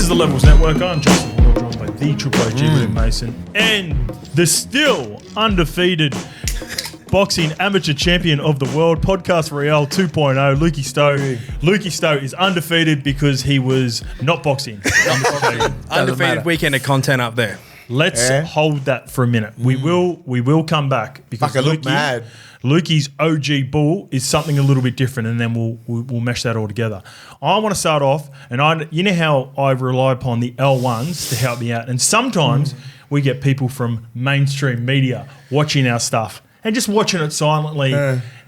is the Levels Network. I'm Justin Horo, joined by the Triple OG Willie Mason and the still undefeated boxing amateur champion of the world, Podcast ROYALE 2.0, Lukey Stowe. Lukey Stowe is undefeated because he was not boxing. Undefeated weekend of content up there. Let's hold that for a minute. We will come back because Lukey's OG bull is something a little bit different, and then we'll mesh that all together. I want to start off, and you know how I rely upon the L1s to help me out, and sometimes we get people from mainstream media watching our stuff and just watching it silently,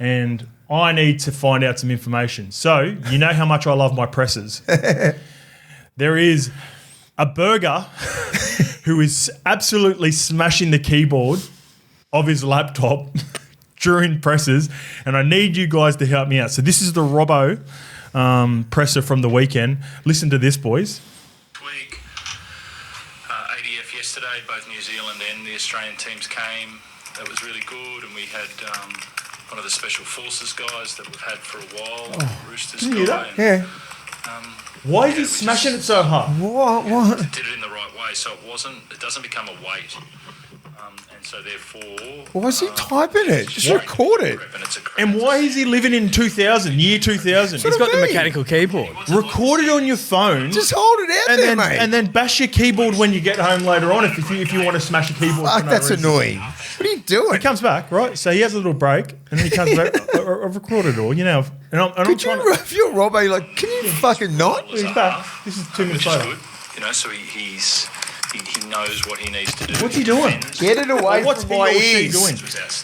and I need to find out some information. So you know how much I love my presses. There is a burger who is absolutely smashing the keyboard of his laptop during presses, and I need you guys to help me out. So this is the Robbo presser from the weekend. Listen to this, boys. Week, ADF yesterday, both New Zealand and the Australian teams came. That was really good, and we had one of the Special Forces guys that we've had for a while, Roosters guy. Yeah. Why is he smashing it so hard? What? Did it in the right way, so it doesn't become a weight. And so therefore... Why is he typing it? Just record it. And why is he living in 2000, year 2000? He's got the mechanical keyboard. Record it on your phone. Just hold it out there, mate. And then bash your keyboard when you get home later on if you want to smash a keyboard. Fuck, that's annoying. What are you doing? He comes back, right? So he has a little break, and then he comes back. I've recorded it all, you know. And I'm if you're Robbo, you're like, can you fucking not? He's back. This is 2 minutes later. Good. You know, so he knows what he needs to do. What's he doing? Get it away from my ears. Doing?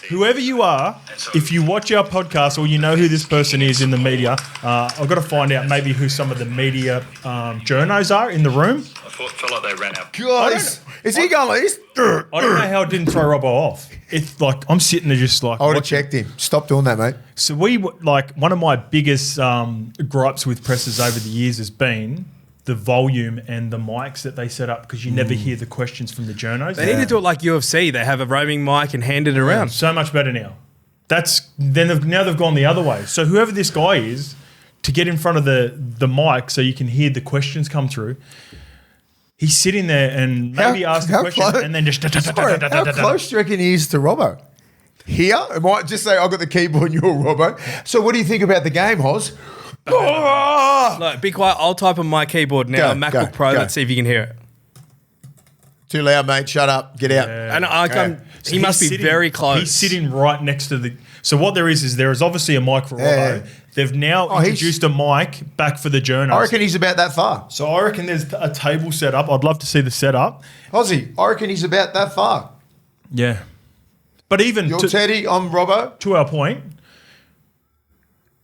Whoever you are, if you watch our podcast or you know who this person is in the media, I've got to find out maybe who some of the media journos are in the room. I felt like they ran out. Guys, is he going like this? I don't know how it didn't throw Robbo off. It's like I'm sitting there just like... I would have checked him. Stop doing that, mate. So one of my biggest gripes with presses over the years has been the volume and the mics that they set up, because you never hear the questions from the journos. They need to do it like UFC. They have a roaming mic and hand it around. So much better now. Now they've gone the other way. So whoever this guy is, to get in front of the mic so you can hear the questions come through, he's sitting there and maybe ask the question and then just... How close do you reckon he is to Robbo? Here? It might just say, I've got the keyboard and you're Robbo. So what do you think about the game, Hoz? Look, be quiet. I'll type on my keyboard now. MacBook Pro. Let's see if you can hear it. Too loud, mate. Shut up. Get out. And he must be very close. He's sitting right next to the... So what there is obviously a mic for Robbo. They've now introduced a mic back for the journos. I reckon he's about that far. So I reckon there's a table set up. I'd love to see the setup. Ozzy, I reckon he's about that far. Yeah. But even... You're Teddy, I'm Robbo. To our point...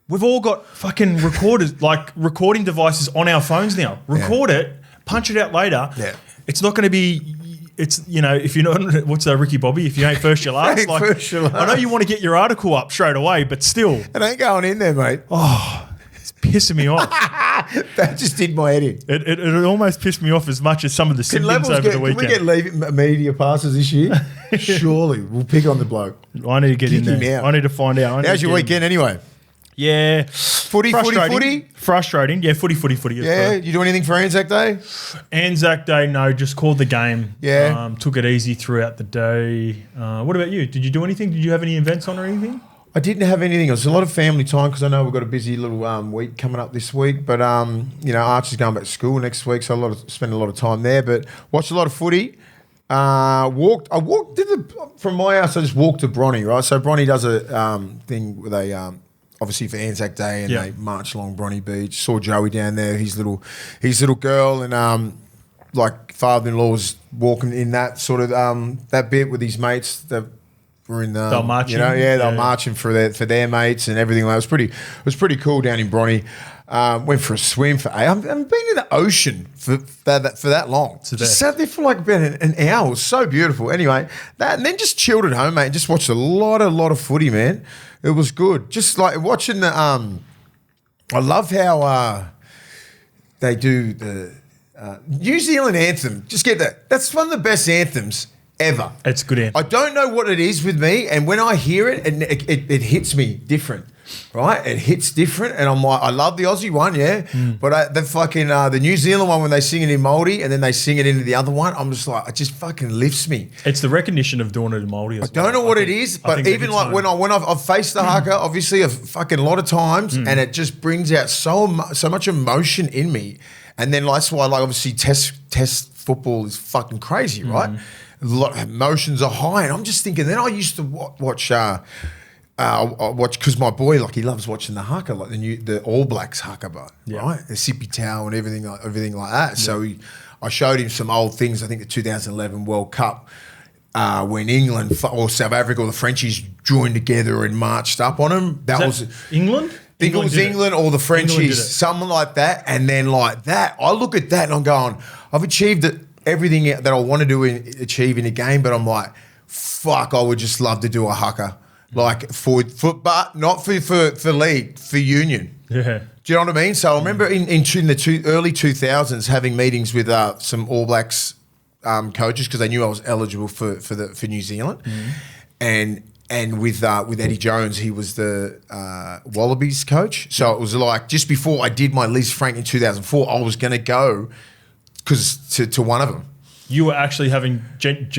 We've all got fucking recorders, like recording devices on our phones now. Record it, punch it out later. Yeah. It's not going to be, if you're not, what's that, Ricky Bobby? If you ain't first, you're last. First, you're last. I know you want to get your article up straight away, but still. It ain't going in there, mate. Oh, it's pissing me off. That just did my head in. It almost pissed me off as much as some of the symptoms over the weekend. Can we get media passes this year? Surely. We'll pick on the bloke. I need to get in there. I need to find out. How's your weekend anyway? Yeah. Footy? Frustrating. Yeah, footy. Yeah, you do anything for ANZAC Day? ANZAC Day, no, just called the game. Yeah. Took it easy throughout the day. What about you? Did you do anything? Did you have any events on or anything? I didn't have anything. It was a lot of family time because I know we've got a busy little week coming up this week. But, Archie's going back to school next week, so spend a lot of time there. But watched a lot of footy. From my house, I just walked to Bronny, right? So Bronny does a thing where they... obviously for ANZAC Day, and they march along Bronny Beach. Saw Joey down there, his little girl, and father-in-law was walking in that sort of that bit with his mates that were in the. They're marching, they were marching for their mates and everything. It was pretty cool down in Bronny. Went for a swim for. I haven't been in the ocean for that long. Just sat there for like about an hour. It was so beautiful. Anyway, and then just chilled at home, mate. And just watched a lot of footy, man. It was good. Just like watching the. I love how they do the New Zealand anthem. Just get that. That's one of the best anthems ever. It's a good anthem. I don't know what it is with me, and when I hear it, it hits me different. right? It hits different, and I'm like, I love the Aussie one, but the fucking the New Zealand one when they sing it in Māori and then they sing it into the other one, I'm just like, it just fucking lifts me. It's the recognition of doing it in Māori. I don't know what it is, but even like when I've faced the haka, obviously a fucking lot of times, and it just brings out so much emotion in me, and then that's why like obviously test football is fucking crazy, right? A lot of emotions are high, and I'm just thinking. Then I used to watch because my boy, like, he loves watching the haka, like the All Blacks haka, right? The sippy towel and everything like that. Yeah. So I showed him some old things. I think the 2011 World Cup when England or South Africa or the Frenchies joined together and marched up on them. That was England. I think it was England or the Frenchies, something like that. And then like that, I look at that and I'm going, I've achieved everything that I want to achieve in a game, but I'm like, fuck, I would just love to do a haka. Like but not for league, for union. Yeah. Do you know what I mean? So I remember in the early 2000s having meetings with some All Blacks coaches because they knew I was eligible for New Zealand, and with Eddie Jones, he was the Wallabies coach. So it was like just before I did my Liz Frank in 2004, I was going to go to one of them. You were actually having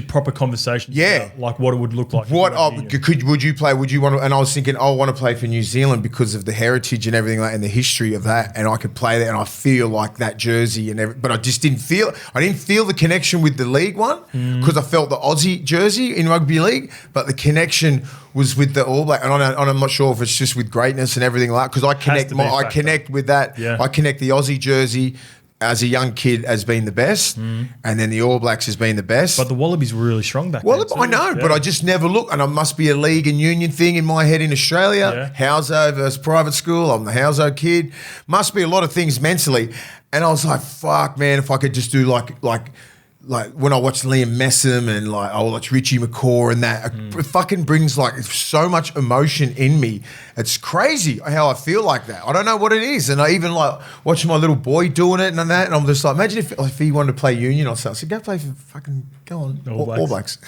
proper conversations about like what it would look like. Would you play? Would you want to? And I was thinking, I want to play for New Zealand because of the heritage and everything like, and the history of that, and I could play there, and I feel like that jersey and everything. But I just didn't feel the connection with the league one because I felt the Aussie jersey in rugby league, but the connection was with the All Black, and I'm not sure if it's just with greatness and everything like because I connect with that. Yeah. I connect the Aussie jersey as a young kid as being the best, and then the All Blacks has been the best. But the Wallabies were really strong back then. Well, I know, but I just never look, and it must be a league and union thing in my head in Australia. Yeah. Houso versus private school. I'm the Houso kid. Must be a lot of things mentally. And I was like, fuck, man, if I could just do like when I watch Liam Messam and like I watch Richie McCaw and that, it fucking brings like so much emotion in me. It's crazy how I feel like that. I don't know what it is. And I even like watching my little boy doing it and that, and I'm just like, imagine if he wanted to play union or something. I said, go play for fucking, go on, All Blacks.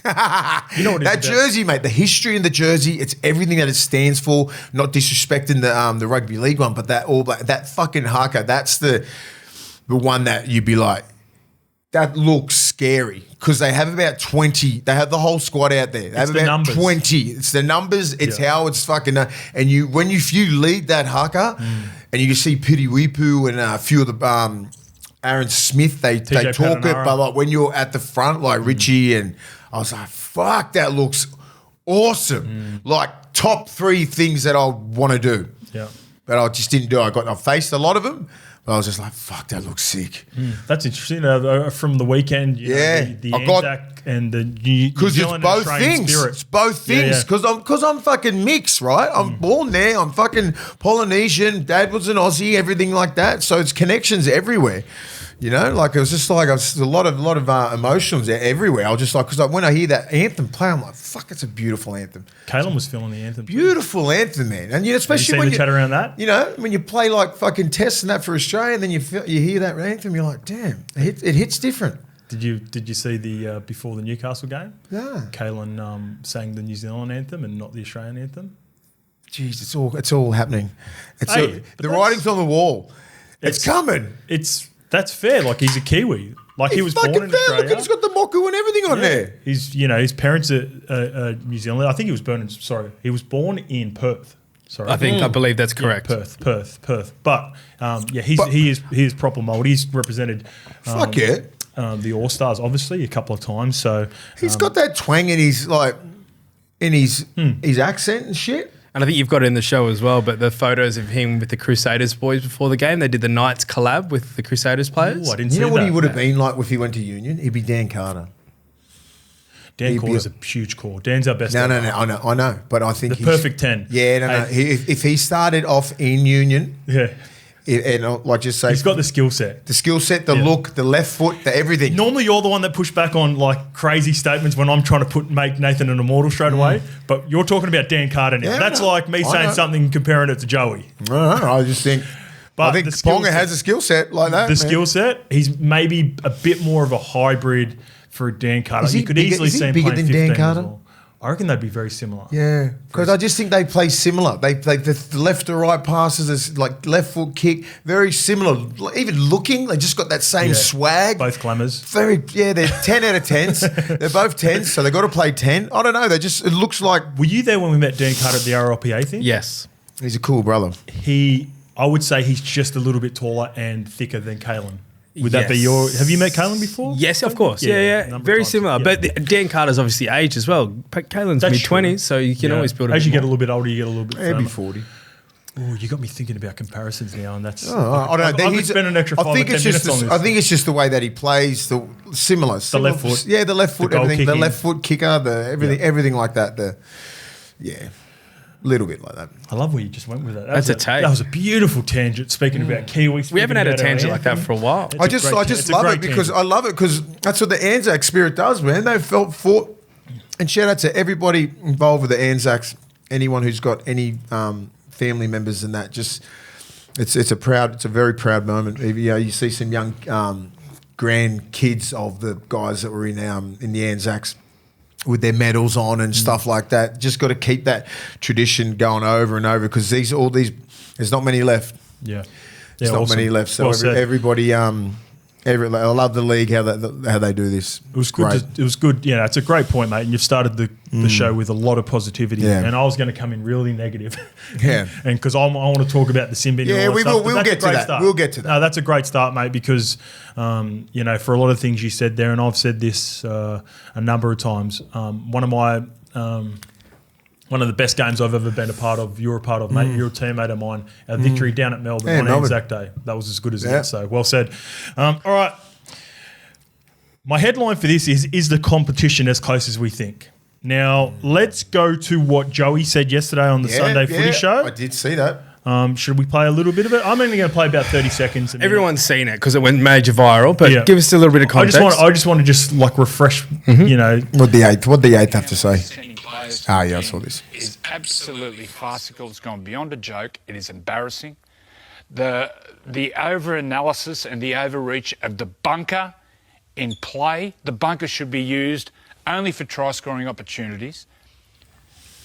You know what that jersey, mate, the history in the jersey, it's everything that it stands for, not disrespecting the rugby league one, but that All Black, that fucking haka, that's the one that you'd be like, that looks scary because they have about 20. They have the whole squad out there. They have about numbers. 20. It's the numbers. It's how it's fucking. And you lead that haka, and you can see Piri Wipu and a few of the Aaron Smith. They talk it, but like when you're at the front, like Richie, and I was like, fuck, that looks awesome. Like top 3 things that I want to do. Yeah, but I just didn't do it. I faced a lot of them. But I was just like, fuck, that looks sick. That's interesting. From the weekend, the ANZAC and the New Zealand both things. Spirit. It's both things. Because I'm fucking mixed, right? I'm born there. I'm fucking Polynesian. Dad was an Aussie, everything like that. So it's connections everywhere. You know, like it was just like a lot of emotions everywhere. I was just like, because when I hear that anthem play, I'm like, fuck, it's a beautiful anthem. Kalen was feeling the anthem. Beautiful anthem, man. And you know, especially when you chat around that. You know, when you play like fucking tests and that for Australia, and then you hear that anthem, you're like, damn, it hits different. Did you see the before the Newcastle game? Yeah. Kalen sang the New Zealand anthem and not the Australian anthem. Jeez, it's all happening. The writing's on the wall. It's coming. That's fair. Like he's a Kiwi. Like he was born in Australia. Look, he's got the moku and everything on there. His parents are New Zealand. I think he was born in Perth. Sorry, I believe that's correct. Yeah, Perth. But he is proper Māori. He's represented. The All Stars obviously a couple of times. So he's got that twang in his his accent and shit. And I think you've got it in the show as well, but the photos of him with the Crusaders boys before the game, they did the Knights collab with the Crusaders players. Ooh, I didn't see that. You know what he would have been like if he went to Union? He'd be Dan Carter. Dan Carter's a huge call. Dan's our best. No, I know. But I think he's perfect 10. Yeah, no. If he started off in Union, and like just say he's got the skill set, the look, the left foot, the everything. Normally, you're the one that pushed back on like crazy statements when I'm trying to make Nathan an immortal straight away. But you're talking about Dan Carter now. That's like me saying something comparing it to Joey. No, I just think. But I think Ponga has a skill set like that. The skill set, he's maybe a bit more of a hybrid for Dan Carter. You could easily see him bigger playing than 15 Dan Carter. as well. I reckon they'd be very similar. Yeah, because I just think they play similar. They the left to right passes, is like left foot kick, very similar. Even looking, they just got that same swag. Both glamours. They're 10 out of 10s. They're both 10s, so they've got to play 10. I don't know. It looks like. Were you there when we met Dan Carter at the RLPA thing? Yes. He's a cool brother. I would say he's just a little bit taller and thicker than Kalen. Would that be your? Have you met Kalen before? Yes, of course. Yeah. Very similar. Yeah. But Dan Carter's obviously aged as well. Kalen's mid-20s, so you can always build a As bit you get a more. little bit older, you get a little bit Maybe firmer. 40. Oh, you got me thinking about comparisons now, and that's. I don't know. I could spend an extra 5 or 10 minutes on this. I think it's just the way that he plays, the left foot. Yeah, the left foot, The goal everything. The kicking. left foot kicker, everything like that. Little bit like that. I love where you just went with it. That's a take. That was a beautiful tangent. Speaking about Kiwis, We haven't had a tangent like that for a while. I just love it because that's what the ANZAC spirit does, man. They fought, and shout out to everybody involved with the ANZACs. Anyone who's got any family members and that, just it's a very proud moment. You see some young grandkids of the guys that were in the ANZACs with their medals on and stuff like that. Just got to keep that tradition going over and over because there's not many left. Yeah. There's not many left. So everybody, I love the league how they do this. It was good. It was good. Yeah, it's a great point, mate. And you've started the show with a lot of positivity. Yeah. And I was going to come in really negative. Yeah. And because I want to talk about the sin bin. Yeah, we'll get to that. Start. We'll get to that. No, that's a great start, mate, because, for a lot of things you said there, and I've said this a number of times, one of the best games I've ever been a part of, you're a part of, mate. You're a teammate of mine. Our victory down at Melbourne on Anzac Day. That was as good as it gets, so well said. All right. My headline for this is the competition as close as we think? Now, let's go to what Joey said yesterday on the Sunday Footy Show. I did see that. Should we play a little bit of it? I'm only going to play about 30 seconds. Everyone's seen it because it went major viral, but give us a little bit of context. I just want to just refresh, What the eighth have to say? I saw this. Is absolutely farcical. It's gone beyond a joke. It is embarrassing. The over-analysis and the overreach of the bunker in play. The bunker should be used only for try-scoring opportunities,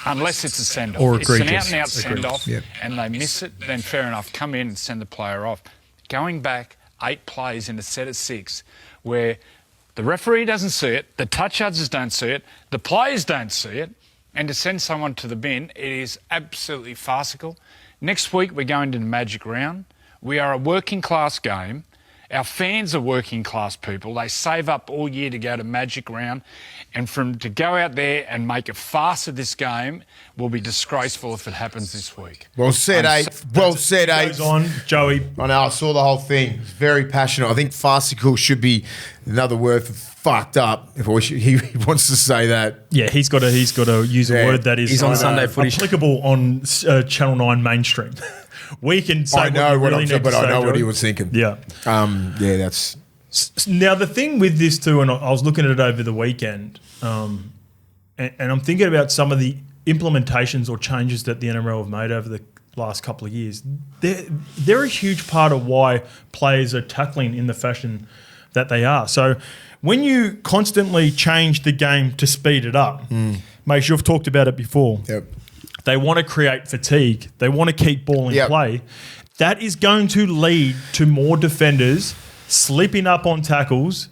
unless it's a send-off. Or it's an egregious. out-and-out send-off, and they miss it, then fair enough, come in and send the player off. Going back 8 plays in a set of 6 where the referee doesn't see it, the touch judges don't see it, the players don't see it, and to send someone to the bin, it is absolutely farcical. Next week, we're going to the Magic Round. We are a working-class game. Our fans are working-class people. They save up all year to go to Magic Round. And to go out there and make a farce of this game will be disgraceful if it happens this week. Well said, Well said, Goes on, Joey. I know, I saw the whole thing. It's very passionate. I think farcical should be another word for fucked up. He wants to say that. Yeah, he's got to use a word that is He's on Sunday Footy applicable on Channel 9 mainstream. We can say I know what I know what he was thinking. Yeah. That's... Now, the thing with this too, and I was looking at it over the weekend, and I'm thinking about some of the implementations or changes that the NRL have made over the last couple of years. They're a huge part of why players are tackling in the fashion that they are. So when you constantly change the game to speed it up, mate, you've talked about it before. Yep. They want to create fatigue. They want to keep ball in play. That is going to lead to more defenders slipping up on tackles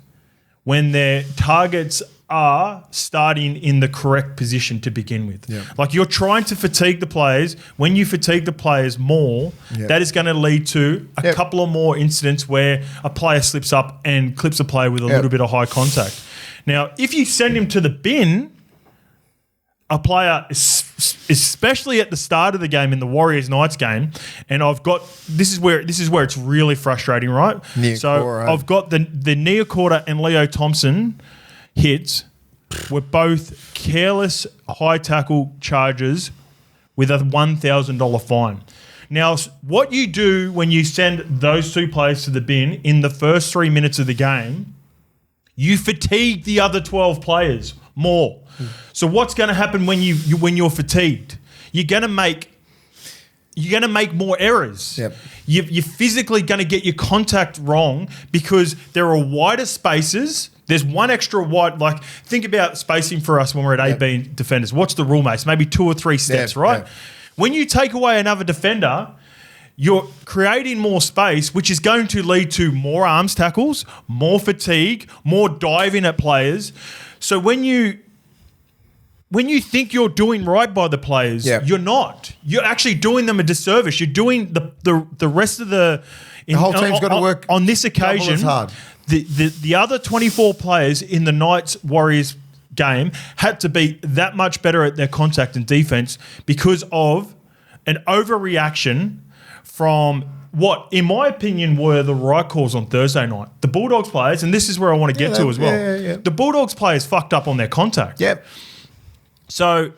when their targets are starting in the correct position to begin with. Yeah. Like you're trying to fatigue the players. When you fatigue the players more, that is going to lead to a couple of more incidents where a player slips up and clips a player with a little bit of high contact. Now, if you send him to the bin, a player, especially at the start of the game in the Warriors-Knights game, and this is where it's really frustrating, right? I've got the Neocorta and Leo Thompson hits were both careless high tackle charges with a $1,000 fine. Now, what you do when you send those 2 players to the bin in the first 3 minutes of the game, you fatigue the other 12 players more. So what's going to happen when you're fatigued? You're going to make more errors. Yep. You're physically going to get your contact wrong because there are wider spaces There's one extra wide. Like, think about spacing for us when we're at AB defenders. What's the rule, mate? Maybe 2 or 3 steps, right? Yeah. When you take away another defender, you're creating more space, which is going to lead to more arms tackles, more fatigue, more diving at players. So when you think you're doing right by the players, you're not. You're actually doing them a disservice. You're doing the rest of the whole team's got to work on this occasion. As hard. The other 24 players in the Knights Warriors game had to be that much better at their contact and defense because of an overreaction from what, in my opinion, were the right calls on Thursday night. The Bulldogs players, and this is where I want to get to as well. The Bulldogs players fucked up on their contact. Yep. So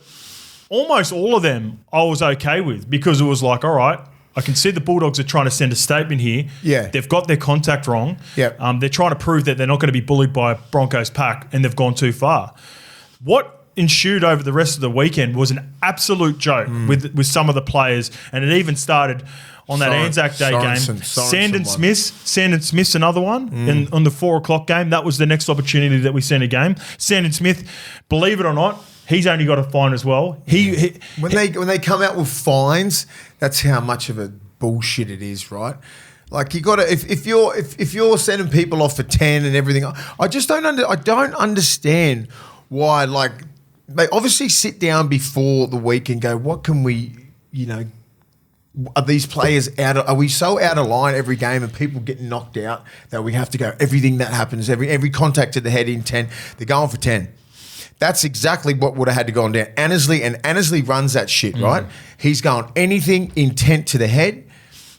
almost all of them I was okay with because it was like, all right, I can see the Bulldogs are trying to send a statement here. Yeah. They've got their contact wrong. Yep. They're trying to prove that they're not going to be bullied by a Broncos pack and they've gone too far. What ensued over the rest of the weekend was an absolute joke with some of the players, and it even started on that Anzac Day game. Sandon Smith's another one on the 4 o'clock game. That was the next opportunity that we sent a game. Sandon Smith, believe it or not, he's only got a fine as well. When they come out with fines, that's how much of a bullshit it is, right? Like you got to if you're sending people off for 10 and everything, I just don't understand why. Like they obviously sit down before the week and go, what can we, are these players are we so out of line every game and people get knocked out that we have to go everything that happens, every contact to the head in 10, they're going for 10. That's exactly what would have had to go on down. Annesley runs that shit, right? He's going anything intent to the head,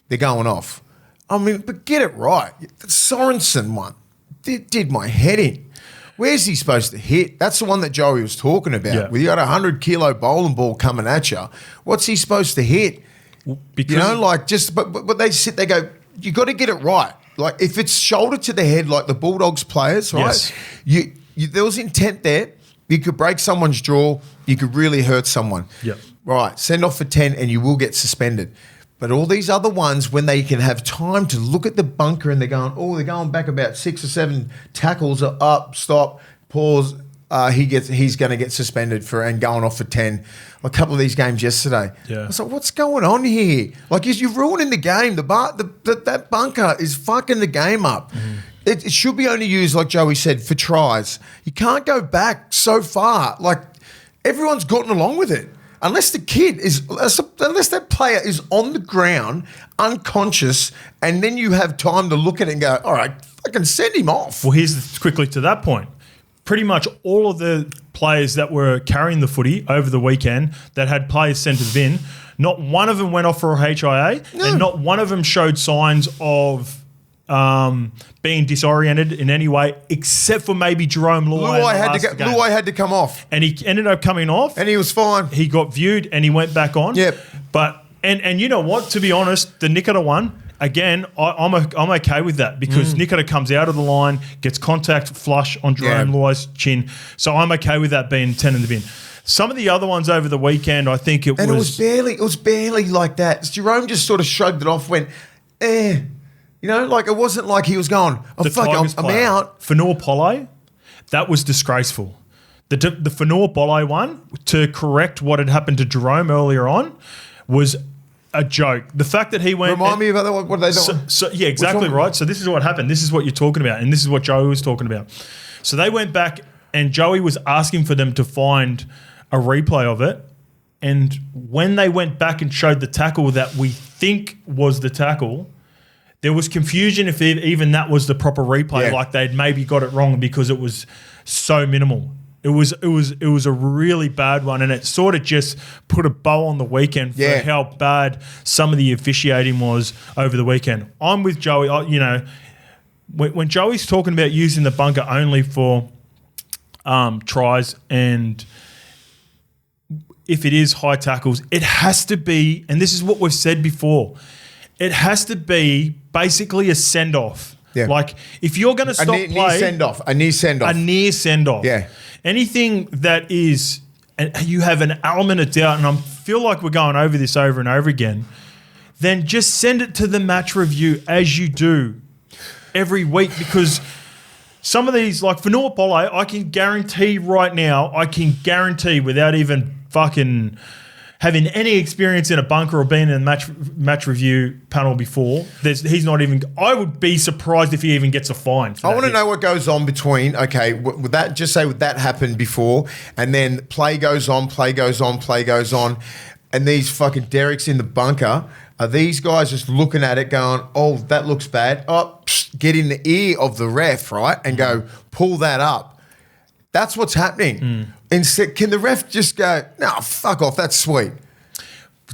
they're going off. I mean, but get it right. The Sorensen one did my head in. Where's he supposed to hit? That's the one that Joey was talking about. Yeah. Where you got a 100-kilo bowling ball coming at you. What's he supposed to hit? Because but they sit, they go, you got to get it right. Like if it's shoulder to the head, like the Bulldogs players, right? Yes. There was intent there. You could break someone's jaw. You could really hurt someone. Yep. Right. Send off for 10 and you will get suspended. But all these other ones, when they can have time to look at the bunker and they're going back about 6 or 7 tackles, up, stop, pause, he's going to get suspended and going off for 10. A couple of these games yesterday. Yeah. I was like, what's going on here? Like, you're ruining the game. That bunker is fucking the game up. It should be only used, like Joey said, for tries. You can't go back so far. Like, everyone's gotten along with it. Unless that player is on the ground, unconscious, and then you have time to look at it and go, all right, I can send him off. Well, here's quickly to that point. Pretty much all of the players that were carrying the footy over the weekend that had players sent to the bin, not one of them went off for a HIA, and not one of them showed signs of being disoriented in any way, except for maybe Jerome Luai had to come off, and he ended up coming off, and he was fine. He got viewed, and he went back on. Yep. But and you know what? To be honest, the Nikita one again, I'm okay with that because Nikita comes out of the line, gets contact flush on Jerome Luai's chin, so I'm okay with that being 10 in the bin. Some of the other ones over the weekend, I think it was barely like that. Jerome just sort of shrugged it off, went, eh. Like it wasn't like he was going, I'm out. Fanua Pole, that was disgraceful. The Fanua Pole one, to correct what had happened to Jerome earlier on, was a joke. The fact that he went... Remind me about what they done. Yeah, exactly right. So this is what happened. This is what you're talking about, and this is what Joey was talking about. So they went back, and Joey was asking for them to find a replay of it, and when they went back and showed the tackle that we think was the tackle... There was confusion if even that was the proper replay, like they'd maybe got it wrong because it was so minimal. It was a really bad one, and it sort of just put a bow on the weekend for how bad some of the officiating was over the weekend. I'm with Joey. When Joey's talking about using the bunker only for tries, and if it is high tackles, it has to be, and this is what we've said before, it has to be basically a send-off. Yeah. Like, if you're going to stop play... A near send-off. Yeah. Anything that is... And you have an element of doubt, and I feel like we're going over this over and over again, then just send it to the match review as you do every week, because some of these, like for North Polo, I can guarantee right now, without even fucking having any experience in a bunker or being in a match review panel before, he's not even. I would be surprised if he even gets a fine. I want to know what goes on between. Okay, would that happen before, and then play goes on, and these fucking derricks in the bunker. Are these guys just looking at it going, oh, that looks bad? Oh, get in the ear of the ref, right? And go, pull that up. That's what's happening. Instead, can the ref just go, no, fuck off, that's sweet?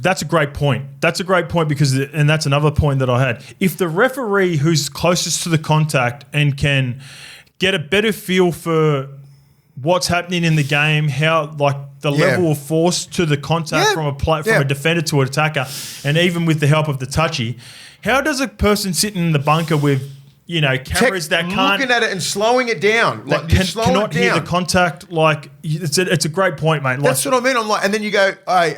That's a great point. Because, and that's another point that I had. If the referee who's closest to the contact and can get a better feel for what's happening in the game, how like the level of force to the contact from a defender to an attacker, and even with the help of the touchy, how does a person sitting in the bunker with cameras that can't looking at it and slowing it down, like cannot hear the contact? Like it's a great point, mate. Like, that's what I mean. I'm like, and then you go, hey,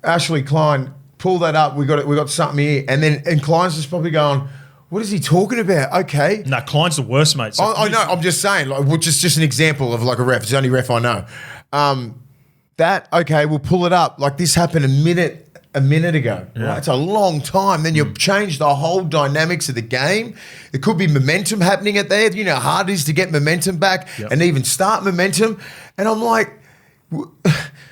Ashley Klein, pull that up. We got something here, and Klein's just probably going, what is he talking about? Okay. No, Klein's the worst, mate. So I know. I'm just saying, like, which is just an example of like a ref. It's the only ref I know. We'll pull it up. Like this happened a minute ago. Yeah. Right? It's a long time. Then you've changed the whole dynamics of the game. There could be momentum happening at there. You know how hard it is to get momentum back and even start momentum. And I'm like,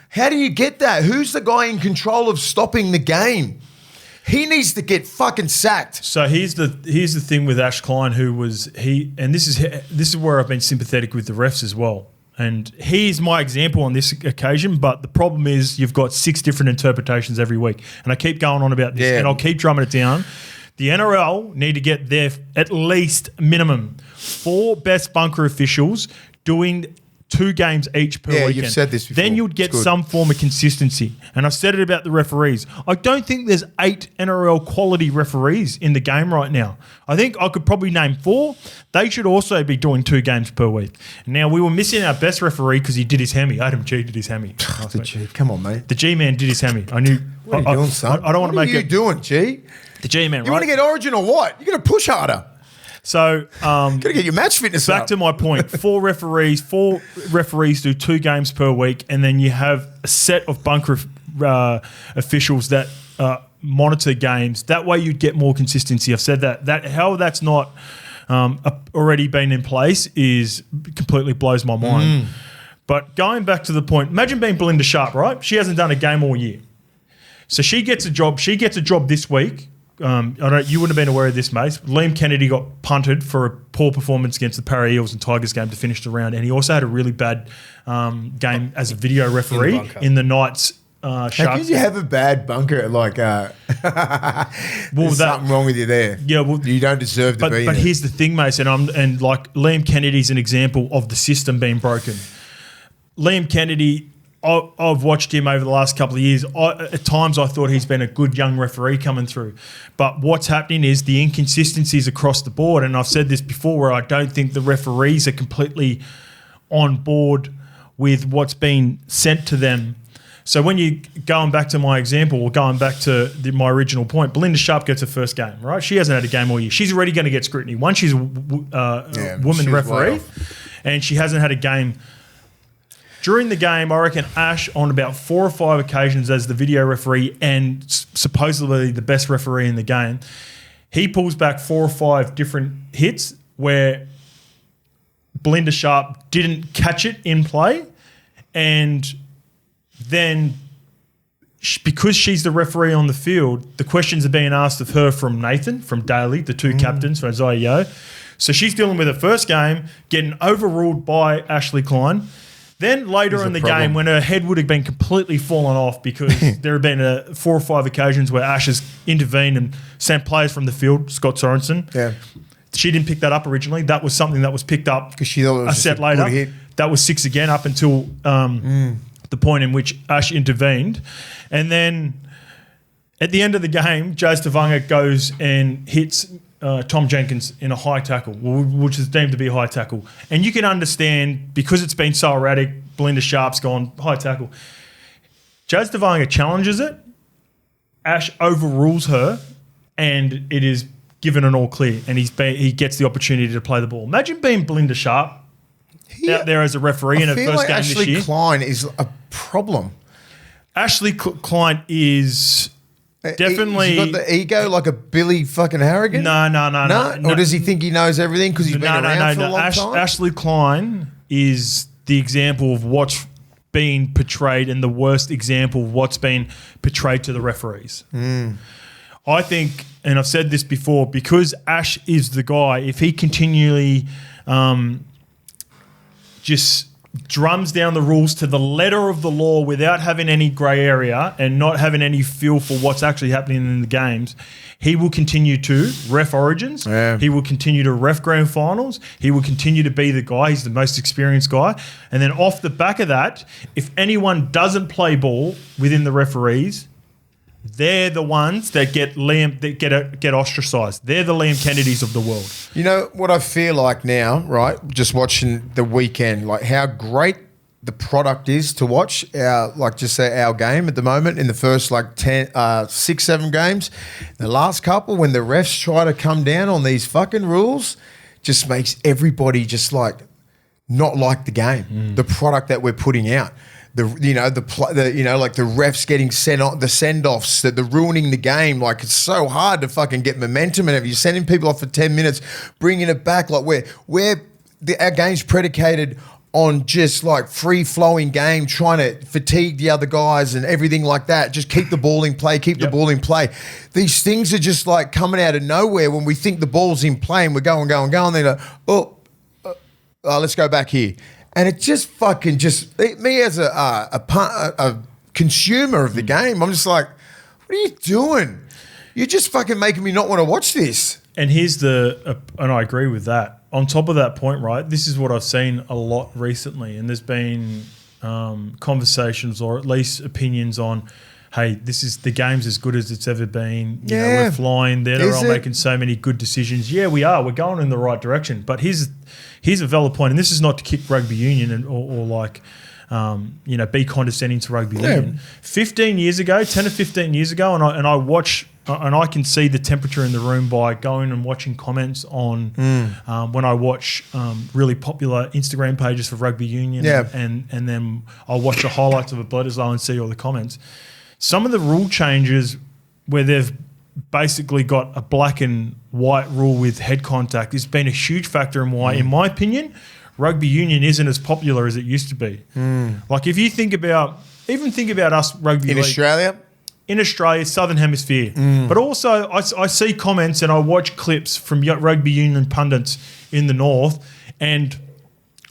how do you get that? Who's the guy in control of stopping the game? He needs to get fucking sacked. So here's the thing with Ash Klein, and this is where I've been sympathetic with the refs as well. And he's my example on this occasion, but the problem is you've got 6 different interpretations every week. And I keep going on about this, and I'll keep drumming it down. The NRL need to get their at least minimum 4 best bunker officials doing 2 games each per weekend. You've said this before. Then you'd get some form of consistency. And I've said it about the referees. I don't think there's 8 NRL quality referees in the game right now. I think I could probably name 4. They should also be doing 2 games per week. Now, we were missing our best referee because he did his hammy. Adam G did his hammy. The G, come on, mate. The G-man did his hammy. I knew. What are you doing, son? I don't want to make it. What are you doing, G? The G-man, right? You want to get Origin or what? You're going to push harder. So, got to get your match fitness back up. to my point. 4 referees do 2 games per week, and then you have a set of bunker officials that monitor games. That way, you'd get more consistency. I've said that. How that's not already been in place is completely blows my mind. But going back to the point, imagine being Belinda Sharp, right? She hasn't done a game all year, so she gets a job. She gets a job this week. You wouldn't have been aware of this, mate. Liam Kennedy got punted for a poor performance against the Para Eels and Tigers game to finish the round, and he also had a really bad game as a video referee in the Knights. How could you have a bad bunker? Like, there's something wrong with you there. Yeah, well, you don't deserve to be. But here's the thing, Mason. And like Liam Kennedy's an example of the system being broken. Liam Kennedy. I've watched him over the last couple of years. At times, I thought he's been a good young referee coming through. But what's happening is the inconsistencies across the board. And I've said this before, where I don't think the referees are completely on board with what's been sent to them. So when you going back to my example, or going back to my original point, Belinda Sharp gets her first game, right? She hasn't had a game all year. She's already going to get scrutiny. One, she's a woman referee, and she hasn't had a game. During the game, I reckon Ash, on about 4 or 5 occasions as the video referee and supposedly the best referee in the game, he pulls back 4 or 5 different hits where Belinda Sharp didn't catch it in play, and then because she's the referee on the field, the questions are being asked of her from Nathan, from Daly, the 2 captains, from Isaiah Yeo. So she's dealing with her first game, getting overruled by Ashley Klein. Then later in the game, when her head would have been completely fallen off because there have been 4 or 5 occasions where Ash has intervened and sent players from the field, Scott Sorensen. Yeah. She didn't pick that up originally. That was something that was picked up because she thought it was a set later. Hit. That was 6 again up until the point in which Ash intervened. And then at the end of the game, Jazz Tavanga goes and hits Tom Jenkins in a high tackle, which is deemed to be a high tackle. And you can understand, because it's been so erratic, Belinda Sharp's gone high tackle. Jazz Tavanga challenges it. Ash overrules her, and it is given an all clear and he gets the opportunity to play the ball. Imagine being Belinda Sharp out there as a referee in a first game this year. Ashley Klein is a problem. Ashley Klein is definitely... He's got the ego like a Billy fucking Harrigan? No. Or does he think he knows everything because he's been around for a long time? Ashley Klein is the example of what's been portrayed and the worst example of what's been portrayed to the referees. I think, and I've said this before, because Ash is the guy, if he continually just drums down the rules to the letter of the law without having any grey area and not having any feel for what's actually happening in the games, he will continue to ref Origins. Yeah. He will continue to ref grand finals. He will continue to be the guy. He's the most experienced guy. And then off the back of that, if anyone doesn't play ball within the referees, they're the ones that get ostracised. They're the Liam Kennedys of the world. You know what I feel like now, right? Just watching the weekend, like how great the product is to watch. Our game at the moment in the first 6, 7 games. The last couple, when the refs try to come down on these fucking rules, just makes everybody just not like the game, the product that we're putting out. The refs getting sent off, the send-offs, that they're ruining the game. Like, it's so hard to fucking get momentum, and if you're sending people off for 10 minutes, bringing it back, like our game's predicated on just free-flowing game, trying to fatigue the other guys and everything like that. Just keep the ball in play, the ball in play. These things are just coming out of nowhere when we think the ball's in play and we're going, and they're like, let's go back here. And it just me as a consumer of the game, I'm just like, what are you doing? You're just fucking making me not want to watch this. And here's and I agree with that. On top of that point, right, this is what I've seen a lot recently, and there's been conversations or at least opinions on, hey, the game's as good as it's ever been. You know, we're flying. They're all making so many good decisions. Yeah, we are. We're going in the right direction. But here's a valid point, and this is not to kick rugby union or be condescending to rugby union. 10 or 15 years ago, and I watch and I can see the temperature in the room by going and watching comments on when I watch really popular Instagram pages for rugby union, and then I'll watch the highlights of a Bledisloe and see all the comments. Some of the rule changes where they've basically got a black and white rule with head contact has been a huge factor in why, in my opinion, rugby union isn't as popular as it used to be. Like if you think about us rugby in league, Australia, Southern Hemisphere, but also I see comments and I watch clips from rugby union pundits in the north, and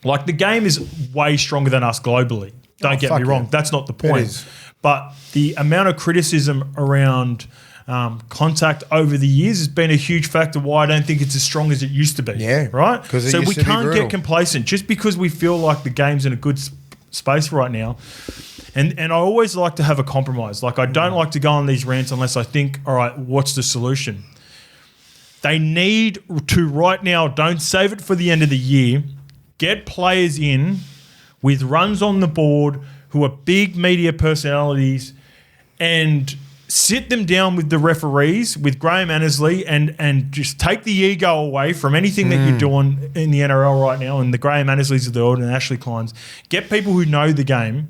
the game is way stronger than us globally. Don't get me wrong, that's not the point. But the amount of criticism around contact over the years has been a huge factor why I don't think it's as strong as it used to be. Yeah, right? So we can't get complacent just because we feel like the game's in a good space right now. And I always like to have a compromise. I don't like to go on these rants unless I think, all right, what's the solution? They need to right now, don't save it for the end of the year, get players in with runs on the board who are big media personalities and sit them down with the referees, with Graham Annesley, and just take the ego away from anything that you're doing in the NRL right now, and the Graham Annesleys of the world and Ashley Kleins. Get people who know the game.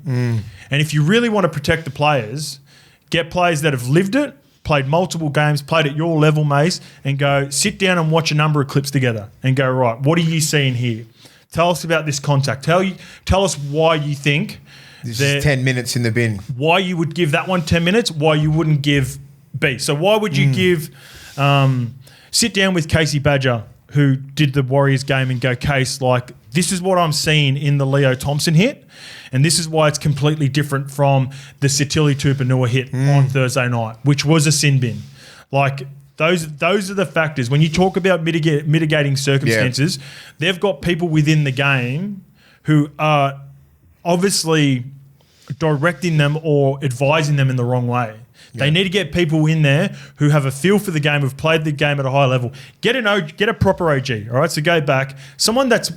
And if you really want to protect the players, get players that have lived it, played multiple games, played at your level, Mace, and go sit down and watch a number of clips together and go, right, what are you seeing here? Tell us about this contact. Tell us why you think this is 10 minutes in the bin. Why you would give that one 10 minutes, why you wouldn't give B. So why would you sit down with Casey Badger, who did the Warriors game, and go, Case, this is what I'm seeing in the Leo Thompson hit, and this is why it's completely different from the Sitili Tupanua hit on Thursday night, which was a sin bin. Those are the factors. When you talk about mitigating circumstances, they've got people within the game who are obviously directing them or advising them in the wrong way. They need to get people in there who have a feel for the game, who've played the game at a high level. Get a proper OG, all right? So go back. Someone that's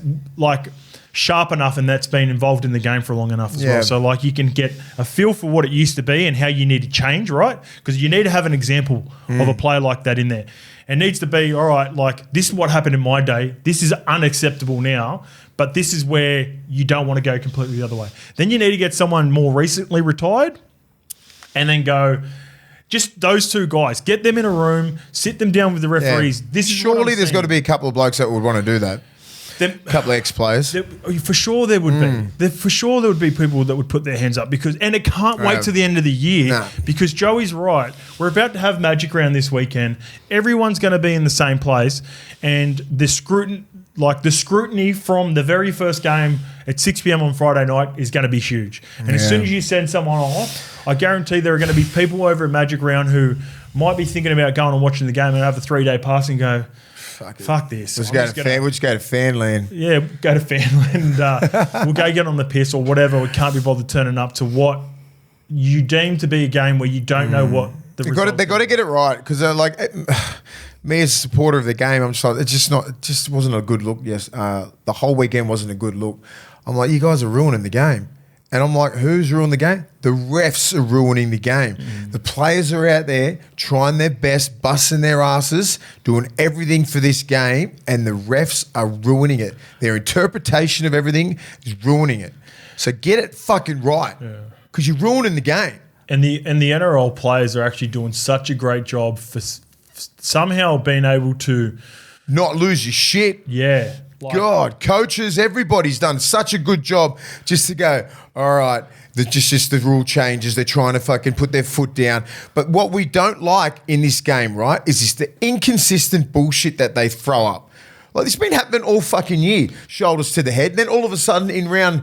sharp enough and that's been involved in the game for long enough as well. So you can get a feel for what it used to be and how you need to change, right? Because you need to have an example of a player like that in there. It needs to be, all right, like, this is what happened in my day. This is unacceptable now, but this is where you don't want to go completely the other way. Then you need to get someone more recently retired and then go, just those two guys, get them in a room, sit them down with the referees. Yeah. This is surely there's got to be a couple of blokes that would want to do that. A couple of ex-players. For sure there would be. For sure there would be people that would put their hands up and it can't wait to the end of the year because Joey's right. We're about to have Magic Round this weekend. Everyone's going to be in the same place and the scrutiny from the very first game at 6 p.m. on Friday night is going to be huge. And as soon as you send someone off, I guarantee there are going to be people over at Magic Round who might be thinking about going and watching the game and have a 3-day pass and go, fuck this. We'll just go to Fanland. Yeah, go to Fanland. We'll go get on the piss or whatever. We can't be bothered turning up to what you deem to be a game where you don't know what the result. They got to get it right because like me as a supporter of the game, I'm just like it just wasn't a good look. Yes, the whole weekend wasn't a good look. I'm like, you guys are ruining the game. And I'm like, who's ruining the game? The refs are ruining the game. The players are out there trying their best, busting their asses, doing everything for this game, and the refs are ruining it. Their interpretation of everything is ruining it. So get it fucking right because you're ruining the game. And the NRL players are actually doing such a great job for somehow being able to not lose your shit. Yeah. God, coaches, everybody's done such a good job just to go, all right, just the rule changes. They're trying to fucking put their foot down. But what we don't like in this game, right, is this the inconsistent bullshit that they throw up. Like, it's been happening all fucking year. Shoulders to the head. And then all of a sudden in round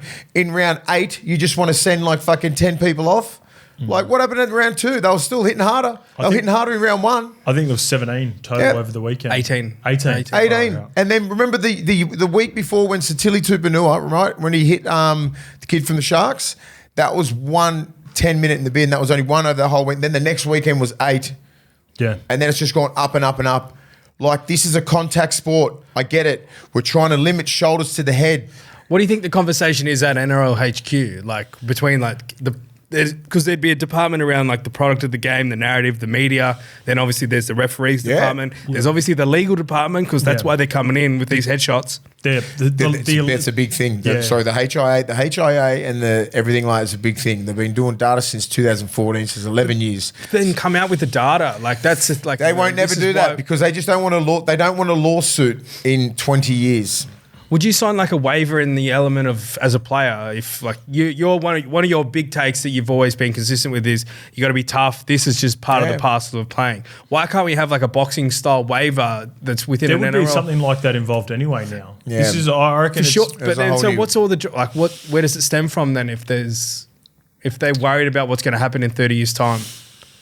8, you just want to send like fucking 10 people off. Like, what happened in round 2? They were still hitting harder. They were hitting harder in round 1. I think there was 17 total over the weekend. 18. 18. And then remember the week before when Satili Tupanua, right, when he hit the kid from the Sharks, that was 1 10-minute in the bin. That was only one over the whole week. Then the next weekend was 8. Yeah. And then it's just gone up and up and up. Like, this is a contact sport. I get it. We're trying to limit shoulders to the head. What do you think the conversation is at NRL HQ? Like, between like because there'd be a department around like the product of the game, the narrative, the media. Then obviously there's the referees department. There's obviously the legal department because that's why they're coming in with these headshots. That's a big thing. Yeah. Sorry, the HIA and the everything like it's a big thing. They've been doing data since 2014, since 11 years. Then come out with the data. Like that's just like they won't never do that because they just don't want to. They don't want a lawsuit in 20 years. Would you sign like a waiver in the element of as a player if like you're one of your big takes that you've always been consistent with is you got to be tough. This is just part of the parcel of playing. Why can't we have like a boxing style waiver that's within an NRL? There would be something like that involved anyway now. Yeah. This is I reckon. Sure, but then so what's all the like where does it stem from then if they're worried about what's going to happen in 30 years time?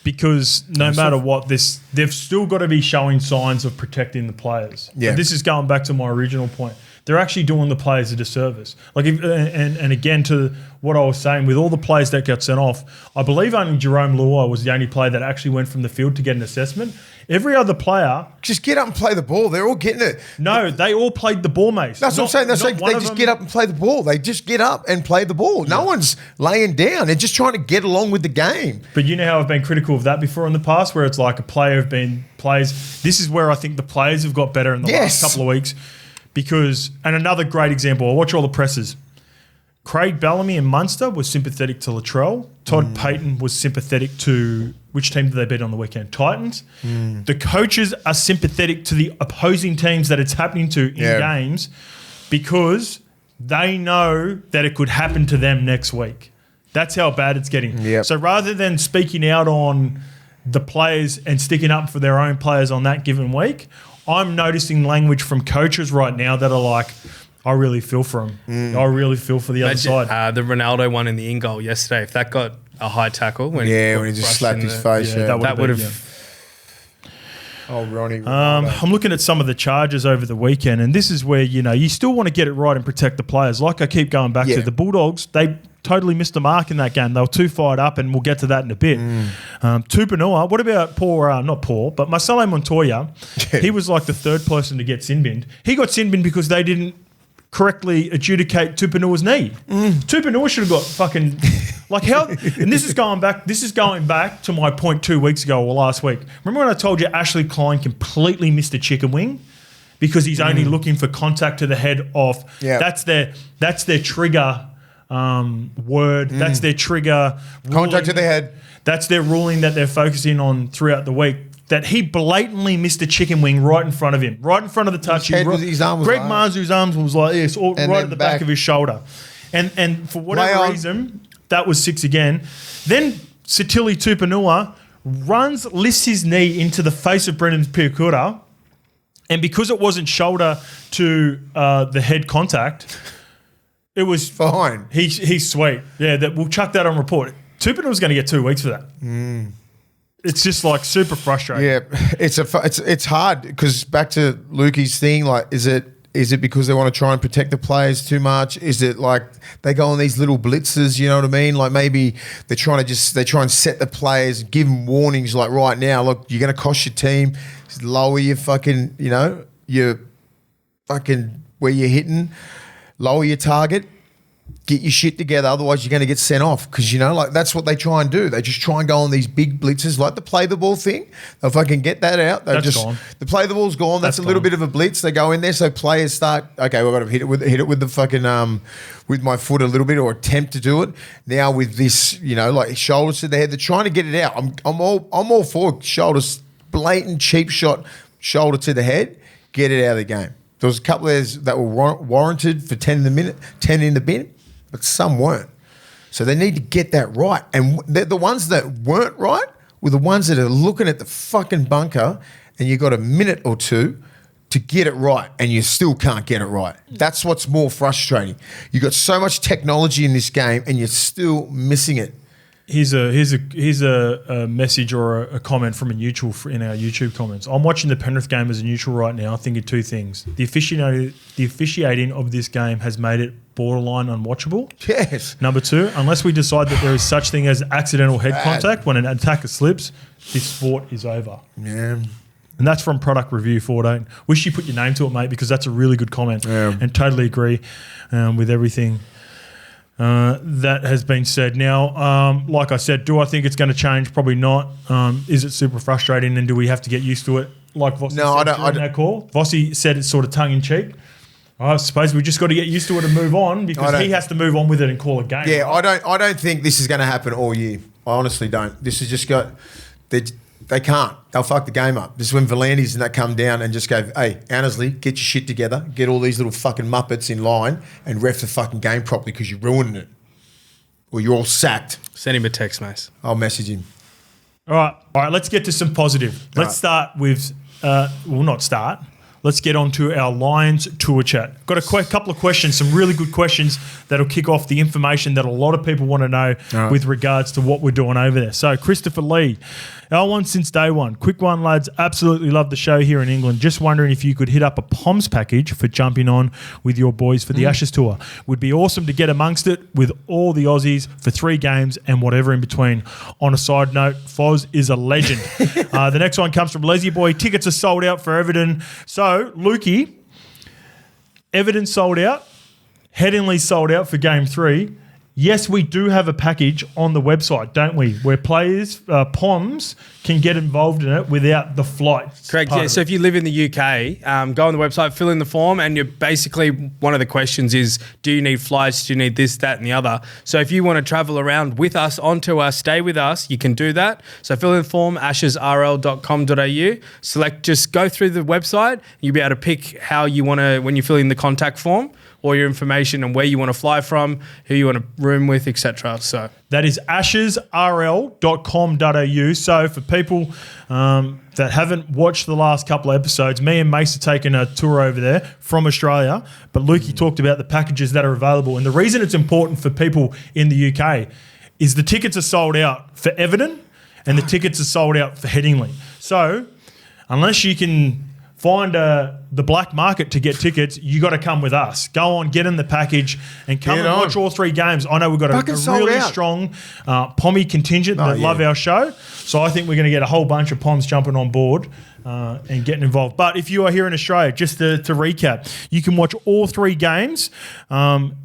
Because no matter what, they've still got to be showing signs of protecting the players. Yeah. And this is going back to my original point. They're actually doing the players a disservice. Like, and again to what I was saying, with all the players that got sent off, I believe only Jerome Luai was the only player that actually went from the field to get an assessment. Every other player just get up and play the ball. They're all getting it. No, they all played the ball, mate. That's what I'm saying. They just get up and play the ball. They just get up and play the ball. No one's laying down. They're just trying to get along with the game. But you know how I've been critical of that before in the past, where it's like a player have been players. This is where I think the players have got better in the last couple of weeks. Because, and another great example, I watch all the presses. Craig Bellamy and Munster was sympathetic to Latrell. Todd Payton was sympathetic to, which team did they beat on the weekend? Titans. The coaches are sympathetic to the opposing teams that it's happening to in games because they know that it could happen to them next week. That's how bad it's getting. Yep. So rather than speaking out on the players and sticking up for their own players on that given week, I'm noticing language from coaches right now that are like, I really feel for him. I really feel for the other side. The Ronaldo one in the in goal yesterday, if that got a high tackle. When he just slapped his face. That would have. Oh, Ronnie. I'm looking at some of the charges over the weekend, and this is where, you still want to get it right and protect the players. Like I keep going back to the Bulldogs, they totally missed the mark in that game. They were too fired up, and we'll get to that in a bit. Tupanua, what about but Marcelo Montoya, he was like the third person to get sin-binned. He got sin-binned because they didn't correctly adjudicate Tupanua's knee. Tupanua should have got fucking Like how, and this is going back to my point 2 weeks ago or last week. Remember when I told you Ashley Klein completely missed a chicken wing because he's only looking for contact to the head off. Yeah. That's their trigger word. That's their trigger. Contact to the head. That's their ruling that they're focusing on throughout the week. That he blatantly missed a chicken wing right in front of him, right in front of the touch. His arm was Greg like, Marzu's arms was like this, right at the back of his shoulder. And for whatever reason, that was 6 again. Then Sitili Tupanua lifts his knee into the face of Brendan Piakura, and because it wasn't shoulder to the head contact, it was fine. He's sweet. Yeah, we'll chuck that on report. Tupanua's going to get 2 weeks for that. It's just like super frustrating. Yeah, it's hard because back to Lukey's thing, like, is it because they want to try and protect the players too much? Is it like they go on these little blitzes, you know what I mean? Like maybe they try and set the players, give them warnings like right now, look, you're going to cost your team, lower your fucking, your fucking where you're hitting, lower your target. Get your shit together, otherwise you're going to get sent off. Because, like that's what they try and do. They just try and go on these big blitzes, like the play the ball thing. If I can get that out, gone. The play the ball's gone. That's a little bit of a blitz. They go in there, so players start. Okay, we've got to hit it with the fucking with my foot a little bit, or attempt to do it. Now with this, like shoulders to the head, they're trying to get it out. I'm all for shoulders, blatant cheap shot, shoulder to the head, get it out of the game. There was a couple of those that were warranted for 10 in the bin. But some weren't. So they need to get that right. And the ones that weren't right were the ones that are looking at the fucking bunker and you got a minute or two to get it right and you still can't get it right. That's what's more frustrating. You got so much technology in this game and you're still missing it. Here's a message or a comment from a neutral in our YouTube comments. I'm watching the Penrith game as a neutral right now, thinking two things. The officiating of this game has made it borderline unwatchable. Yes. Number two, unless we decide that there is such thing as accidental head contact when an attacker slips, this sport is over. Yeah. And that's from Product Review 14. Wish you put your name to it, mate, because that's a really good comment. Yeah. And totally agree with everything that has been said. Now, like I said, do I think it's going to change? Probably not. Is it super frustrating and do we have to get used to it? Like Vossi said during that call. Vossi said it's sort of tongue-in-cheek. I suppose we just got to get used to it and move on because he has to move on with it and call a game. Yeah, right? I don't think this is going to happen all year. I honestly don't. This has just got... They can't. They'll fuck the game up. This is when Volandis and that come down and just go, hey, Annesley, get your shit together, get all these little fucking muppets in line and ref the fucking game properly because you're ruining it. Or you're all sacked. Send him a text, mate. I'll message him. All right, let's get to some positive. Let's start with, not start. Let's get on to our Lions tour chat. Got a couple of questions, some really good questions that'll kick off the information that a lot of people want to know with regards to what we're doing over there. So, Christopher Lee, L1 since day one. Quick one, lads. Absolutely love the show here in England. Just wondering if you could hit up a POMS package for jumping on with your boys for the Ashes tour. Would be awesome to get amongst it with all the Aussies for 3 games and whatever in between. On a side note, Foz is a legend. The next one comes from Leslie Boy. Tickets are sold out for Everton. So, Lukey, Everton sold out. Headingley sold out for Game 3. Yes, we do have a package on the website, don't we? Where players, POMs, can get involved in it without the flight. Correct, yeah. So if you live in the UK, go on the website, fill in the form, and you're basically, one of the questions is, do you need flights? Do you need this, that, and the other? So if you want to travel around with us, onto us, stay with us, you can do that. So fill in the form, ashesrl.com.au. Select, just go through the website. You'll be able to pick how you want to, when you fill in the contact form, all your information and where you want to fly from, who you want to room with, etc. So that is ashesrl.com.au. So for people that haven't watched the last couple of episodes, me and Mace are taking a tour over there from Australia, but Lukey talked about the packages that are available. And the reason it's important for people in the UK is the tickets are sold out for Everton and the tickets are sold out for Headingley. So unless you can find the black market to get tickets, you got to come with us. Go on, get in the package and come and watch all 3 games. I know we've got a really strong Pommy contingent that love our show. So I think we're going to get a whole bunch of Poms jumping on board and getting involved. But if you are here in Australia, just to recap, you can watch all 3 games,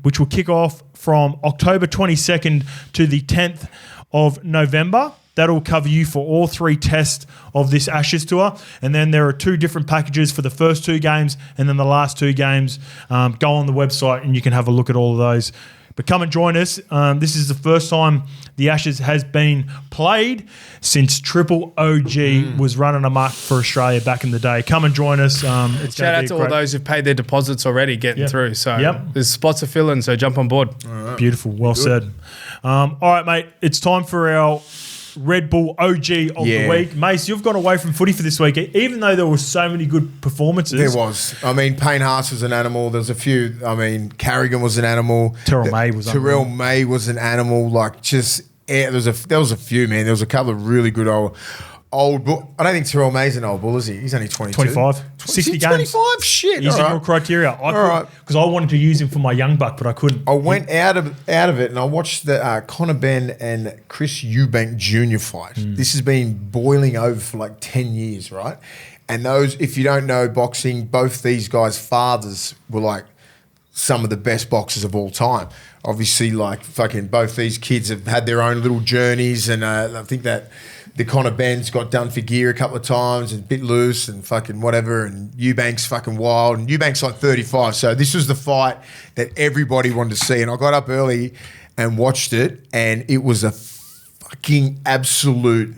which will kick off from October 22nd to the 10th of November. That'll cover you for all 3 tests of this Ashes tour. And then there are 2 different packages for the first 2 games and then the last 2 games. Go on the website and you can have a look at all of those. But come and join us. This is the first time the Ashes has been played since Triple OG was running amok for Australia back in the day. Come and join us. Shout out to all those who've paid their deposits already getting through. So there's spots to fill in, so jump on board. Right. Beautiful. Well said. All right, mate. It's time for our Red Bull OG of the week. Mace, you've gone away from footy for this week, even though there were so many good performances. There was. I mean, Payne Haas was an animal. There's a few. I mean, Carrigan was an animal. Terrell May was an animal. Like, just, there was a few, man. There was a couple of really good old bull. I don't think Terrell May's an old bull, is he? He's only 22. 25. 60 games. 25? Shit. He's in your criteria. Because I wanted to use him for my young buck, but I couldn't. I went out of it and I watched the Connor Ben and Chris Eubank Jr. fight. This has been boiling over for like 10 years, right? And those, if you don't know boxing, both these guys' fathers were like some of the best boxers of all time. Obviously, like fucking both these kids have had their own little journeys, and I think that the Connor Ben's got done for gear a couple of times and a bit loose and fucking whatever, and Eubank's fucking wild, and Eubank's like 35. So this was the fight that everybody wanted to see, and I got up early and watched it, and it was a fucking absolute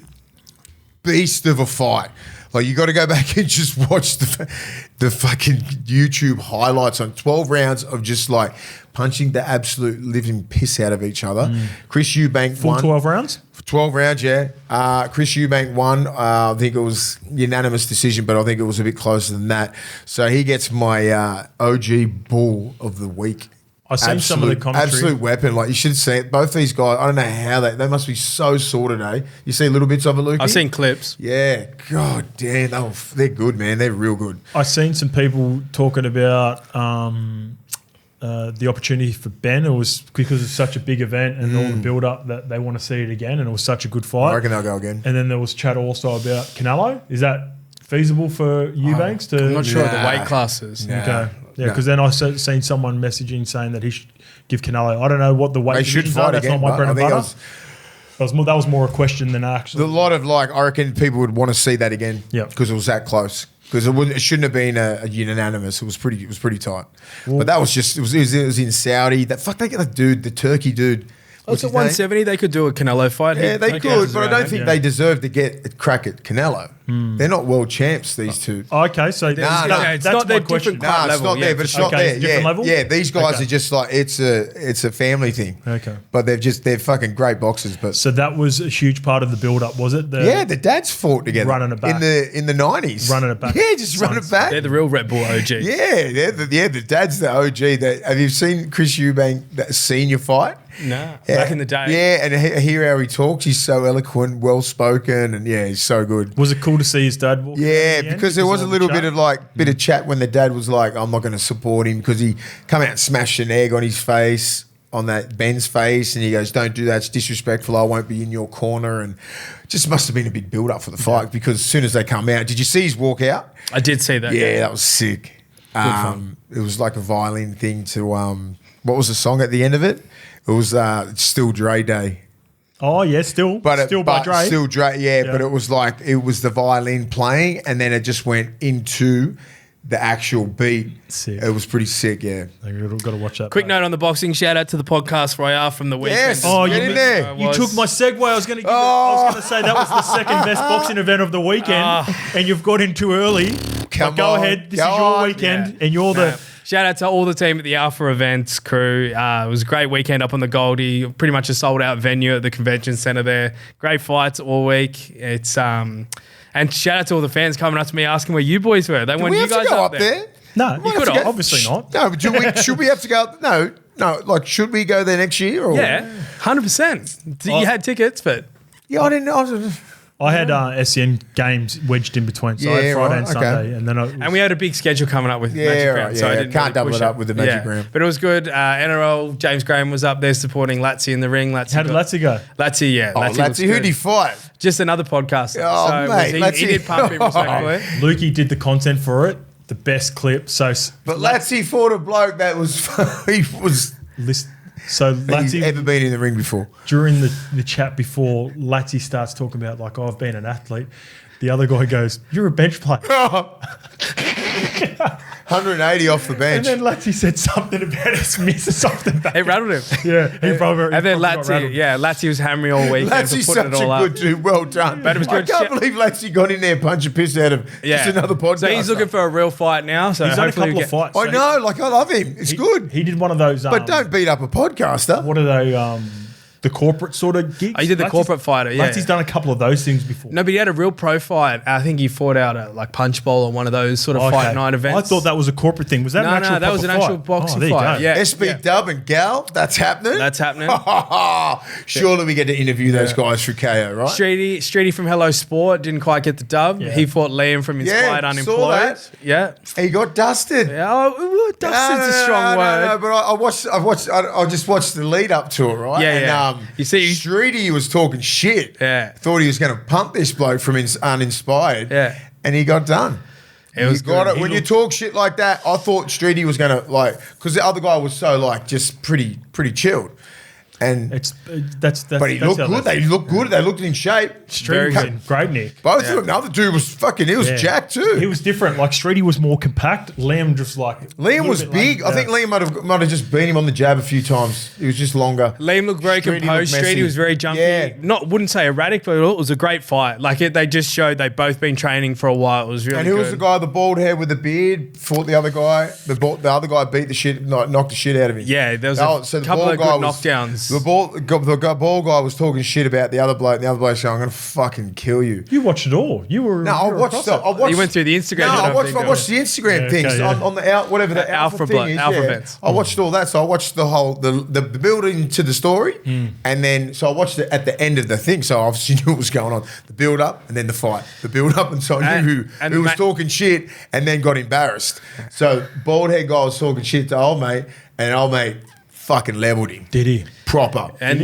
beast of a fight. Like, you got to go back and just watch the fucking YouTube highlights on 12 rounds of just like punching the absolute living piss out of each other. Chris Eubank won. Full 12 rounds? 12 rounds, yeah. Chris Eubank won. I think it was unanimous decision, but I think it was a bit closer than that. So he gets my OG Bull of the week. I've seen some of the commentary. Absolute weapon. Like, you should see it. Both these guys, I don't know how they must be so sorted, eh? You see little bits of it, Lukey? I've seen clips. Yeah. God damn. They're good, man. They're real good. I've seen some people talking about the opportunity for Ben. It was because it's such a big event and all the build-up that they want to see it again, and it was such a good fight. I reckon they'll go again. And then there was chat also about Canelo. Is that feasible for Eubanks to? I'm not sure of the weight classes. Nah. Okay. Yeah, because then I seen someone messaging saying that he should give Canelo. I don't know what the weight divisions are. That's not my bread and butter. That was more a question than actually. A lot of I reckon people would want to see that again. Yeah, because it was that close. Because it shouldn't have been a unanimous. It was pretty tight. Well, but that was just it was in Saudi. That they get the Turkey dude. It's at 170. They could do a Canelo fight. Yeah, they could, but I don't think they deserve to get a crack at Canelo. They're not world champs, these two. Okay, so that's my question. No, it's not there, but it's not there. Different level? Yeah, these guys are just like it's a family thing. Okay, but they're fucking great boxers. But so that was a huge part of the build up, was it? The dads fought together, running it back in the 90s, running it back. Yeah, just run it back. They're the real Red Bull OG. Yeah, the dad's the OG. Have you seen Chris Eubank that senior fight? No, back in the day. Yeah, and hear how he talks. He's so eloquent, well spoken, and he's so good. Was it cool to see his dad walk? Yeah, because there was a little bit of chat when the dad was like, "I'm not going to support him," because he come out and smashed an egg on his face, on that Ben's face, and he goes, "Don't do that. It's disrespectful. I won't be in your corner." And just must have been a big build up for the fight because as soon as they come out, did you see his walk out? I did see that. Yeah, that was sick. It was like a violin thing to what was the song at the end of it? It was Still Dre Day. Oh yeah, still by Dre. Still Dre, yeah. But it was the violin playing, and then it just went into the actual beat. Sick. It was pretty sick, yeah. You've got to watch that. Quick note on the boxing. Shout out to the podcast Royale from the weekend. Yes. Oh, you took my segue. I was going to say that was the second best boxing event of the weekend, and you've got in too early. Go ahead. This is your weekend, and you're the. Shout out to all the team at the Alpha Events crew. It was a great weekend up on the Goldie. Pretty much a sold out venue at the convention centre there. Great fights all week. It's and shout out to all the fans coming up to me asking where you boys were. They want you guys up there. No, you could have. Obviously not. No, but should we have to go? No. Like, should we go there next year? Or? Yeah, 100%. You had tickets, but I didn't know. I had SCN games wedged in between, so I had Friday and Sunday, and then and we had a big schedule coming up with Magic Round, so I didn't can't double it up with the Magic Round. But it was good. NRL, James Graham was up there supporting Latsy in the ring. How did Latsy go? Latsy, yeah. Latsy, who'd he fight? Just another podcaster. Oh, so mate, he did pump him respectfully. Lukey did the content for it, the best clip. So, but Latsy fought a bloke that was he was. So Latsy ever been in the ring before? During the chat before Latsy starts talking about like, I've been an athlete. The other guy goes, "You're a bench player." 180 off the bench. And then Latsy said something about his missus off the back. It rattled him. Yeah, he probably. And then Latsy was hammering all weekend. Latsy's such a good dude. Well done. But it was good. I can't believe Latsy got in there and punched a piss out of just another podcast. So he's looking for a real fight now. So he's done a couple of fights. I know, like I love him. It's good. He did one of those. But don't beat up a podcaster. What are they? The corporate sort of gigs. Oh, you did the corporate fighter, yeah. Latsy's done a couple of those things before. No, but he had a real pro fight. I think he fought out at like Punch Bowl or one of those sort of fight night events. I thought that was a corporate thing. Was that an actual No, that was an actual boxing fight. Yeah. SB Dub and Gal, that's happening? That's happening. Surely we get to interview those guys through KO, right? Streety from Hello Sport didn't quite get the dub. Yeah. He fought Liam from Inspired Unemployed. Saw that. Yeah. He got dusted. Yeah, dusted's a strong word. No, but I just watched the lead up to it, right? Yeah, and, you see, Streety was talking shit. Yeah. Thought he was going to pump this bloke from Uninspired. Yeah. And he got done. It was good. When you talk shit like that, I thought Streety was going to because the other guy was so just pretty chilled. And but he looked good. They looked good. They looked in shape. Streety was in great nick. Both of them. The other dude was he was jacked too. He was different. Like Streety was more compact. Liam just Liam was big. I think Liam might have just beat him on the jab a few times. He was just longer. Liam looked very composed. Streety was very jumpy. Yeah. Wouldn't say erratic, but it was a great fight. Like they just showed they'd both been training for a while. It was really good. And who was the guy, the bald hair with the beard, fought the other guy? The other guy beat the shit, knocked the shit out of him. Yeah, there was a couple of good knockdowns. The ball guy was talking shit about the other bloke, and the other bloke saying, "I'm going to fucking kill you." You watched it all. You were I watched. You went through the Instagram. No, I watched the Instagram things on the whatever the alpha thing is. Alpha events. I watched all that, so I watched the whole the building to the story, and then so I watched it at the end of the thing. So I obviously knew what was going on. The build up and then the fight. The build up, and so I knew who was talking shit, and then got embarrassed. So bald head guy was talking shit to old mate, and old mate fucking leveled him. Did he? Proper. And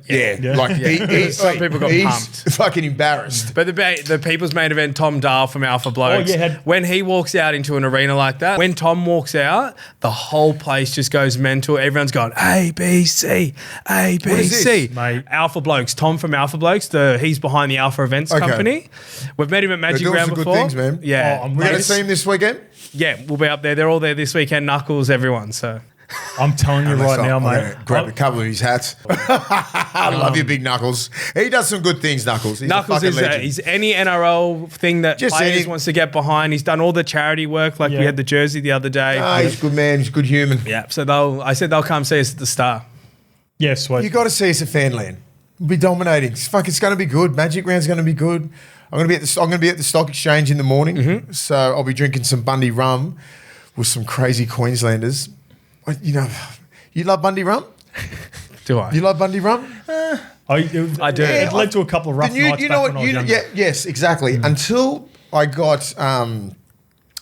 he's some people got pumped. Fucking embarrassed. But the People's Main Event, Tom Dahl from Alpha Blokes, when he walks out into an arena like that, when Tom walks out, the whole place just goes mental. Everyone's going, A, B, C, A, B, C. Mate. Alpha Blokes. Tom from Alpha Blokes, he's behind the Alpha Events company. We've met him at Magic Round before. Good things, man. Yeah. We're going to see him this weekend? Yeah, we'll be up there. They're all there this weekend. Knuckles, everyone, so... I'm telling you right now, mate. Grab a couple of his hats. I love you, big Knuckles. He does some good things, Knuckles. Knuckles is any NRL thing that players wants to get behind. He's done all the charity work, like we had the jersey the other day. He's a good man. He's a good human. Yeah, so I said they'll come see us at the Star. Yeah, sweet. You got to see us at Fanland. We'll be dominating. It's going to be good. Magic Round's going to be good. I'm going to be at the Stock Exchange in the morning, so I'll be drinking some Bundy rum with some crazy Queenslanders. You know, you love Bundy rum? Do I? You love Bundy rum? I do. Yeah, it led to a couple of rough nights back when I was younger. Yes, exactly. Until I got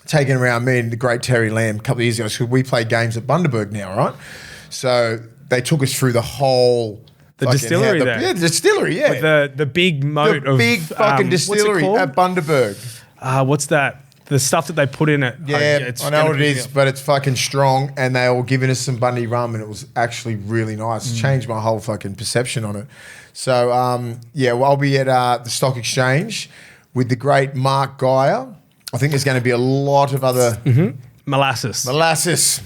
taken around, me and the great Terry Lamb a couple of years ago, because we play games at Bundaberg now, right? So they took us through the whole... The distillery there. Yeah, the distillery, yeah. With the big moat of... The big fucking distillery at Bundaberg. What's that? The stuff that they put in it. Yeah, I know what it is, but it's fucking strong, and they were giving us some Bundy rum, and it was actually really nice. Changed my whole fucking perception on it. So, I'll be at the Stock Exchange with the great Mark Geyer. I think there's going to be a lot of other... Molasses.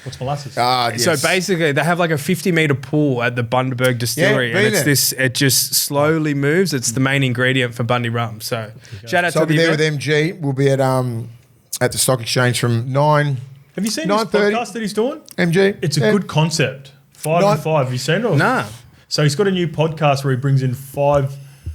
What's molasses? Yes. So basically, they have like a 50-meter pool at the Bundaberg distillery, and it just slowly moves. It's the main ingredient for Bundy rum. So shout out to I'll the be there event. with MG. We'll be at the Stock Exchange from 9. Have you seen this podcast that he's doing? MG. It's a good concept. 5 and 5. Have you seen it? Nah. So he's got a new podcast where he brings in 5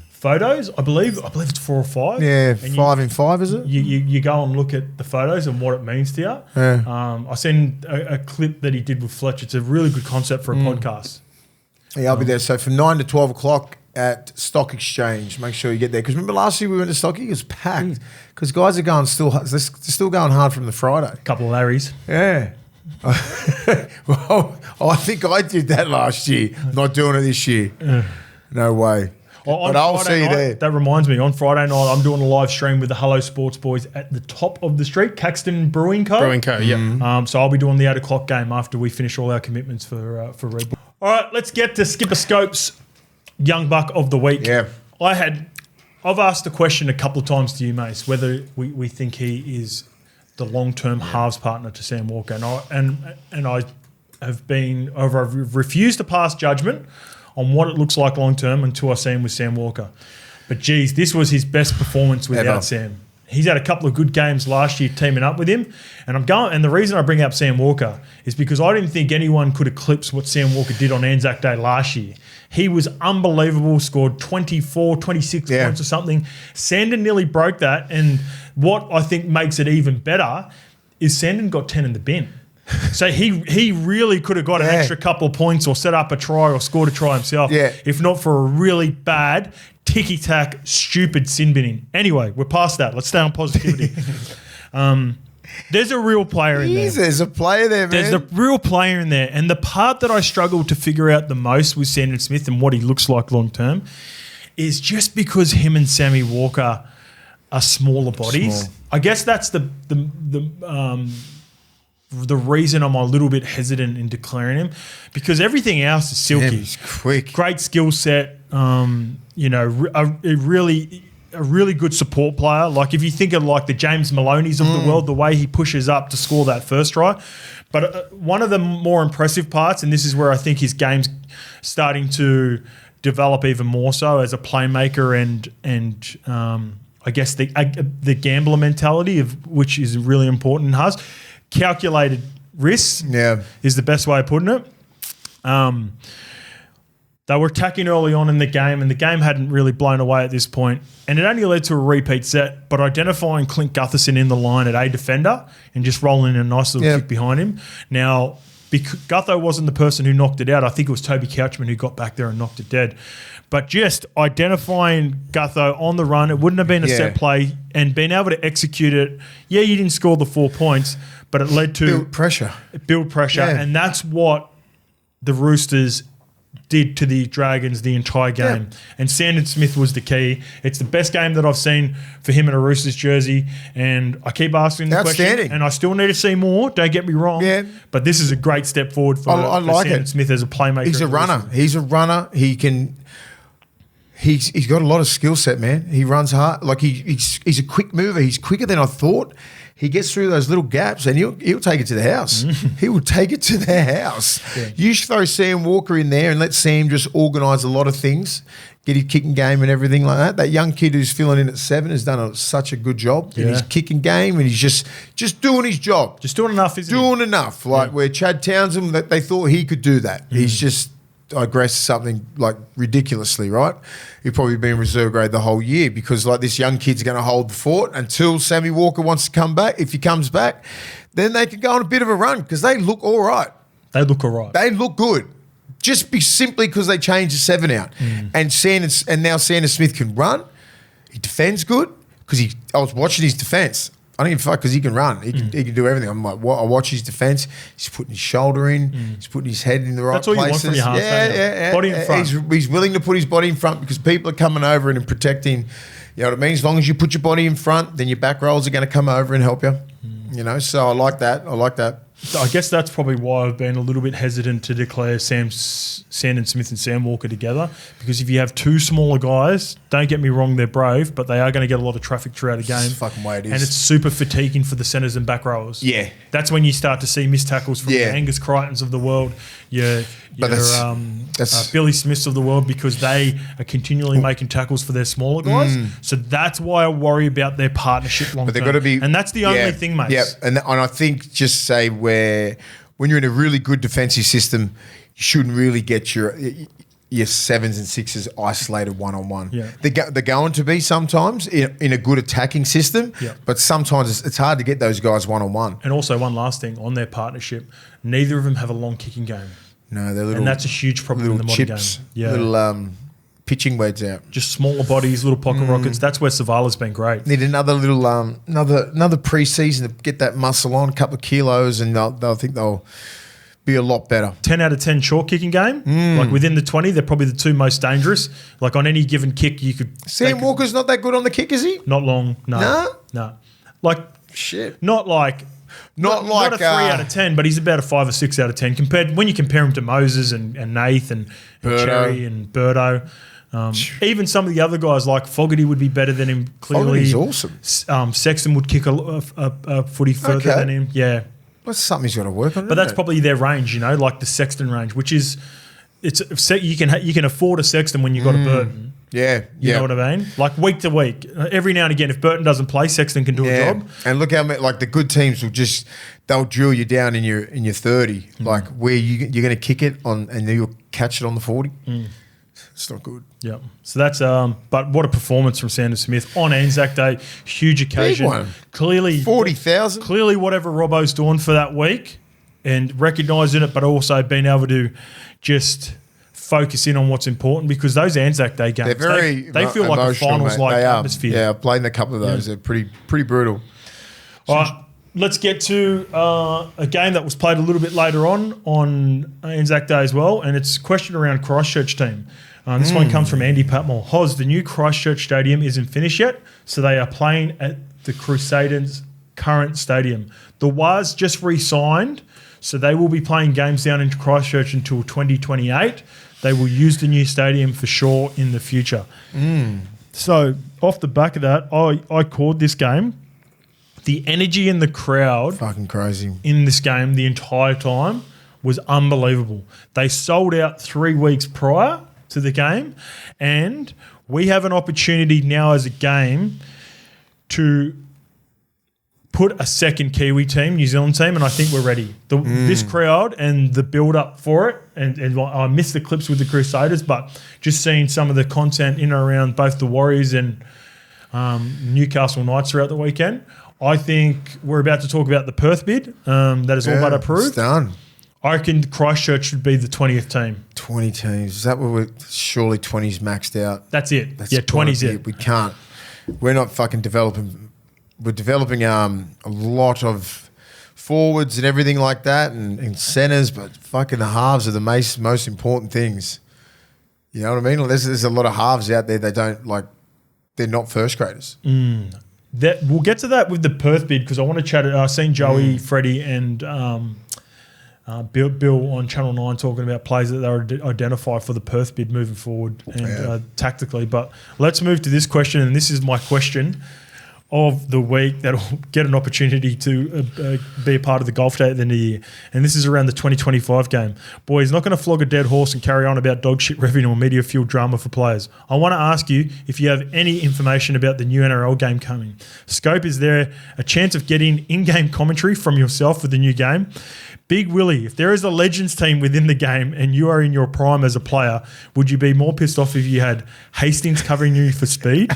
photos. I believe it's 4 or 5. Yeah, 5 and 5, is it? You go and look at the photos and what it means to you. Yeah. I seen a clip that he did with Fletch. It's a really good concept for a podcast. Yeah, I'll be there. So from 9 to 12 o'clock at Stock Exchange. Make sure you get there. Because remember last year we went to Stocky, it was packed. Because guys are going they're still going hard from the Friday. Couple of Larrys. Yeah. Well, I think I did that last year. Not doing it this year. No way. But I'll see you there. That reminds me, on Friday night, I'm doing a live stream with the Hello Sports boys at the top of the street, Caxton Brewing Co. Yeah. So I'll be doing the 8 o'clock game after we finish all our commitments for Red Bull. All right, let's get to Skipper Scope's Young Buck of the Week. Yeah. I've asked the question a couple of times to you, Mace, whether we think he is the long-term halves partner to Sam Walker. And I've refused to pass judgment on what it looks like long-term until I see him with Sam Walker. But, geez, this was his best performance without Sam. He's had a couple of good games last year teaming up with him. And the reason I bring up Sam Walker is because I didn't think anyone could eclipse what Sam Walker did on Anzac Day last year. He was unbelievable, scored 24, 26 points or something. Sandon nearly broke that. And what I think makes it even better is Sandon got 10 in the bin. So he really could have got an extra couple of points or set up a try or scored a try himself if not for a really bad ticky-tack, stupid sin binning. Anyway, we're past that. Let's stay on positivity. There's a real player in there. There's a player there, man. There's a real player in there. And the part that I struggle to figure out the most with Sandon Smith and what he looks like long-term is just because him and Sammy Walker are smaller bodies. I guess that's the reason I'm a little bit hesitant in declaring him, because everything else is silky. Yeah, he's quick. Great skill set. A really good support player. Like if you think of like the James Maloney's of the world, the way he pushes up to score that first try. But one of the more impressive parts, and this is where I think his game's starting to develop even more so as a playmaker and I guess the gambler mentality of which is really important in Haas. Calculated risks is the best way of putting it. They were attacking early on in the game, and the game hadn't really blown away at this point, and it only led to a repeat set. But identifying Clint Gutherson in the line at a defender and just rolling in a nice little kick behind him. Now, because Gutho wasn't the person who knocked it out. I think it was Toby Couchman who got back there and knocked it dead. But just identifying Gutho on the run, it wouldn't have been a set play, and being able to execute it. Yeah, you didn't score the 4 points, but it led to build pressure, and that's what the Roosters did to the Dragons the entire game. And Sandon Smith was the key. It's the best game that I've seen for him in a Roosters jersey, and I keep asking the question, and I still need to see more, don't get me wrong, but this is a great step forward for Sandon Smith as a playmaker. He's a runner. He's a runner. He can... He's got a lot of skill set, man. He runs hard. Like he's a quick mover. He's quicker than I thought. He gets through those little gaps and he'll take it to the house. He will take it to the house. You should throw Sam Walker in there and let Sam just organise a lot of things, get his kicking game and everything like that. That young kid who's filling in at 7 has done such a good job in his kicking game, and he's just doing his job. Just doing enough, isn't he? Doing enough. Like where Chad Townsend, they thought he could do that. He's just digressed something like ridiculously, right? He'd probably been reserve grade the whole year because like this young kid's going to hold the fort until Sammy Walker wants to come back. If he comes back, then they can go on a bit of a run because they look all right. They look all right. They look good. Just simply because they changed the 7 out. And now Sandon Smith can run. He defends good because I was watching his defence. I don't even fuck because he can run. He can do everything. I'm like, what? I watch his defence. He's putting his shoulder in. He's putting his head in the right places. That's all you want from your half. Body in front. He's willing to put his body in front because people are coming over and protecting. You know what I mean? As long as you put your body in front, then your back rolls are going to come over and help you. You know, so I like that. I guess that's probably why I've been a little bit hesitant to declare Sandon Smith and Sam Walker together, because if you have two smaller guys, don't get me wrong, they're brave, but they are going to get a lot of traffic throughout a game. That's the fucking way it is. And it's super fatiguing for the centres and back rowers. Yeah. That's when you start to see missed tackles from the Angus Crichtons of the world, your Billy Smiths of the world, because they are continually making tackles for their smaller guys. So that's why I worry about their partnership long term. But they've got to be, and that's the only thing, mate. Yeah, and I think just say when you're in a really good defensive system, you shouldn't really get your 7s and 6s isolated one-on-one. Yeah. They're going to be sometimes in a good attacking system, but sometimes it's hard to get those guys one-on-one. And also one last thing on their partnership, neither of them have a long kicking game. No, they're little, and that's a huge problem in the modern game. Little pitching weeds out. Just smaller bodies, little pocket rockets. That's where Savala's been great. Need another little another pre-season to get that muscle on, a couple of kilos, and they'll think they'll be a lot better. 10 out of 10 short kicking game. Like within the 20, they're probably the two most dangerous. Like on any given kick, you could. Sam Walker's not that good on the kick, is he? Not long. No. Like shit. Not like a 3 out of 10, but he's about a 5 or 6 out of 10 compared when you compare him to Moses and Nath and Cherry and Birdo. Even some of the other guys like Fogarty would be better than him. Clearly, Fogarty's awesome. Sexton would kick a footy further than him. Yeah, that's something he's got to work on. But that's probably their range, like the Sexton range, which is you can afford a Sexton when you got a Burton. Yeah, you know what I mean? Like week to week, every now and again, if Burton doesn't play, Sexton can do a job. And look how many, like the good teams they'll drill you down in your 30, like where you're going to kick it on, and then you'll catch it on the 40. It's not good. Yeah. So that's but what a performance from Sanders Smith on Anzac Day, huge occasion. Big one. Clearly 40,000. Clearly, whatever Robbo's doing for that week, and recognising it, but also being able to just focus in on what's important, because those Anzac Day games, they feel like a finals-like atmosphere. Yeah, I've played in a couple of those. They're pretty brutal. All right, let's get to a game that was played a little bit later on Anzac Day as well, and it's a question around Christchurch team. This one comes from Andy Patmore. Hoz, the new Christchurch stadium isn't finished yet, so they are playing at the Crusaders' current stadium. The Waz just re-signed, so they will be playing games down in Christchurch until 2028. They will use the new stadium for sure in the future. So off the back of that, I called this game. The energy in the crowd, fucking crazy, in this game the entire time was unbelievable. They sold out 3 weeks prior to the game, and we have an opportunity now as a game to put a second Kiwi team, New Zealand team, and I think we're ready. This crowd and the build-up for it, and I missed the clips with the Crusaders, but just seeing some of the content in and around both the Warriors and Newcastle Knights throughout the weekend, I think we're about to talk about the Perth bid. That is all but approved. It's done. I reckon Christchurch should be the 20th team. 20 teams. Is that what we're surely 20's maxed out? That's it. 20's it. We can't. We're not fucking developing. We're developing a lot of forwards and everything like that, and centres, but fucking the halves are the most important things. You know what I mean? There's a lot of halves out there that don't they're not first graders. We'll get to that with the Perth bid, because I want to chat. I've seen Joey, Freddie, and Bill on Channel 9 talking about players that they were identified for the Perth bid moving forward and tactically. But let's move to this question, and this is my question of the week that'll get an opportunity to be a part of the golf day at the end of the year. And this is around the 2025 game. Boys, not going to flog a dead horse and carry on about dog shit revenue or media fuel drama for players. I want to ask you if you have any information about the new NRL game coming. Scope, is there a chance of getting in-game commentary from yourself for the new game? Big Willie, if there is a Legends team within the game and you are in your prime as a player, would you be more pissed off if you had Hastings covering you for speed,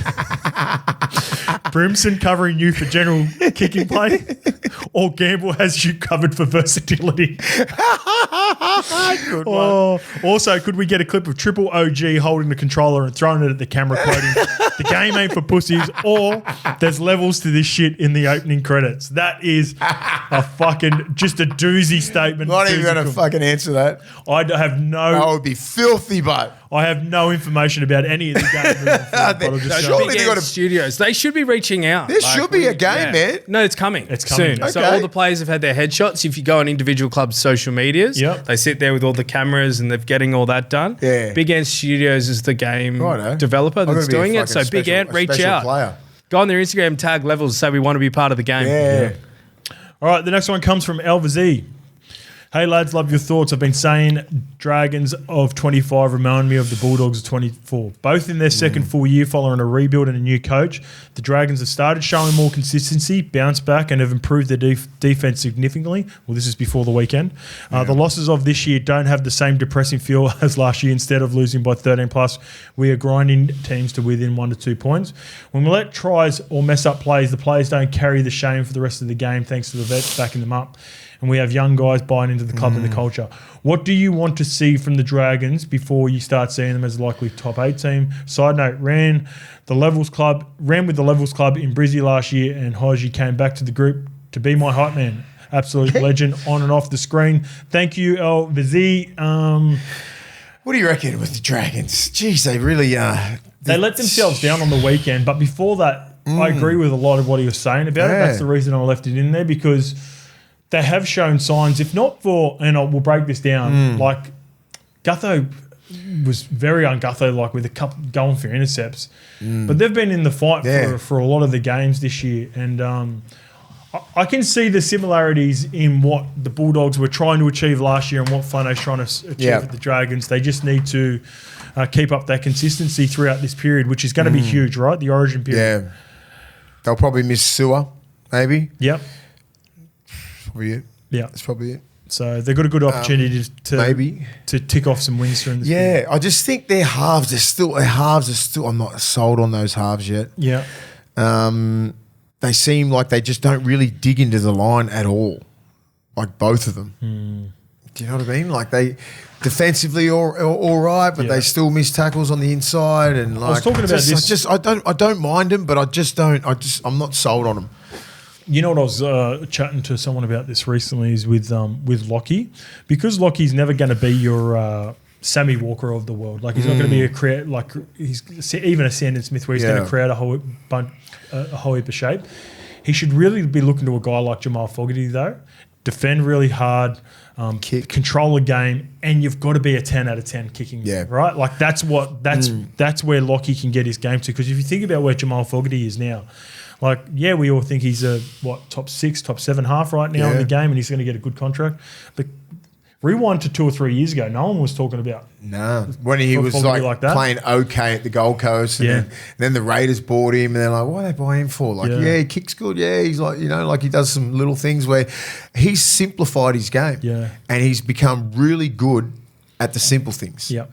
Brimson covering you for general kicking play, or Gamble has you covered for versatility? Good one. Also, could we get a clip of Triple OG holding the controller and throwing it at the camera quoting, "The game ain't for pussies," or "There's levels to this shit" in the opening credits? That is a fucking just a doozy statement. Not even going to fucking answer that. I have no... That would be filthy, but... I have no information about any of the games. Surely they got studios. They should be reaching out. There should be a game, man. No, it's coming. It's coming. Soon. Okay. So all the players have had their headshots. If you go on individual clubs' social medias, they sit there with all the cameras and they're getting all that done. Yeah. Big Ant Studios is the game developer that's doing it. So Big Ant, reach out. Player. Go on their Instagram, tag levels, say we want to be part of the game. Yeah. All right, the next one comes from Elvazi. Hey lads, love your thoughts. I've been saying Dragons of 25 remind me of the Bulldogs of 24. Both in their second full year following a rebuild and a new coach, the Dragons have started showing more consistency, bounced back, and have improved their defence significantly. Well, this is before the weekend. The losses of this year don't have the same depressing feel as last year. Instead of losing by 13 plus, we are grinding teams to within 1 to 2 points. When we let tries or mess up plays, the players don't carry the shame for the rest of the game thanks to the vets backing them up. and we have young guys buying into the club and the culture. What do you want to see from the Dragons before you start seeing them as a likely top 8 team? Side note, ran with the Levels Club in Brizzy last year, and Hodgie came back to the group to be my hype man. Absolute legend on and off the screen. Thank you, El Vizi. What do you reckon with the Dragons? Jeez, they really they let themselves down on the weekend, but before that, I agree with a lot of what he was saying about it. That's the reason I left it in there, because they have shown signs, if not for, and we'll break this down, like Gutho was very un-Gutho-like with a couple going for intercepts. But they've been in the fight for a lot of the games this year, and I can see the similarities in what the Bulldogs were trying to achieve last year and what Flano's trying to achieve with the Dragons. They just need to keep up that consistency throughout this period, which is going to be huge, right? The Origin period. Yeah. They'll probably miss Sewer, maybe. Yep. Probably it. Yeah. That's probably it. So they've got a good opportunity to tick off some wins during this period. I just think their halves are still, I'm not sold on those halves yet. Yeah. They seem like they just don't really dig into the line at all, like both of them. Do you know what I mean? Like they defensively all right, but they still miss tackles on the inside. And like, I was talking about this. I don't mind them, but I'm not sold on them. You know what, I was chatting to someone about this recently is with Lockie, because Lockie's never going to be your Sammy Walker of the world. Like he's not going to be even a Sandon Smith where he's going to create a whole heap of shape. He should really be looking to a guy like Jamal Fogarty though. Defend really hard, control a game, and you've got to be a 10 out of 10 kicking. Yeah, right. Like that's where Lockie can get his game to. Because if you think about where Jamal Fogarty is now, like we all think he's a top 6, top 7 half right now in the game, and he's going to get a good contract. But rewind to 2 or 3 years ago, no one was talking about. No, when he was like playing okay at the Gold Coast, and then the Raiders bought him, and they're like, "What are they buying him for?" Like, he kicks good. Yeah, he's like, like he does some little things where he's simplified his game. Yeah, and he's become really good at the simple things. Yeah,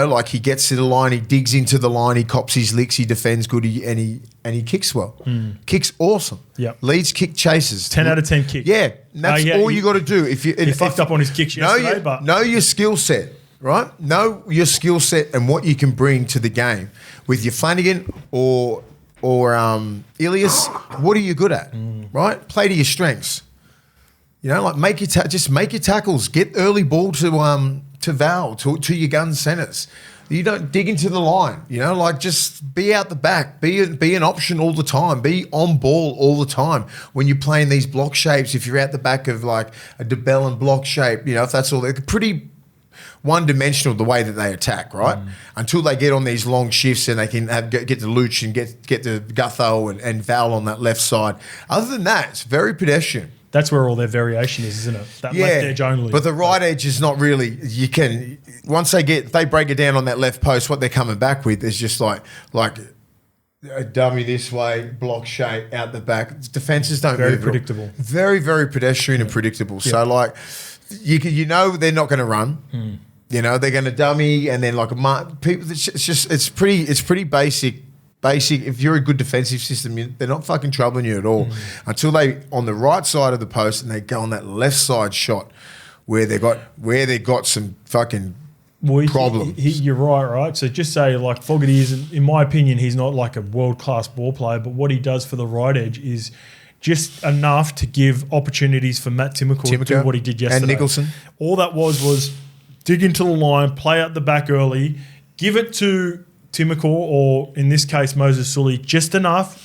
like he gets to the line, he digs into the line, he cops his licks, he defends good, and he kicks well. Kicks awesome. Yeah, leads, kick, chases. 10 out of 10 kick. Yeah, and that's all you got to do. He fucked up on his kicks yesterday, but know your skill set. Right? Know your skill set and what you can bring to the game. With your Flanagan or Ilias, what are you good at? Right? Play to your strengths. Like make your tackles. Get early ball to Val, to your gun centres. You don't dig into the line. Like just be out the back. Be an option all the time. Be on ball all the time when you're playing these block shapes. If you're out the back of like a DeBellin block shape, if that's all, they're pretty one-dimensional the way that they attack, right? Until they get on these long shifts and they can get to Luch and get to Gutho and Val on that left side. Other than that, it's very pedestrian. That's where all their variation is, isn't it? That left edge only. But the right edge is not really. You can once they break it down on that left post. What they're coming back with is just like a dummy this way, block shape out the back. Defenses don't very move. Very predictable. Very, very pedestrian and predictable. So like, they're not going to run. They're going to dummy and then people. It's pretty basic. If you're a good defensive system, they're not fucking troubling you at all until they on the right side of the post and they go on that left side shot where they got some fucking problems. You're right. So just say like Fogarty isn't, in my opinion, he's not like a world class ball player, but what he does for the right edge is just enough to give opportunities for Matt Timoko to do what he did yesterday. And Nicholson. All that was dig into the line, play out the back early, give it to Timoko, or in this case Moses Sully, just enough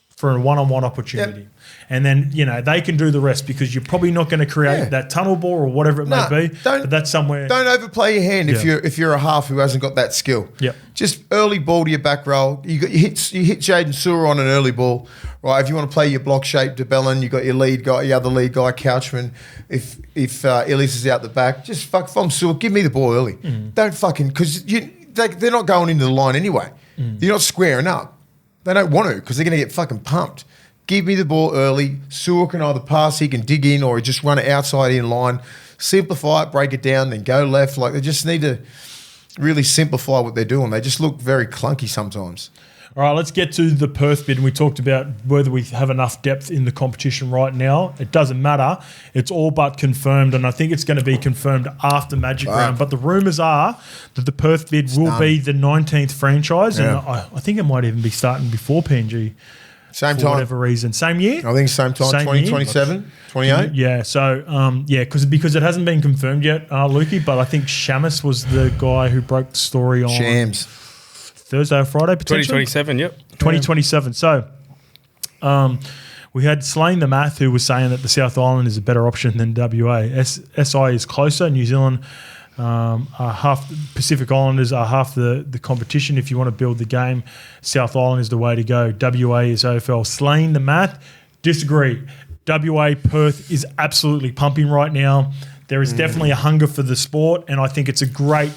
for a one-on-one opportunity. Yep. And then, they can do the rest because you're probably not going to create that tunnel ball or whatever it may be. But that's somewhere. Don't overplay your hand if you're a half who hasn't got that skill. Yep. Just early ball to your back row. You hit Jaden Sewer on an early ball. Right, if you want to play your block shape, DeBellin, you got your lead guy, your other lead guy, Couchman. If Ellis is out the back, just if I'm Sewer, give me the ball early. Don't fucking, because they're not going into the line anyway. You're not squaring up. They don't want to because they're going to get fucking pumped. Give me the ball early. Sewer can either pass, he can dig in, or just run it outside in line. Simplify it, break it down, then go left. Like they just need to really simplify what they're doing. They just look very clunky sometimes. All right, let's get to the Perth bid. And we talked about whether we have enough depth in the competition right now. It doesn't matter. It's all but confirmed, and I think it's going to be confirmed after Magic Round. But the rumours are that the Perth bid will be the 19th franchise, and I think it might even be starting before PNG. Same for time. whatever reason. Same year? I think same time, 2027, 28. Yeah, so, because it hasn't been confirmed yet, Lukey, but I think Shamus was the guy who broke the story on Shams. Thursday or Friday, potentially? 2027, yep. 2027. So, we had Slain the Math, who was saying that the South Island is a better option than WA. SI is closer. New Zealand are half. Pacific Islanders are half the competition. If you want to build the game, South Island is the way to go. WA is AFL. Slain the Math. Disagree. WA Perth is absolutely pumping right now. There is definitely a hunger for the sport, and I think it's a great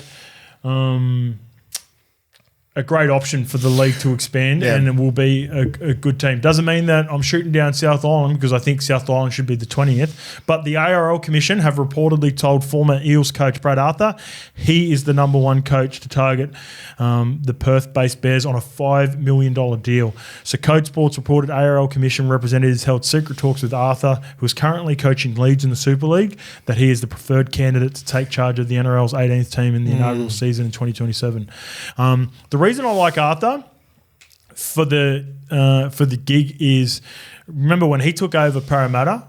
option for the league to expand, and it will be a good team. Doesn't mean that I'm shooting down South Island, because I think South Island should be the 20th. But the ARL Commission have reportedly told former Eels coach Brad Arthur he is the number one coach to target the Perth-based Bears on a $5 million deal. So Code Sports reported ARL Commission representatives held secret talks with Arthur, who is currently coaching Leeds in the Super League, that he is the preferred candidate to take charge of the NRL's 18th team in the inaugural season in 2027. The reason I like Arthur for the gig is, remember when he took over Parramatta,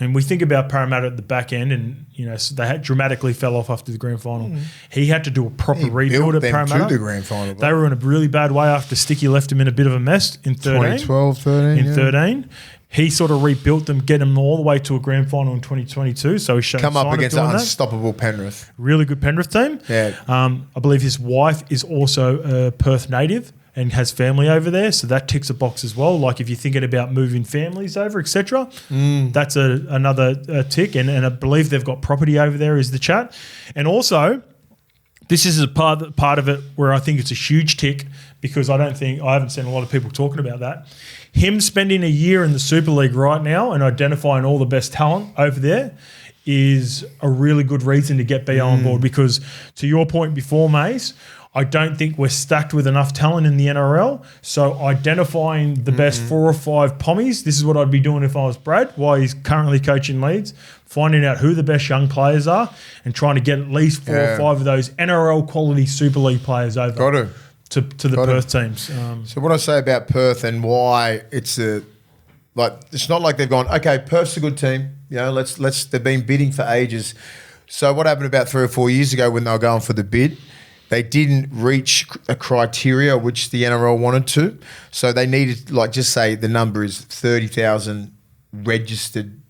and we think about Parramatta at the back end, and so they had dramatically fell off after the grand final. He had to do a proper rebuild at Parramatta. To the grand final, they were in a really bad way after Sticky left him in a bit of a mess in 13. 2012, 13. In 13. He sort of rebuilt them, get them all the way to a grand final in 2022. So he's shown come up against an that. unstoppable Penrith. Really good Penrith team. Yeah. I believe his wife is also a Perth native and has family over there, so that ticks a box as well. Like if you're thinking about moving families over, etc., that's another tick. And I believe they've got property over there is the chat. And also, this is a part of it where I think it's a huge tick, because I haven't seen a lot of people talking about that. Him spending a year in the Super League right now and identifying all the best talent over there is a really good reason to get BO on board, because to your point before, Mace, I don't think we're stacked with enough talent in the NRL. So identifying the best 4 or 5 pommies, this is what I'd be doing if I was Brad, while he's currently coaching Leeds, finding out who the best young players are and trying to get at least 4 or 5 of those NRL quality Super League players over to the Perth teams. So what I say about Perth and why it's it's not like they've gone, okay, Perth's a good team. They've been bidding for ages. So what happened about 3 or 4 years ago when they were going for the bid? They didn't reach a criteria which the NRL wanted to. So they needed, just say the number is 30,000 registered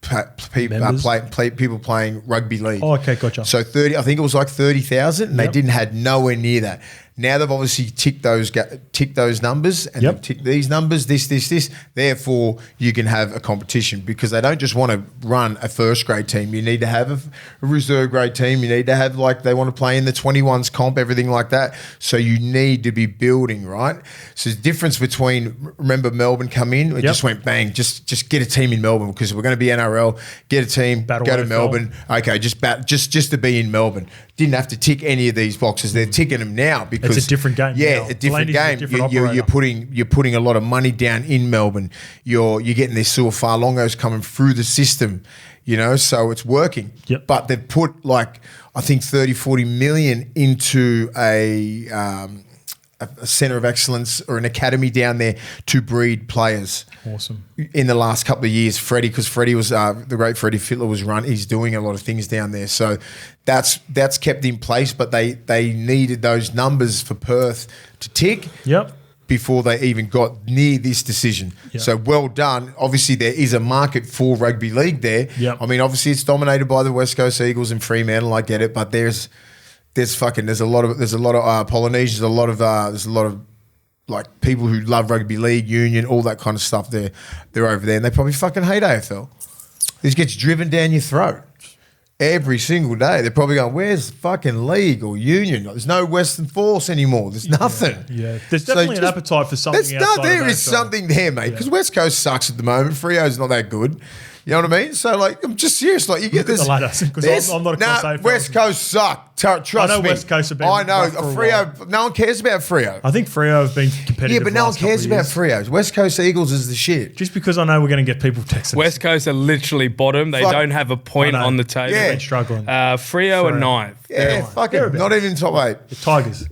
people playing rugby league. Oh, okay, gotcha. So I think it was like 30,000, and they had nowhere near that. Now they've obviously ticked those numbers, and they've ticked these numbers, this. Therefore, you can have a competition, because they don't just want to run a first grade team. You need to have a reserve grade team. You need to have, they want to play in the 21s comp, everything like that. So you need to be building, right? So the difference between, remember Melbourne come in, it just went bang, just get a team in Melbourne, because we're going to be NRL, get a team, go to Melbourne. Okay, just to be in Melbourne. Didn't have to tick any of these boxes. They're ticking them now because it's a different game. Yeah, a different game. You're putting a lot of money down in Melbourne. You're getting these Suafalongos coming through the system, so it's working. Yep. But they've put I think 30, 40 million into a centre of excellence or an academy down there to breed players. Awesome. In the last couple of years, because Freddie was the great Freddie Fittler was he's doing a lot of things down there. So that's kept in place, but they needed those numbers for Perth to tick. Yep. Before they even got near this decision. Yep. So well done. Obviously, there is a market for rugby league there. Yep. I mean, obviously, it's dominated by the West Coast Eagles and Fremantle. I get it, but there's a lot of Polynesians, there's a lot of people who love rugby league, union, all that kind of stuff. They're over there, and they probably fucking hate AFL. This gets driven down your throat every single day. They're probably going, "Where's fucking league or union? There's no Western Force anymore. There's nothing." Yeah. There's definitely an appetite for something. There is something there, mate. Because West Coast sucks at the moment. Freo's not that good. You know what I mean? So, like, I'm just serious. Like, you get this. The ladders, because I'm not a class A fan. West Coast suck. Trust me. I know West Coast have been I know. rough for a Freo, no one cares about Freo. I think Freo have been competitive. Yeah, but no one cares about Freos. West Coast Eagles is the shit. Just because I know we're going to get people texting. West Coast are literally bottom. They don't have a point on the table. Yeah. They're struggling. Freo are ninth. Yeah, fuck it. Not even top 8. The Tigers.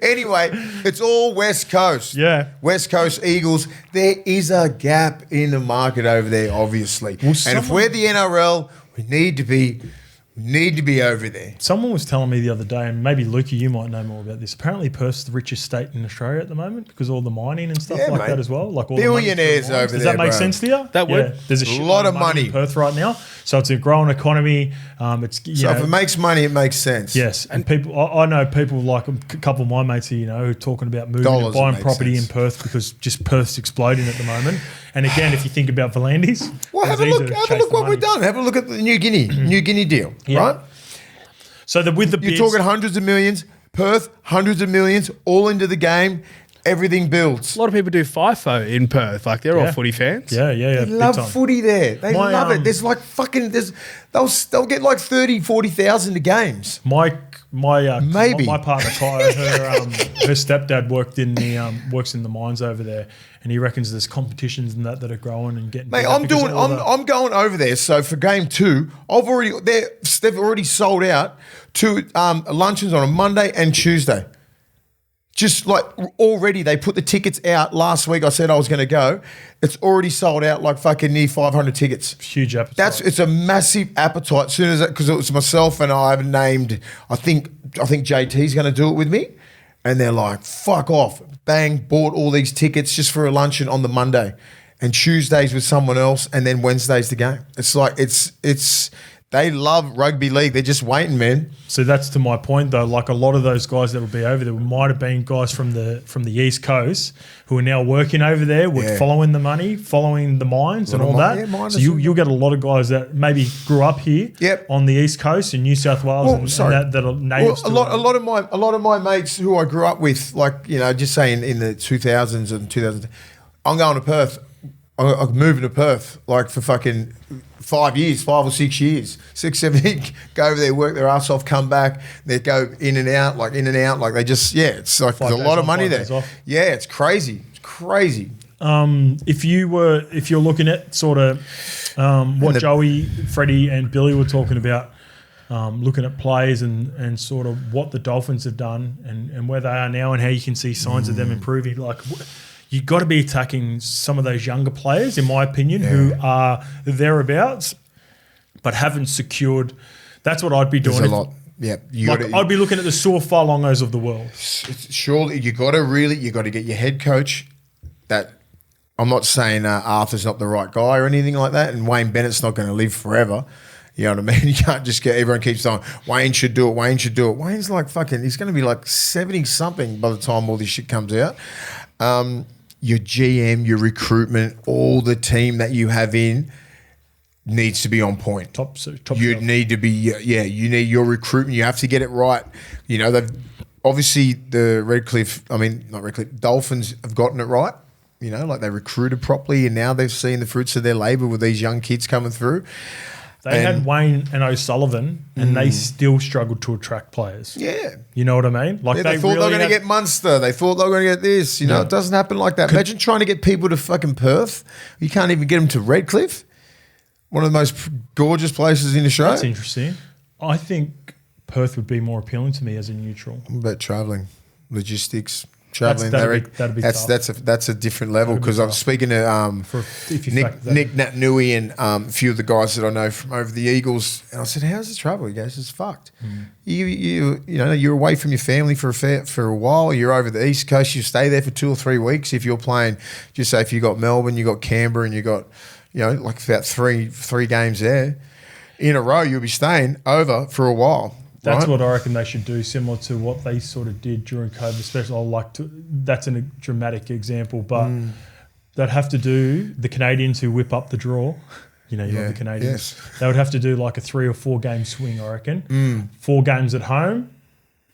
Anyway, it's all West Coast. Yeah. West Coast Eagles. There is a gap in the market over there, obviously. Well, and if we're the NRL, we need to be over there. Someone was telling me the other day, and maybe Lukey, you might know more about this. Apparently, Perth's the richest state in Australia at the moment because all the mining and stuff like that as well. Like all billionaires the over Does there. That make sense to you? That would. There's a lot of money in Perth right now, so it's a growing economy. If it makes money, it makes sense. Yes, and people, I know people like a couple of my mates here, who are talking about moving and buying property in Perth because just Perth's exploding at the moment. And again, if you think about Volandis, well, have a look what we've done. Have a look at the New Guinea deal, right? So with the bids, you're talking hundreds of millions. Perth, hundreds of millions, all into the game. Everything builds. A lot of people do FIFO in Perth. Like, they're all footy fans. Yeah. They love footy there. They love it. There's like they'll get like 30, 40,000 to games. My Maybe. my partner Kai, her stepdad works in the mines over there, and he reckons there's competitions and that are growing and getting. Mate, I'm going over there. So for game 2, they've already sold out to luncheons on a Monday and Tuesday. Just like already, they put the tickets out last week. I said I was going to go. It's already sold out like fucking near 500 tickets. Huge appetite. It's a massive appetite. As soon as because it was myself and I have named. I think JT's going to do it with me, and they're like, fuck off, bang, bought all these tickets just for a luncheon on the Monday, and Tuesdays with someone else, and then Wednesday's the game. It's like it's. They love rugby league. They're just waiting, man. So that's to my point, though. Like a lot of those guys that will be over there might have been guys from the East Coast who are now working over there, following the money, following the mines and all that. Yeah, so you'll get a lot of guys that maybe grew up here on the East Coast in New South Wales that are natives. A lot of my mates who I grew up with, like just saying in the 2000s and 2000s, I'm going to Perth. I'm moving to Perth, like for fucking 5 years, 5 or 6 years, 6, 7 years, go over there, work their ass off, come back, they go in and out, like they just, it's like there's a lot of money there. Yeah, it's crazy. It's crazy. If you're looking at sort of what Joey, Freddie and Billy were talking about, looking at plays and sort of what the Dolphins have done and where they are now and how you can see signs of them improving, like you've got to be attacking some of those younger players, in my opinion, who are thereabouts but haven't secured. That's what I'd be doing. There's a lot. Yeah, I'd be looking at the Saw Farlongos of the world. Surely you got to get your head coach. That I'm not saying Arthur's not the right guy or anything like that, and Wayne Bennett's not going to live forever. You know what I mean? You can't just get everyone keeps saying Wayne should do it. Wayne should do it. Wayne's like fucking. He's going to be like 70 something by the time all this shit comes out. Your GM, your recruitment, all the team that you have in needs to be on point. Top you need to be, you need your recruitment. You have to get it right. They've obviously Dolphins have gotten it right. Like they recruited properly and now they've seen the fruits of their labor with these young kids coming through. They had Wayne and O'Sullivan, and they still struggled to attract players. Yeah. You know what I mean? Like they thought they were going to get Munster. They thought they were going to get this. It doesn't happen like that. Imagine trying to get people to fucking Perth. You can't even get them to Redcliffe, one of the most gorgeous places in Australia. That's interesting. I think Perth would be more appealing to me as a neutral. What about travelling, logistics? Traveling, that'd be tough. That's a different level because I'm speaking to Nick Natnui and a few of the guys that I know from over the Eagles, and I said, "How's the travel?" He goes, "It's fucked. You're away from your family for a while. You're over the East Coast. You stay there for 2 or 3 weeks. If you're playing, just say if you got Melbourne, you got Canberra, and you got like about three games there in a row, you'll be staying over for a while." That's what I reckon they should do, similar to what they sort of did during COVID. Especially, that's a dramatic example, but they'd have to do the Canadians who whip up the draw. You love the Canadians. Yes. They would have to do like a 3 or 4 game swing, I reckon. 4 games at home,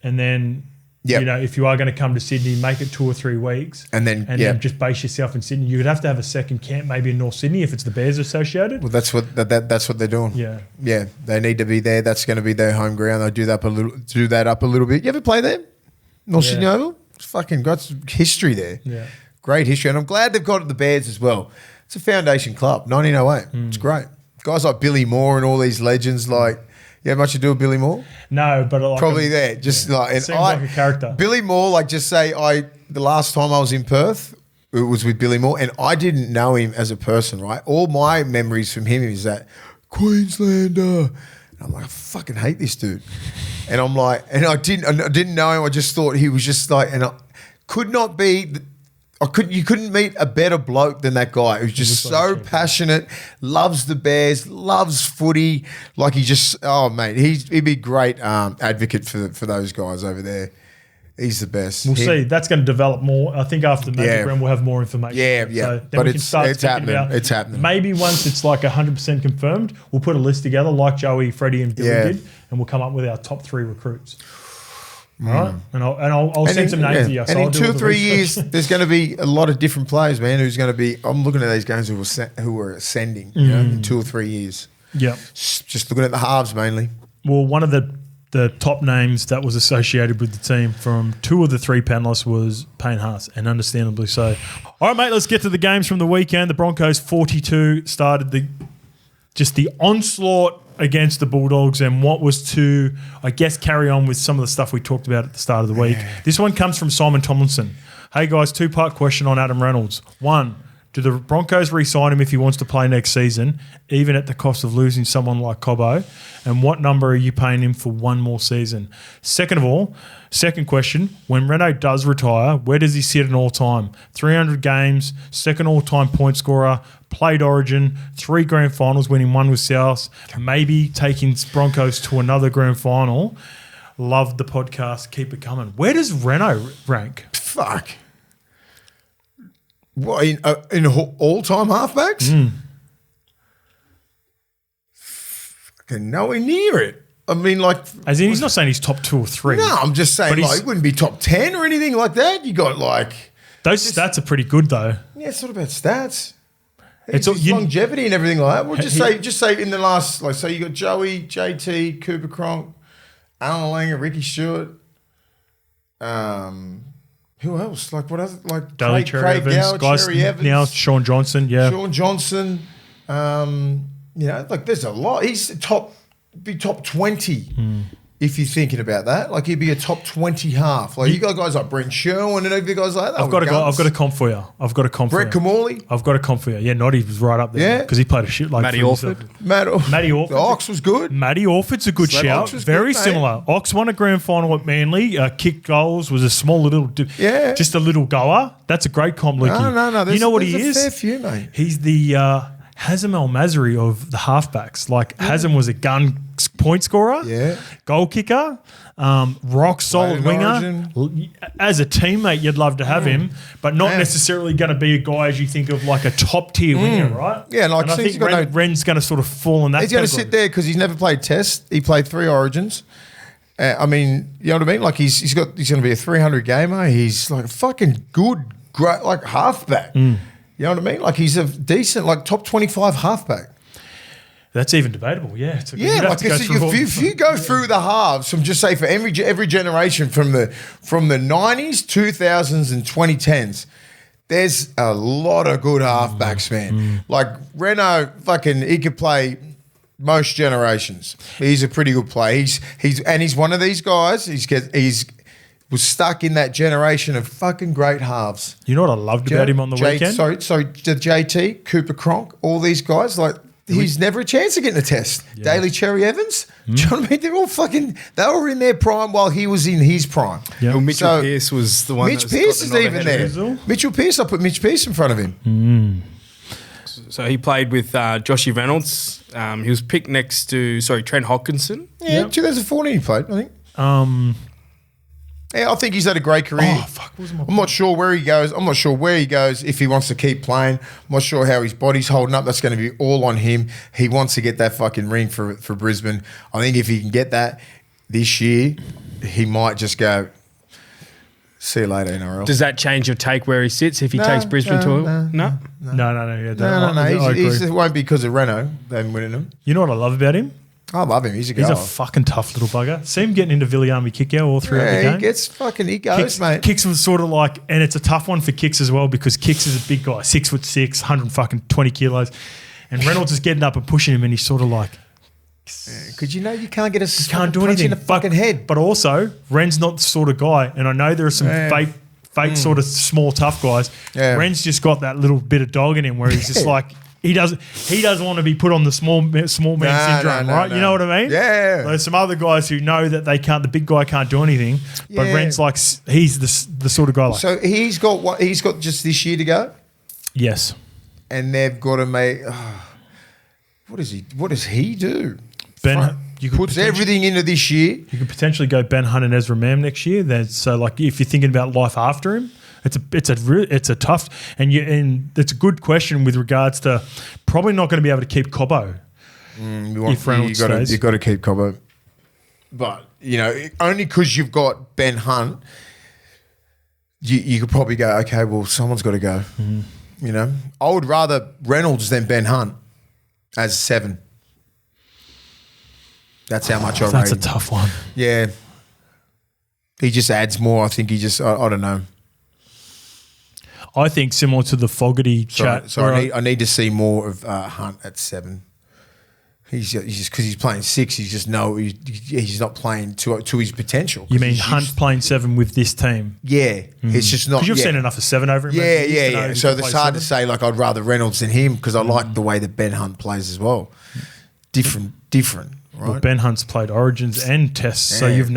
and then Yep. You know, if you are going to come to Sydney, make it 2 or 3 weeks, and then just base yourself in Sydney. You would have to have a second camp, maybe in North Sydney, if it's the Bears associated. Well, that's what they're doing. Yeah, they need to be there. That's going to be their home ground. They do that up a little bit. You ever play there, North Sydney Oval? It's fucking got some history there. Yeah, great history, and I'm glad they've got the Bears as well. It's a foundation club, 1908. It's great. Guys like Billy Moore and all these legends like. You have much to do with Billy Moore? No, but like probably there. Just like and seems like a character. Billy Moore, like just say the last time I was in Perth, it was with Billy Moore, and I didn't know him as a person, right? All my memories from him is that Queenslander. And I'm like, I fucking hate this dude. And I'm like, and I didn't know him. I just thought he was just like, and I could not be. You couldn't meet a better bloke than that guy who's just so passionate, loves the Bears, loves footy. Like mate, he'd be a great advocate for those guys over there. He's the best. We'll see. That's going to develop more. I think after the Magic Round, we'll have more information. Yeah. So then but we can start it's happening. It's happening. Maybe once it's like 100% confirmed, we'll put a list together like Joey, Freddie, and Billy did, and we'll come up with our top 3 recruits. All right, and I'll send some names to you. And in 2 or 3 years, there's going to be a lot of different players, man. Who's going to be? I'm looking at these guys who are ascending. You know, in 2 or 3 years. Yeah, just looking at the halves mainly. Well, one of the top names that was associated with the team from 2 of the 3 panellists was Payne Haas, and understandably so. All right, mate, let's get to the games from the weekend. The Broncos 42 started the onslaught against the Bulldogs, and what was to, I guess, carry on with some of the stuff we talked about at the start of the week. This one comes from Simon Tomlinson. Hey, guys, 2-part question on Adam Reynolds. 1, do the Broncos re-sign him if he wants to play next season, even at the cost of losing someone like Cobbo? And what number are you paying him for 1 more season? Second question, when Reno does retire, where does he sit in all time? 300 games, second all-time point scorer, played Origin, 3 grand finals, winning 1 with South, maybe taking Broncos to another grand final. Love the podcast. Keep it coming. Where does Reno rank? Fuck. What, in all-time halfbacks? Fucking nowhere near it. I mean, like... As in, he's not saying he's top 2 or 3. No, I'm just saying, like, he wouldn't be top 10 or anything like that. You got, like... Those stats are pretty good, though. Yeah, it's not about stats. It's longevity and everything like that. Well, just say in the last... Like, so you got Joey, JT, Cooper Cronk, Alan Langer, Ricky Stewart... who else? Like what else? Like Daly Cherry Evans, Cherry Evans. Now Sean Johnson, Sean Johnson. You know, like there's a lot. He's top 20 if you're thinking about that. Like he'd be a top 20 half. Like you got guys like Brent Sherwin and every guys like that. I've got a comp for you. Brett Kamali. I've got a comp for you. Yeah, Noddy was right up there. Because he played a shit like Matty Orford. Matty Orford. The Ox was good. Matty Orford's a good shout. Very good, similar. Ox won a grand final at Manly. Kicked goals, was a small little, just a little goer. That's a great comp, Lukey. No. You know what he is? Fair few, mate. He's the Hazem El Masri of the halfbacks. Like Hazem was a gun point scorer, goal kicker, rock solid winger. As a teammate, you'd love to have him, but not necessarily going to be a guy as you think of like a top tier winger, right? Yeah, like and I think Ren's going to sort of fall in that. He's going to sit there because he's never played Test. He played 3 Origins. I mean, you know what I mean? Like he's going to be a 300 gamer. He's like a fucking good, great, like halfback. You know what I mean? Like he's a decent, like top 25 halfback. That's even debatable, yeah. Like if you go through the halves from just say for every generation from the 90s, 2000s, and 2010s, there's a lot of good halfbacks, man. Like Reno, he could play most generations. He's a pretty good player. He's one of these guys. He's was stuck in that generation of fucking great halves. You know what I loved about him on the weekend? Sorry, the JT, Cooper Cronk, all these guys, like he's never a chance of getting a test. Daly Cherry Evans, do you know what I mean? They're all they were in their prime while he was in his prime. Yep. Well, Mitchell Pearce was the one. Mitch Pearce is even there. Mitchell Pearce, I put Mitch Pearce in front of him. So he played with Joshy Reynolds. He was picked next to Trent Hodkinson. Yeah, 2014 he played, I think. Yeah, I think he's had a great career. Oh, fuck. I'm not sure where he goes. I'm not sure where he goes if he wants to keep playing. I'm not sure how his body's holding up. That's going to be all on him. He wants to get that fucking ring for Brisbane. I think if he can get that this year, he might just go, See you later, NRL. Does that change your take where he sits if he takes Brisbane to a... No? No. It won't be because of Renault, them winning them. You know what I love about him? I love him. He's a guy. He's a fucking tough little bugger. See him getting into Villiamy kick out all throughout the game. He goes, mate. Kicks was sort of like, and it's a tough one for Kicks as well because Kicks is a big guy, 6'6", 120 kilos, and Reynolds is getting up and pushing him, and he's sort of like, because you can't get a can't do punch anything in the fucking head. But also, Ren's not the sort of guy, and I know there are some fake sort of small tough guys. Yeah. Ren's just got that little bit of dog in him where he's just like. He doesn't want to be put on the small man syndrome, right? You know what I mean? Yeah. There's some other guys who know that they can't. The big guy can't do anything, but Ren's like he's the sort of guy like. So he's got what? He's got just this year to go. Yes. And they've got to make. What does he do? You puts everything into this year. You could potentially go Ben Hunt and Ezra Mam next year. So like if you're thinking about life after him. It's a tough and it's a good question with regards to probably not going to be able to keep Cobbo if Reynolds stays. You've got to keep Cobbo, but only because you've got Ben Hunt, you could probably go, okay, well someone's got to go. Mm-hmm. I would rather Reynolds than Ben Hunt as 7. That's how much I rate. That's a tough one. Yeah, he just adds more. I think I don't know. I think similar to the Fogarty chat. So I need to see more of Hunt at 7. He's just because he's playing 6. He's not playing to his potential. You mean Hunt playing 7 with this team? Yeah, it's just not. Because you've seen enough of 7 over him. Yeah. So it's hard to say. Like I'd rather Reynolds than him because I like the way that Ben Hunt plays as well. Different. Right? Well, Ben Hunt's played Origins and Tests, so he's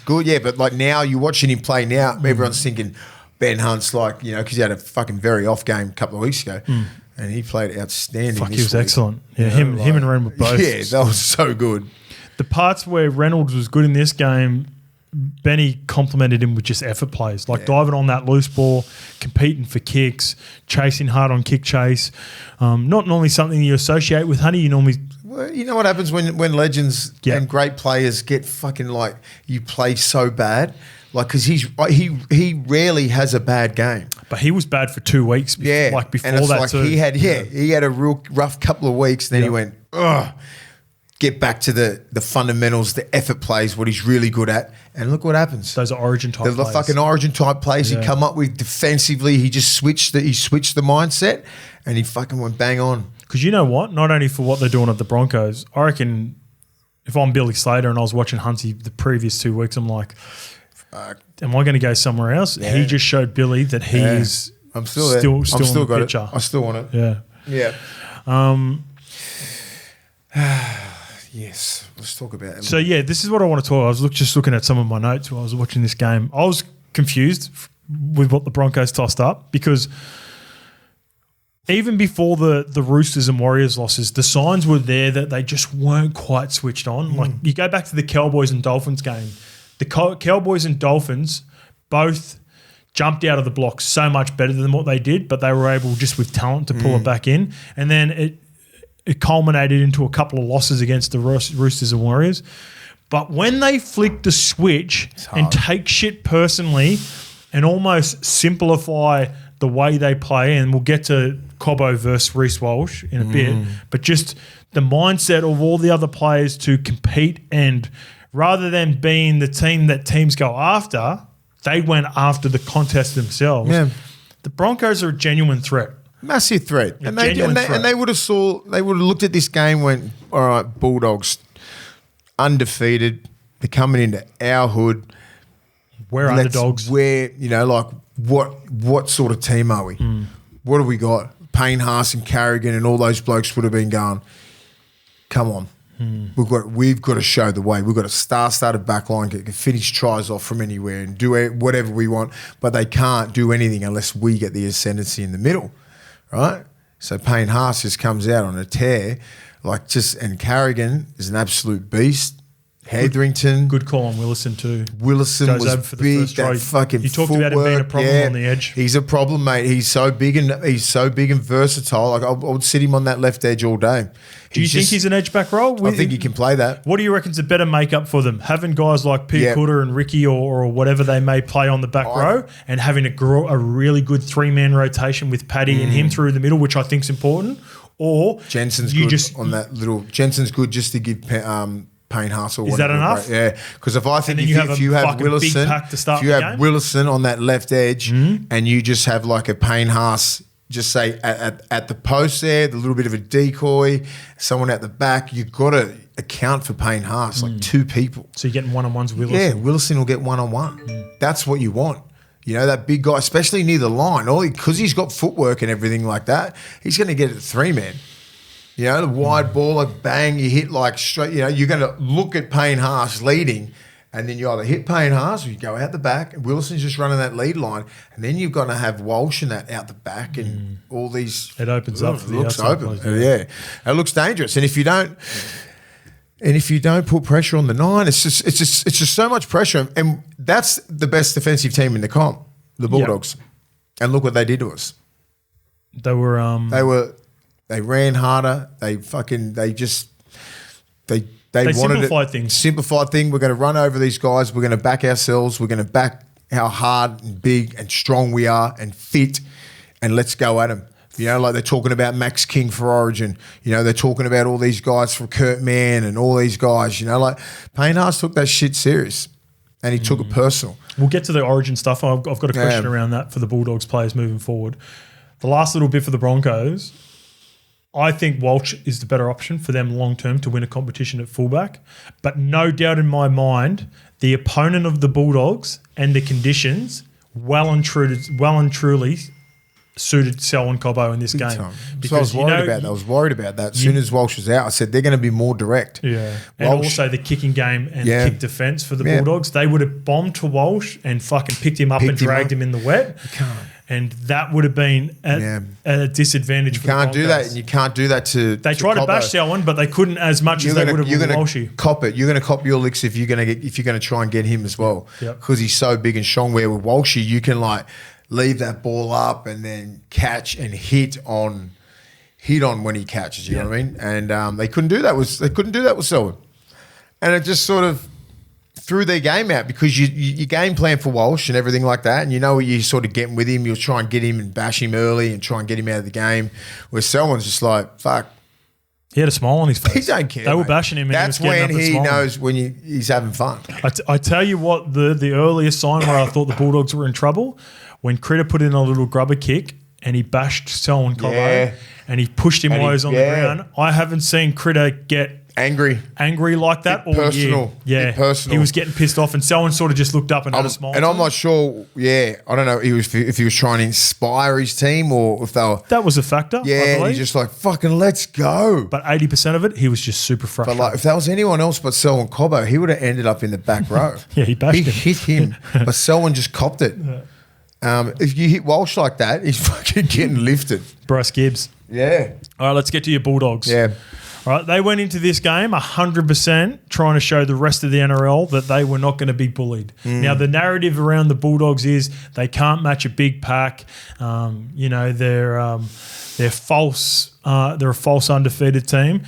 good. Yeah, but like now you're watching him play now. Everyone's thinking. Ben Hunt's like, because he had a fucking very off game a couple of weeks ago and he played outstanding. He was excellent. Yeah, him and Ren were both. Yeah, that was so good. The parts where Reynolds was good in this game, Benny complimented him with just effort plays, diving on that loose ball, competing for kicks, chasing hard on kick chase. Not normally something you associate with Honey. You normally... Well, you know what happens when legends and great players get fucking like you play so bad? Like, because he rarely has a bad game. But he was bad for 2 weeks. Before and it's that like too. He had a real rough couple of weeks. Then he went, get back to the fundamentals, the effort plays, what he's really good at. And look what happens. Those are Origin type plays. The fucking Origin type plays he come up with defensively. He just switched the mindset and he fucking went bang on. Because you know what? Not only for what they're doing at the Broncos, I reckon if I'm Billy Slater and I was watching Hunty the previous 2 weeks, I'm like... am I going to go somewhere else? Yeah. He just showed Billy that he is I'm still there. still I've still in the got picture. It. I still want it. Yeah. Yes. Let's talk about it. So, this is what I want to talk. I was just looking at some of my notes while I was watching this game. I was confused with what the Broncos tossed up because even before the Roosters and Warriors losses, the signs were there that they just weren't quite switched on. Like you go back to the Cowboys and Dolphins game. The Cowboys and Dolphins both jumped out of the blocks so much better than what they did, but they were able just with talent to pull it back in. And then it culminated into a couple of losses against the Roosters and Warriors. But when they flick the switch and take shit personally and almost simplify the way they play, and we'll get to Cobbo versus Reece Walsh in a bit, but just the mindset of all the other players to compete and rather than being the team that teams go after, they went after the contest themselves. Yeah. The Broncos are a genuine threat. Massive threat. And they would have looked at this game and went, all right, Bulldogs, undefeated, they're coming into our hood. We're underdogs. What sort of team are we? What have we got? Payne, Haas and Carrigan and all those blokes would have been going, come on. We've got to show the way. We've got a star-started backline, can finish tries off from anywhere and do whatever we want, but they can't do anything unless we get the ascendancy in the middle, right? So Payne Haas just comes out on a tear, and Carrigan is an absolute beast. Hetherington. Good call on Willison too. Willison Goes was over for the big. first try. That fucking You talked about him being a problem on the edge. He's a problem, mate. He's so big and versatile. Like I would sit him on that left edge all day. Do you think he's an edge back role? I think he can play that. What do you reckon's a better makeup for them? Having guys like P. Cooter and Ricky or whatever they may play on the back row, and having a really good 3-man rotation with Paddy and him through the middle, which I think's important. Or Jensen's good on that little. Jensen's good just to give Payne Haas or is that enough? Yeah, because if I think if you have Willison on that left edge and you just have like a Payne Haas, just say at the post there, the little bit of a decoy, someone at the back, you've got to account for Payne Haas, like 2 people. So you're getting one-on-ones with Willison? Yeah, Willison will get one-on-one. That's what you want. You know, that big guy, especially near the line, because he's got footwork and everything like that, he's going to get it 3-man. You know, the wide ball, like bang, you hit like straight, you know, you're going to look at Payne Haas leading, and then you either hit Payne Haas or you go out the back, and Wilson's just running that lead line, and then you've got to have Walsh and that out the back and all these. It opens up for the looks outside open. plays, Yeah, it looks dangerous. And if you don't put pressure on the 9, it's just so much pressure. And that's the best defensive team in the comp, the Bulldogs. And look what they did to us. They ran harder. They simplified things. Simplified thing. We're going to run over these guys. We're going to back ourselves. We're going to back how hard and big and strong we are and fit, and let's go at them. You know, like they're talking about Max King for Origin. You know, they're talking about all these guys for Kurt Mann and all these guys. You know, like Payne Haas took that shit serious, and he took it personal. We'll get to the Origin stuff. I've got a question around that for the Bulldogs players moving forward. The last little bit for the Broncos, I think Walsh is the better option for them long term to win a competition at fullback. But no doubt in my mind, the opponent of the Bulldogs and the conditions well and truly suited Selwyn Cobbo in this game. Because I was worried about that. As soon as Walsh was out, I said they're going to be more direct. Yeah. And also the kicking game and kick defence for the Bulldogs. They would have bombed to Walsh and fucking picked him up and dragged him in the wet. You can't. And that would have been at a disadvantage for the Broncos. You can't do that, and you can't do that to They tried to bash Selwyn, but they couldn't as much as they would have with Walshy. Cop it. You're going to cop your licks if you're going to try and get him as well. Because he's so big and strong. Where with Walshy, you can like leave that ball up and then catch and hit on when he catches. You know what I mean? And they couldn't do that with Selwyn, and it just sort of threw their game out because you game plan for Walsh and everything like that, and you know what you're sort of getting with him. You'll try and get him and bash him early and try and get him out of the game. Where Selwyn's just like, fuck. He had a smile on his face. He don't care. They were bashing him. That's when he knows when he's having fun. I tell you what, the earliest sign where I thought the Bulldogs were in trouble, when Critter put in a little grubber kick and he bashed Selwyn Cobbo and he pushed him while he was on the ground. I haven't seen Critter get angry like that all personal. year. Yeah, personal. He was getting pissed off, and Selwyn sort of just looked up and had a smile. And I'm not sure. Yeah, I don't know if he was trying to inspire his team or if they were. That was a factor. Yeah, and he's just like fucking let's go. But 80% of it, he was just super frustrated. But like, if that was anyone else but Selwyn Cobbo, he would have ended up in the back row. Yeah, he bashed him. He hit him, but Selwyn just copped it. Yeah. If you hit Walsh like that, he's fucking getting lifted. Bryce Gibbs. Yeah. All right, let's get to your Bulldogs. Yeah. All right, they went into this game 100% trying to show the rest of the NRL that they were not going to be bullied. Now, the narrative around the Bulldogs is they can't match a big pack. You know, they're false. They're a false undefeated team,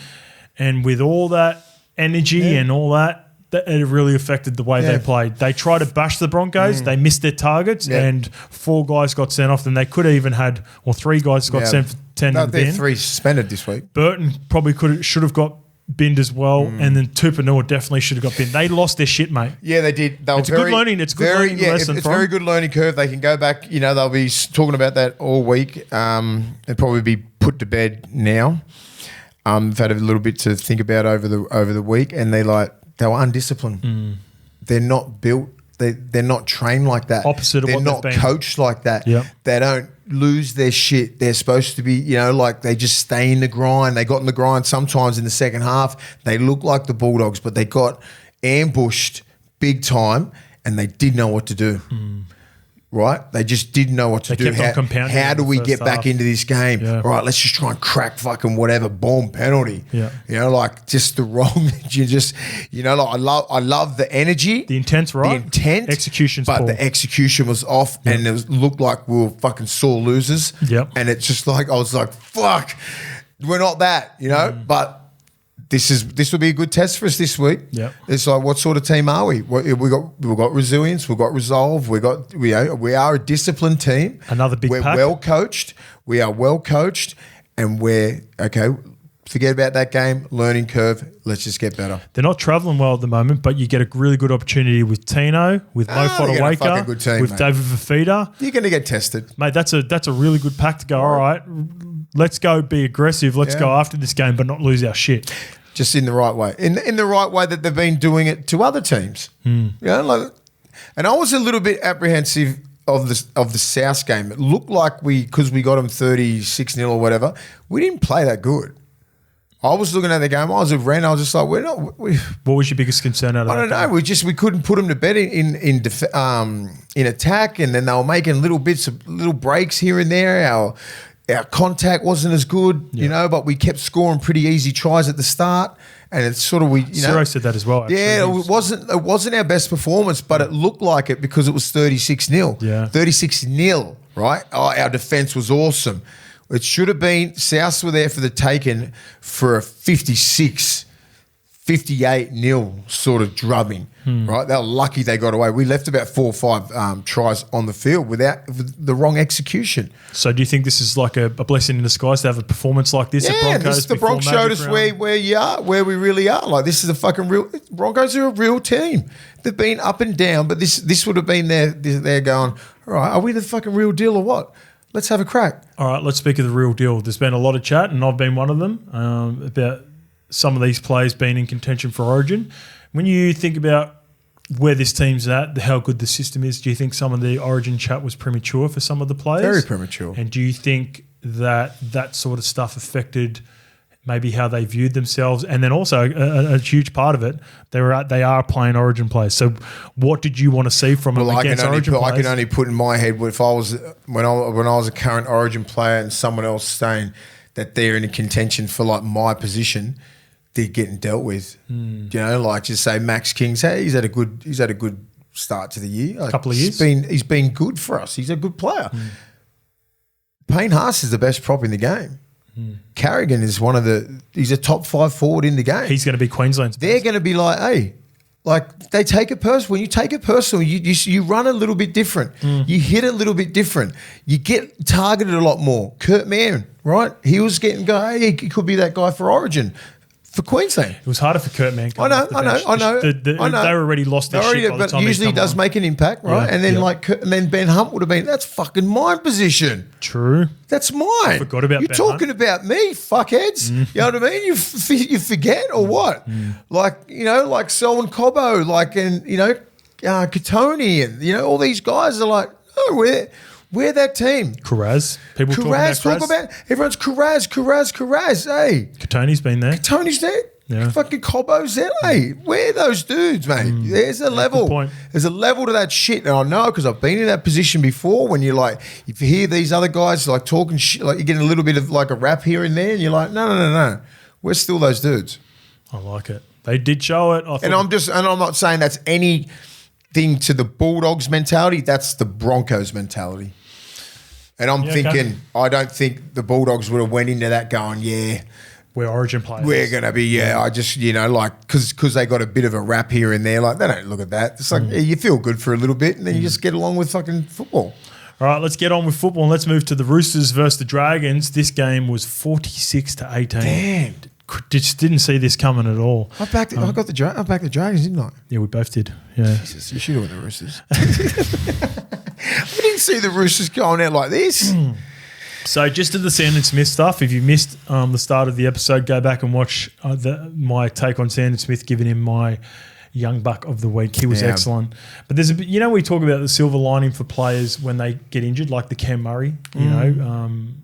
and with all that energy and all that, it really affected the way they played. They tried to bash the Broncos. They missed their targets, and 4 guys got sent off. And they could have even had, or 3 guys got sent for 10 in the bin. 3 suspended this week. Burton probably should have got binned as well, and then Tupanua definitely should have got binned. They lost their shit, mate. Yeah, they did. It's a good learning lesson. It's a very good learning curve. They can go back. You know, they'll be talking about that all week. And probably be put to bed now. They've had a little bit to think about over the week, and they were undisciplined. They're not built. They're not trained like that. Opposite of they're what not they've been. Coached like that. Yep. They don't lose their shit. They're supposed to be, you know, like they just stay in the grind. They got in the grind sometimes in the second half. They look like the Bulldogs, but they got ambushed big time and they didn't know what to do. right? They just didn't know what to do. kept on compounding How do in the we first get back half. into this game? Yeah. All right, let's just try and crack fucking whatever bomb penalty. Yeah. You know, like just the wrong. You just, you know, like I love the energy, The intent's right. the intent, Execution's but poor. the execution was off, and it looked like we were fucking sore losers. Yep. And it's just like I was like, fuck, we're not that, you know, but. This will be a good test for us this week. Yep. It's like, what sort of team are we? We've got resilience. We've got resolve. We are a disciplined team. Another big We're pack. well coached. We are well coached, and we're okay. Forget about that game. Learning curve. Let's just get better. They're not travelling well at the moment, but you get a really good opportunity with Tino, with Mo they're got a fucking Fodawaker, good team, with mate. David Fafita. You're going to get tested. Mate, that's a really good pack to go, all right, let's go be aggressive. Let's Yeah. go after this game, but not lose our shit. Just in the right way, in the right way that they've been doing it to other teams. You know, like, and I was a little bit apprehensive of the South game. It looked like because we got them 36-0 or whatever, we didn't play that good. I was looking at the game. I was a Ren. I was just like, we're not. What was your biggest concern out of I that? don't know. We couldn't put them to bed in attack, and then they were making little breaks here and there. Our contact wasn't as good, you know, but we kept scoring pretty easy tries at the start, and it's sort of Ciro said that as well. Actually. Yeah, it wasn't our best performance, but it looked like it because it was 36-0. Yeah. 36-0, right? Oh, our defence was awesome. It should have been Souths were there for the taking for a 58-0 sort of drubbing, right? They were lucky they got away. We left about 4 or 5 tries on the field with the wrong execution. So do you think this is like a blessing in disguise to have a performance like this at Broncos? The before Broncos showed Magic us round? where you are, where we really are. Like, this is a fucking real. Broncos are a real team. They've been up and down, but this would have been they're going, all right, are we the fucking real deal or what? Let's have a crack. All right, let's speak of the real deal. There's been a lot of chat, and I've been one of them, about some of these players being in contention for Origin. When you think about where this team's at, how good the system is, do you think some of the Origin chat was premature for some of the players? Very premature. And do you think that sort of stuff affected maybe how they viewed themselves? And then also a huge part of it, they are playing Origin players. So what did you want to see from them against Origin players? I can only put in my head if I was when I was a current Origin player and someone else saying that they're in a contention for like my position, they're getting dealt with. You know, like just say Max King's he's had a good start to the year. Like, Couple of years. He's been good for us. He's a good player. Payne Haas is the best prop in the game. Carrigan is he's a top 5 forward in the game. He's going to be Queensland's They're best. going to be like, hey, like they take it personal. When you take it personal, you run a little bit different. You hit a little bit different. You get targeted a lot more. Kurt Mann, right? He was getting hey, he could be that guy for Origin. For Queensland. It was harder for Kurt Mann. I know. They were already lost their shit by the but time usually he's come does on. make an impact, right? Yeah, and then yeah. and then Ben Hunt would have been, that's fucking my position. True. That's mine. Forgot about You're Ben talking about me, fuckheads. You know what I mean? You forget or what? Like, you know, like Selwyn Cobbo, like, and, you know, Katoni and, you know, all these guys are like, oh, we're that team. Carraz. People talk about Carraz. Everyone's Carraz. Hey, Katoni's been there. Tony's there. Yeah. Fucking Cobbo's there. Hey, we're those dudes, mate. There's a level. good point. There's a level to that shit. And I know because I've been in that position before when you're like, if you hear these other guys like talking shit, like you're getting a little bit of like a rap here and there, and you're like, no. We're still those dudes. I like it. They did show it. And I'm not saying that's anything to the Bulldogs mentality. That's the Broncos mentality. And I'm thinking, I don't think the Bulldogs would have went into that going, we're Origin players. we're going to be, I just, you know, like, because they got a bit of a rap here and there. Like, they don't look at that. It's like, you feel good for a little bit and then you just get along with fucking football. All right, let's get on with football and let's move to the Roosters versus the Dragons. This game was 46-18. Damn. Just didn't see this coming at all. I backed the Dragons, didn't I? Yeah, we both did. Yeah. Jesus, you should have went the Roosters. We didn't see the Roosters going out like this. So just to the Sandon Smith stuff, if you missed the start of the episode, go back and watch my take on Sandon Smith, giving him my Young Buck of the week. He was excellent. But there's we talk about the silver lining for players when they get injured, like the Cam Murray,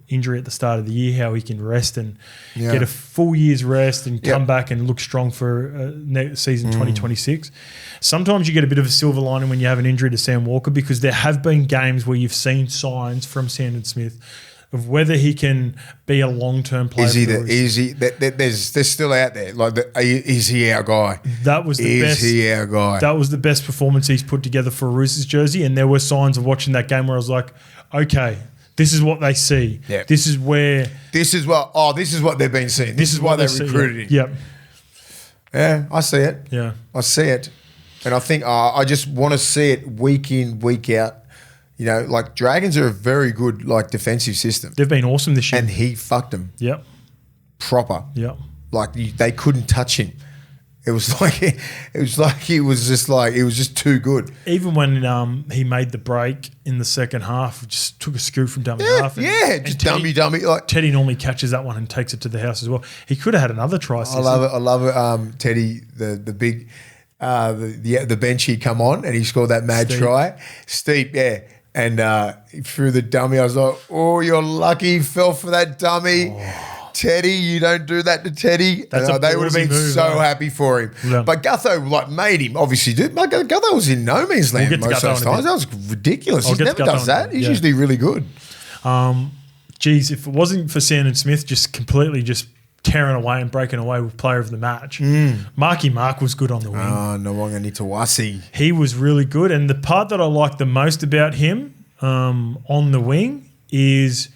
injury at the start of the year, how he can rest and get a full year's rest and come back and look strong for season 2026. Sometimes you get a bit of a silver lining when you have an injury to Sam Walker, because there have been games where you've seen signs from Sandon Smith of whether he can be a long-term player. They're still out there. Like, is he our guy? That was the best. Is he our guy? That was the best performance he's put together for a Roosters jersey, and there were signs of watching that game where I was like, okay, this is what they see. Yep. This is what they've been seeing. This is why they recruited him. Yep. Yeah, I see it. Yeah. I see it. And I think I just want to see it week in, week out. You know, like, Dragons are a very good, like, defensive system. They've been awesome this year. And he fucked them. Yep. Proper. Yep. Like, they couldn't touch him. It was just too good. Even when he made the break in the second half, just took a scoop from dummy half. Just dummy. Like, Teddy normally catches that one and takes it to the house as well. He could have had another try. I love it. Teddy, the big, the bench he come on and he scored that mad try. Steep, and through the dummy, I was like, oh, you're lucky he fell for that dummy. Oh. Teddy, you don't do that to Teddy. They would have been happy for him. Yeah. But Gutho made him obviously do. But Gutho was in no man's land most of those times. That was ridiculous. He never does that. He's usually really good. If it wasn't for Sandon Smith just completely just tearing away and breaking away with player of the match, Marky Mark was good on the wing. Nawanga Nitawasi. He was really good. And the part that I like the most about him on the wing is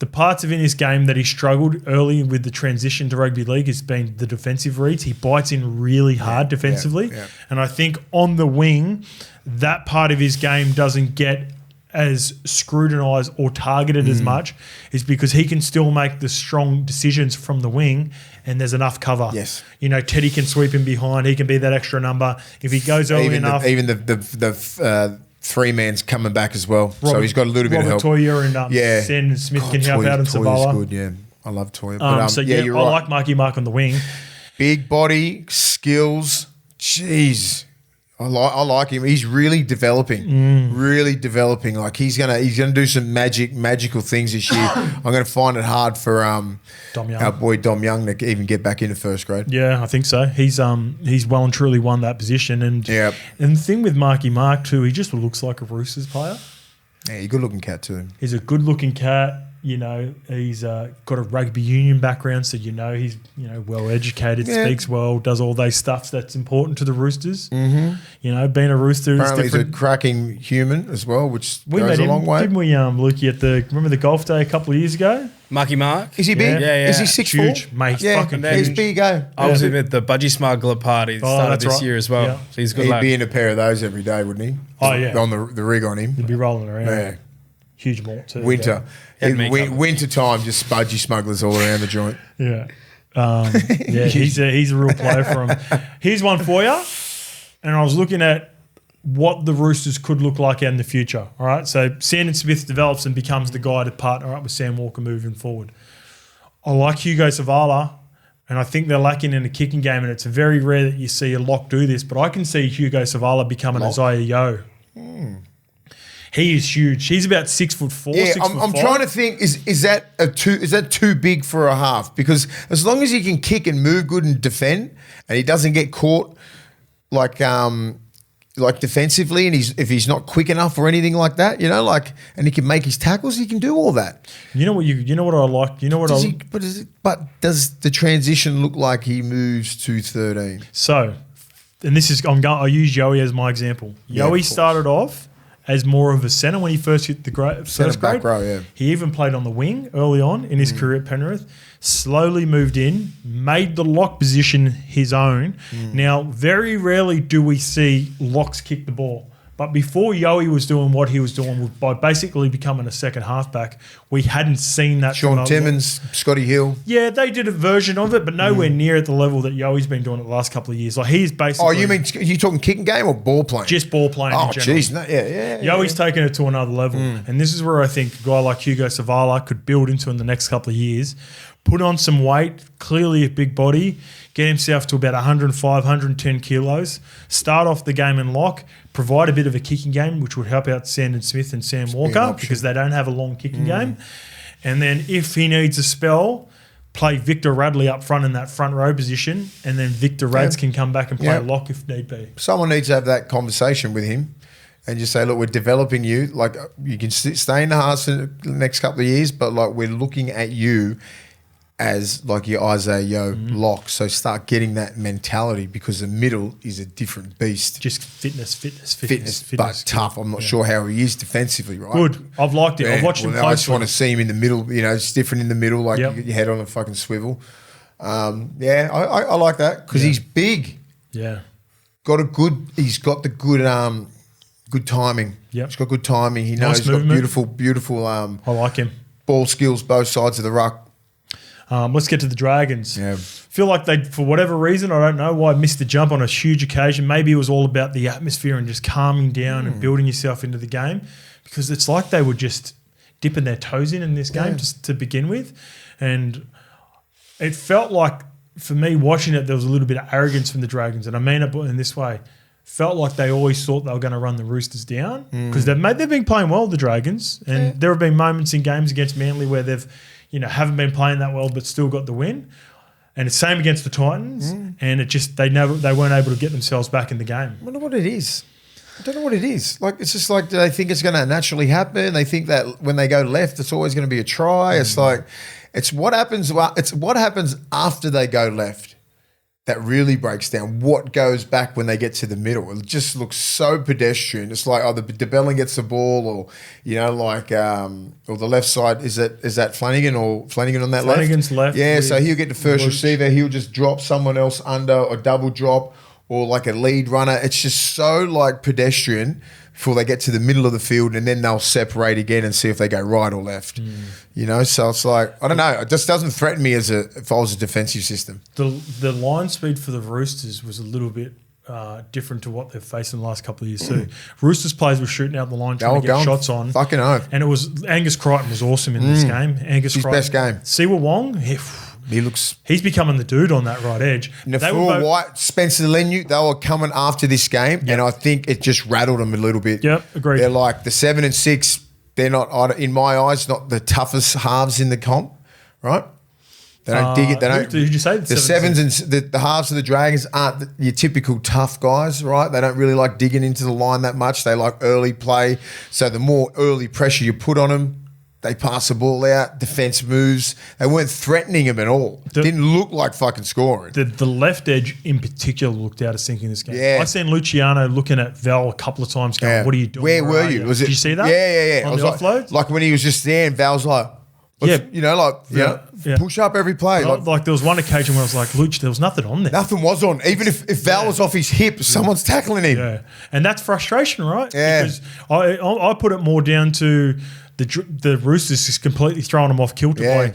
the parts of in his game that he struggled early with the transition to rugby league has been the defensive reads. He bites in really hard defensively. Yeah. And I think on the wing, that part of his game doesn't get as scrutinised or targeted as much, is because he can still make the strong decisions from the wing and there's enough cover. Yes. You know, Teddy can sweep him behind. He can be that extra number. If he goes early enough. Even the three-man's coming back as well. So he's got a little bit of help. Toya and Sandon Smith can help out in Savala. Toya's good, yeah. I love Toya. But, you're right. I like Marky Mark on the wing. Big body, skills. Jeez. I like him. He's really developing. Really developing. Like, he's gonna do some magical things this year. I'm gonna find it hard for our boy Dom Young to even get back into first grade. Yeah, I think so. He's well and truly won that position. And the thing with Marky Mark too, he just looks like a Roosters player. Yeah, he's a good looking cat too. He's a good looking cat. You know, he's got a rugby union background, so he's well educated, speaks well, does all those stuff that's important to the Roosters. You know, being a Rooster apparently is different. He's a cracking human as well, which goes a long way. Didn't we, Lukey, remember the golf day a couple of years ago? Marky Mark. Is he big? Yeah. Is he 6'4"? Huge, mate. Fucking he's big, I was at the Budgie Smuggler party started this year as well. Yeah. So he's good. He'd be in a pair of those every day, wouldn't he? Oh, yeah. On the rig on him. He'd be rolling around. Yeah. Huge malt too. Winter. Winter time, just Budgie Smugglers all around the joint. Yeah. He's a real player for him. Here's one for you. And I was looking at what the Roosters could look like in the future. All right. So Sandon Smith develops and becomes the guy to partner up with Sam Walker moving forward. I like Hugo Savala, and I think they're lacking in the kicking game, and it's very rare that you see a lock do this, but I can see Hugo Savala becoming Isaiah Yeo. He is huge. He's about 6'4". Yeah, I'm trying to think. Is that too big for a half? Because as long as he can kick and move good and defend, and he doesn't get caught like defensively, and if he's not quick enough or anything like that, and he can make his tackles, he can do all that. You know what I like. But does the transition look like he moves to 13? So, and this is I'll use Yowie as my example. Yowie started off as more of a centre when he first hit the first grade. Back row, yeah. He even played on the wing early on in his career at Penrith. Slowly moved in, made the lock position his own. Now, very rarely do we see locks kick the ball. But before Yowie was doing what he was doing by basically becoming a second halfback, we hadn't seen that. Sean Timmins, Scotty Hill. Yeah, they did a version of it, but nowhere near at the level that Yoey's been doing it the last couple of years. Like, he's basically... Oh, you mean you talking kicking game or ball playing? Just ball playing in general. Jeez. No, yeah. Yoey's taken it to another level. And this is where I think a guy like Hugo Savala could build into in the next couple of years. put on some weight, clearly a big body, get himself to about 105, 110 kilos, start off the game in lock, provide a bit of a kicking game, which would help out Sandon Smith and Sam Walker because they don't have a long kicking game. And then if he needs a spell, play Victor Radley up front in that front row position, and then Victor Rads can come back and play lock if need be. Someone needs to have that conversation with him and just say, look, we're developing you. Like, you can stay in the Hearts for the next couple of years, but, like, we're looking at you as, like, your Isaiah lock. So start getting that mentality because the middle is a different beast. Just fitness. But tough. I'm not sure how he is defensively, right? Good. I've liked it. I've watched him closely. I just want to see him in the middle. You know, it's different in the middle, like you get your head on a fucking swivel. I like that because he's big. Yeah. He's got the good timing. Yeah. He's got good timing. He knows he's got beautiful I like him. Ball skills both sides of the ruck. Let's get to the Dragons. Yeah. Feel like they, for whatever reason, I don't know why, missed the jump on a huge occasion. Maybe it was all about the atmosphere and just calming down and building yourself into the game, because it's like they were just dipping their toes in this game just to begin with. And it felt like, for me, watching it, there was a little bit of arrogance from the Dragons. And I mean it in this way. Felt like they always thought they were going to run the Roosters down because they've been playing well, the Dragons. And there have been moments in games against Manly where they've, haven't been playing that well but still got the win. And it's same against the Titans. And it just they weren't able to get themselves back in the game. I wonder what it is. I don't know what it is. Like, it's just like, do they think it's going to naturally happen? They think that when they go left, it's always going to be a try. It's like, it's what happens after they go left that really breaks down. What goes back when they get to the middle? It just looks so pedestrian. It's like either DeBellin gets the ball, or or the left side is that Flanagan on that left? Flanagan's left. Yeah, so he'll get the first receiver. He'll just drop someone else under, or double drop, or like a lead runner. It's just so like pedestrian before they get to the middle of the field, and then they'll separate again and see if they go right or left. So it's like, I don't know. It just doesn't threaten me if I was a defensive system. The line speed for the Roosters was a little bit different to what they've faced in the last couple of years too. Roosters players were shooting out the line trying to get shots on. Fucking oath. And it was Angus Crichton was awesome in this game. Angus His Crichton. best game. Siwa Wong, he's becoming the dude on that right edge. Nafua White, Spencer Lenu, they were coming after this game, and I think it just rattled them a little bit. Yep, agreed. They're like the 7 and 6. They're not, in my eyes, not the toughest halves in the comp, right? They don't dig it. They don't. Did you say the sevens and the halves of the Dragons aren't your typical tough guys, right? They don't really like digging into the line that much. They like early play. So the more early pressure you put on them, they pass the ball out, defense moves. They weren't threatening him at all. Didn't look like fucking scoring. The left edge in particular looked out of sync in this game. Yeah. I seen Luciano looking at Val a couple of times going, what are you doing? Where were you? Did you see that? Yeah. On the offload? Like when he was just there and Val's like, push up every play. Like there was one occasion where I was like, Luch, there was nothing on there. Nothing was on. Even if Val was off his hip, someone's tackling him. Yeah. And that's frustration, right? Yeah. Because I put it more down to the Roosters just completely throwing them off kilter by,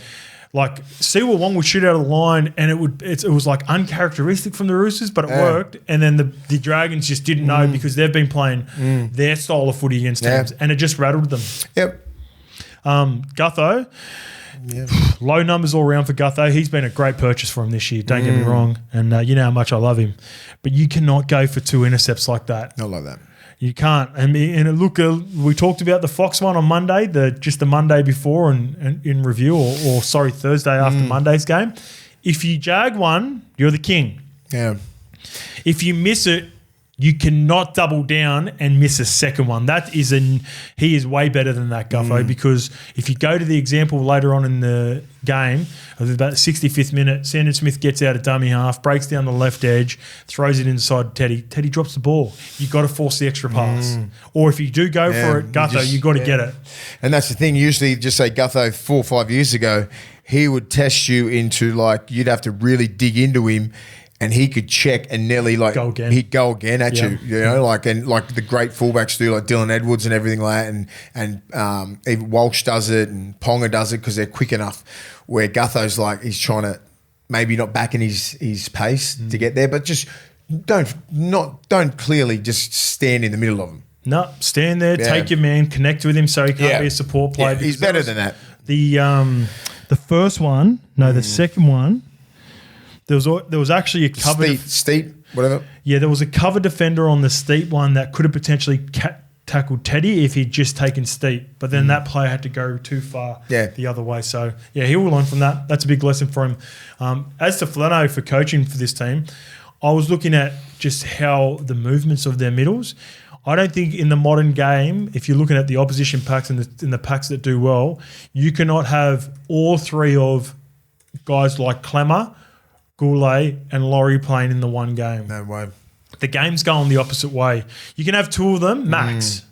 like, Siwa Wong would shoot out of the line, and it was like uncharacteristic from the Roosters, but it worked. And then the Dragons just didn't know because they've been playing their style of footy against teams, and it just rattled them. Yep. Gutho, low numbers all around for Gutho. He's been a great purchase for him this year. Don't get me wrong, and you know how much I love him, but you cannot go for 2 intercepts like that. Not like that. You can't. And look, we talked about the Fox one on Monday, the Monday before and in review, or Thursday after Monday's game. If you jag one, you're the king. Yeah. If you miss it, you cannot double down and miss a second one. He is way better than that, Guffo, because if you go to the example later on in the game, of about the 65th minute, Sandon Smith gets out a dummy half, breaks down the left edge, throws it inside Teddy. Teddy drops the ball. You've got to force the extra pass. Or if you do go for it, Gutho, you've got to get it. And that's the thing. Usually, just say Gutho 4 or 5 years ago, he would test you into, like, you'd have to really dig into him, and he could check and nearly he'd go again at you, like the great fullbacks do, like Dylan Edwards and everything like that, and even Walsh does it and Ponga does it because they're quick enough. Where Gutho's like he's trying to maybe not back in his pace to get there, but just don't clearly just stand in the middle of him. No, stand there, take your man, connect with him so he can't be a support player. Yeah, he's better than that. The first one, the second one, there was actually a cover. Steep, whatever. Yeah, there was a cover defender on the steep one that could have potentially tackled Teddy if he'd just taken steep, but then that player had to go too far the other way. So, yeah, he will learn from that. That's a big lesson for him. As to Flano for coaching for this team, I was looking at just how the movements of their middles. I don't think in the modern game, if you're looking at the opposition packs and the packs that do well, you cannot have all three of guys like Clemmer, Goulet and Laurie playing in the one game. No way. The game's going the opposite way. You can have two of them, max.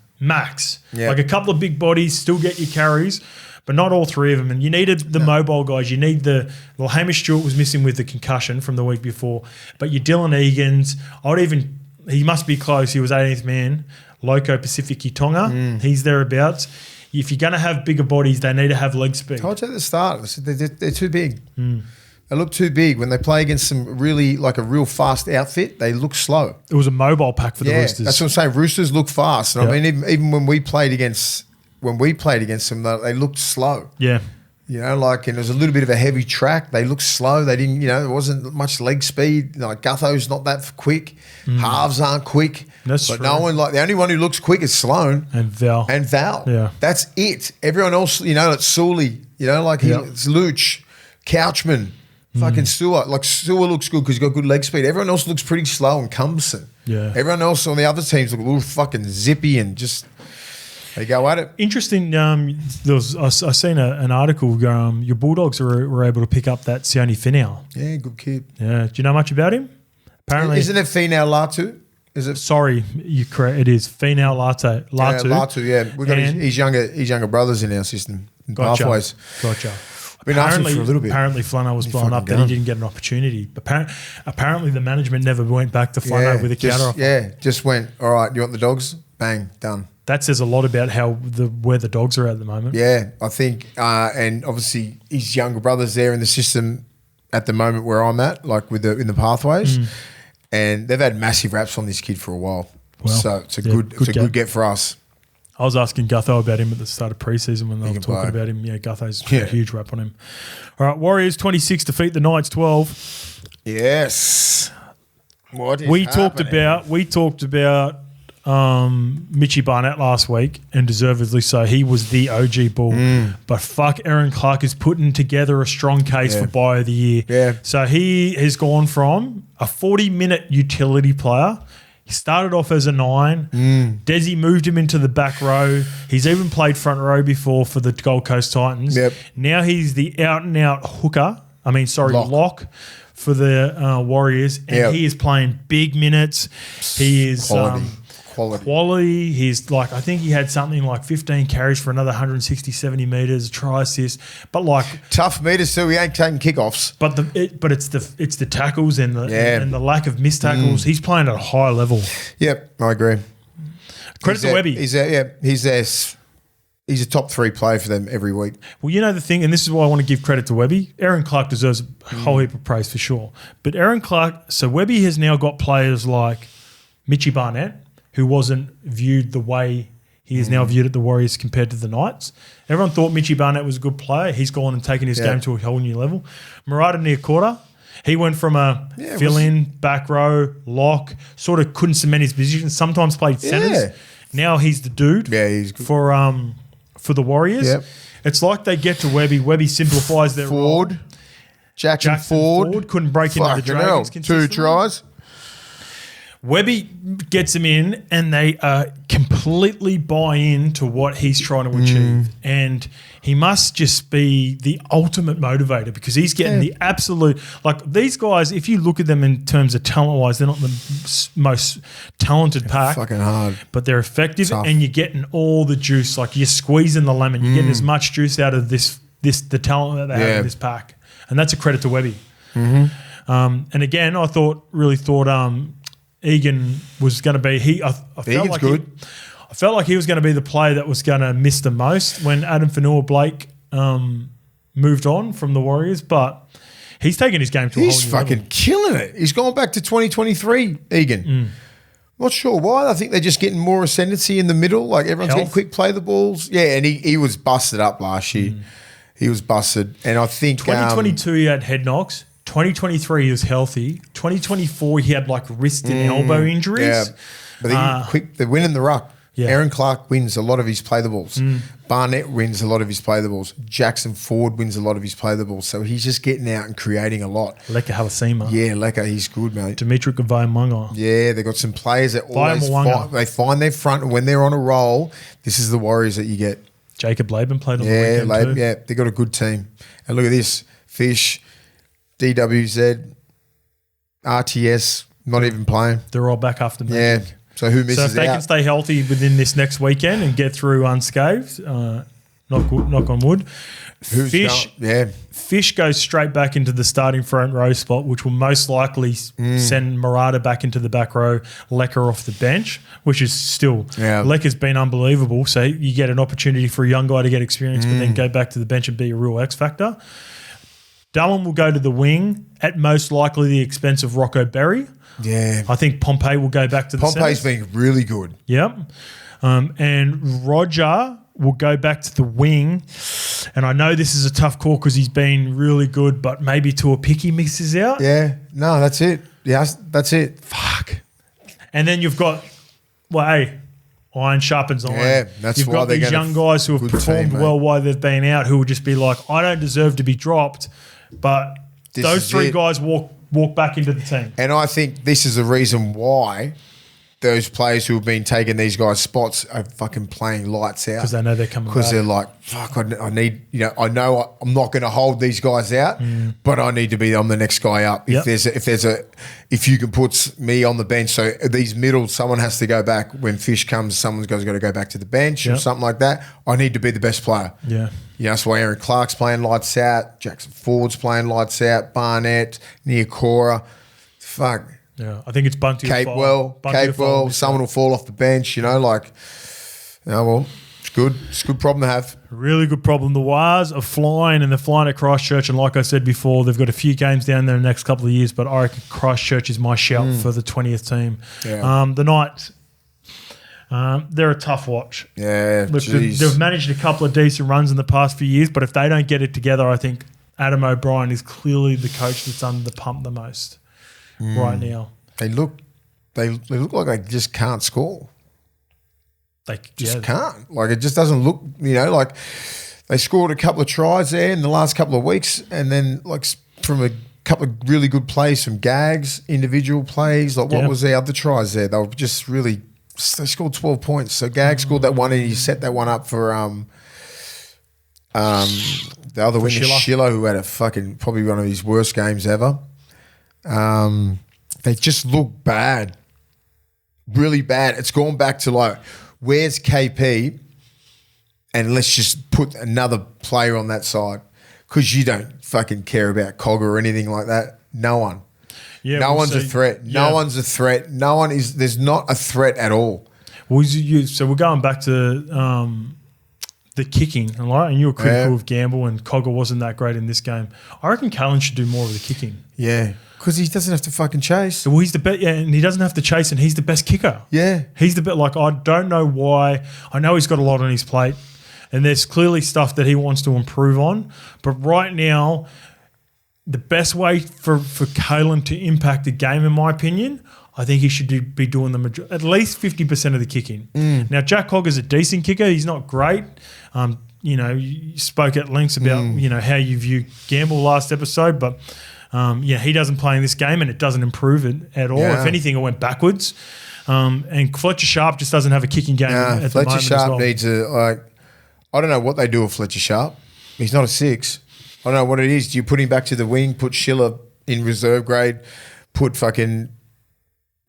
Yeah. Like a couple of big bodies, still get your carries, but not all three of them. And you needed the mobile guys. You need Hamish Stewart was missing with the concussion from the week before, but your Dylan Egan's, he must be close. He was 18th man. Loco Pacifici Tonga, he's thereabouts. If you're going to have bigger bodies, they need to have leg speed. I told you at the start, they're too big. They look too big. When they play against some really, like a real fast outfit, they look slow. It was a mobile pack for the Roosters. That's what I'm saying. Roosters look fast. And I mean, even when we played against them, they looked slow. Yeah. You know, and it was a little bit of a heavy track. They looked slow. They didn't, it wasn't much leg speed. Like Gutho's not that quick. Halves aren't quick. That's but true. the only one who looks quick is Sloan. And Val. Yeah. That's it. Everyone else, it's Sully, it's Luch, Couchman, fucking Stewart. Like Stewart looks good because he's got good leg speed. Everyone else looks pretty slow and cumbersome. Yeah. Everyone else on the other teams look a little fucking zippy and just... They go at it. Interesting. I seen an article. Your Bulldogs were able to pick up that Sione Finau. Yeah, good kid. Yeah. Do you know much about him? Apparently, isn't it Finau Latu? Is it? Sorry, you're correct. It is Finau Latu. Latu. Yeah, we got his younger brothers in our system. Pathways. Gotcha. Been after him for a little bit. Apparently, Flano was blown up that he didn't get an opportunity. But apparently, the management never went back to Flano with a counter offer. Yeah, just went. All right, you want the Dogs? Bang, done. That says a lot about where the Dogs are at the moment. Yeah, I think, and obviously his younger brother's there in the system at the moment where I'm at, like in the Pathways, and they've had massive raps on this kid for a while. Well, so it's a good get for us. I was asking Gutho about him at the start of preseason when they were talking about him. Yeah, Gutho's got a huge rap on him. All right, Warriors 26 defeat the Knights 12. Yes. We talked about Mitchie Barnett last week, and deservedly so. He was the OG Bull. But fuck, Aaron Clark is putting together a strong case for Buy of the Year. Yeah. So he has gone from a 40-minute utility player. He started off as a 9. Desi moved him into the back row. He's even played front row before for the Gold Coast Titans. Yep. Now he's the out-and-out hooker. Lock for the Warriors. And he is playing big minutes. He is... Quality. He's I think he had something like 15 carries for another 160, 70 metres, try assist. But tough meters too. We ain't taking kickoffs. But it's the tackles and the lack of missed tackles. He's playing at a high level. Yep, I agree. Credit to Webby. He's a top 3 player for them every week. Well, you know the thing, and this is why I want to give credit to Webby. Aaron Clark deserves a whole heap of praise for sure. But Webby has now got players like Mitchie Barnett, who wasn't viewed the way he is now viewed at the Warriors compared to the Knights. Everyone thought Mitchie Barnett was a good player. He's gone and taken his game to a whole new level. Murata Niokota, he went from a fill-in, back row, lock, sort of couldn't cement his position, sometimes played centres. Yeah. Now he's the dude he's good. For the Warriors. Yep. It's like they get to Webby. Webby simplifies their role. Jackson Ford couldn't break into the Dragons consistently. 2 tries. Webby gets him in and they completely buy into what he's trying to achieve. And he must just be the ultimate motivator because he's getting the absolute – these guys, if you look at them in terms of talent-wise, they're not the most talented pack. Fucking hard. But they're effective and you're getting all the juice. You're squeezing the lemon. You're getting as much juice out of the talent that they have in this pack. And that's a credit to Webby. And again, I really thought Egan was going to be. I felt like he was going to be the player that was going to miss the most when Adam Fanua-Blake moved on from the Warriors, but he's taken his game to a whole new level. He's fucking killing it. He's gone back to 2023, Egan. Not sure why. I think they're just getting more ascendancy in the middle. Everyone's getting quick play the balls. Yeah, and he was busted up last year. He was busted. And I think 2022 he had head knocks. 2023 he was healthy. 2024 he had like wrist and elbow injuries. Yeah, but they're winning the ruck. Yeah. Aaron Clark wins a lot of his play the balls. Barnett wins a lot of his play the balls. Jackson Ford wins a lot of his play the balls. So he's just getting out and creating a lot. Leka Halasima. Yeah, Leka, he's good, mate. Dimitri Gavayamanga. Yeah, they've got some players that always find their front. And when they're on a roll, this is the Warriors that you get. Jacob Laban played on the weekend too. Yeah, they've got a good team. And look at this. Fish, DWZ, RTS, not even playing. They're all back after magic. Yeah. So who misses out? So if they can stay healthy within this next weekend and get through unscathed, knock on wood. Fish goes straight back into the starting front row spot, which will most likely send Murata back into the back row, Lecker off the bench, which is still Lecker's been unbelievable. So you get an opportunity for a young guy to get experience, but then go back to the bench and be a real X factor. Dallin will go to the wing at most likely the expense of Rocco Berry. Yeah. I think Pompey will go back to the Pompey's centre. been really good. Yep. And Roger will go back to the wing. And I know this is a tough call because he's been really good, but maybe to a pick he misses out. Yeah. No, that's it. Yeah, that's it. Fuck. And then you've got, iron sharpens iron. Yeah, that's You've why got they're these young guys who have performed well while they've been out who will just be like, I don't deserve to be dropped, but those three guys walk back into the team. And I think this is the reason why those players who have been taking these guys' spots are fucking playing lights out. Because they know they're coming back. Because they're like, fuck, I need, I know I'm not going to hold these guys out, but I need to be on the next guy up. If you can put me on the bench, so these middles, someone has to go back. When Fish comes, someone's got to go back to the bench or something like that. I need to be the best player. Yeah. That's why Aaron Clark's playing lights out. Jackson Ford's playing lights out. Barnett, Niokora. Fuck. Yeah, I think it's Bunty. Capewell, someone will fall off the bench, it's good. It's a good problem to have. Really good problem. The Wars are flying, and they're flying at Christchurch. And like I said before, they've got a few games down there in the next couple of years, but I reckon Christchurch is my shout for the 20th team. Yeah. The Knights, they're a tough watch. Yeah, look, they've managed a couple of decent runs in the past few years, but if they don't get it together, I think Adam O'Brien is clearly the coach that's under the pump the most right now. They look like they just can't score. They just can't. Like, it just doesn't look, like they scored a couple of tries there in the last couple of weeks, and then like from a couple of really good plays from Gags, individual plays. Like, what was the other tries there? They were just really, they scored 12 points. So Gags scored that one, and he set that one up for the other winner, Schiller, who had a fucking probably one of his worst games ever. They just look bad, really bad. It's gone back to like, where's KP? And let's just put another player on that side, because you don't fucking care about Cogger or anything like that. No one. Yeah, no one's a threat. No one's a threat. No one is. There's not a threat at all. Well, so we're going back to the kicking, right? And you were critical of Gamble, and Cogger wasn't that great in this game. I reckon Callan should do more of the kicking. Yeah. Because he doesn't have to fucking chase. Well, he's the best, and he doesn't have to chase, and he's the best kicker. Yeah. He's the best. Like, I don't know why. I know he's got a lot on his plate, and there's clearly stuff that he wants to improve on. But right now, the best way for Callan to impact the game, in my opinion, I think he should be doing at least 50% of the kicking. Now, Jack Cogger's a decent kicker. He's not great. You spoke at length about, how you view Gamble last episode, but he doesn't play in this game, and it doesn't improve it at all. If anything, it went backwards. And Fletcher Sharp just doesn't have a kicking game at the moment. Fletcher Sharp needs I don't know what they do with Fletcher Sharp. He's not a 6. I don't know what it is. Do you put him back to the wing, put Schiller in reserve grade, put fucking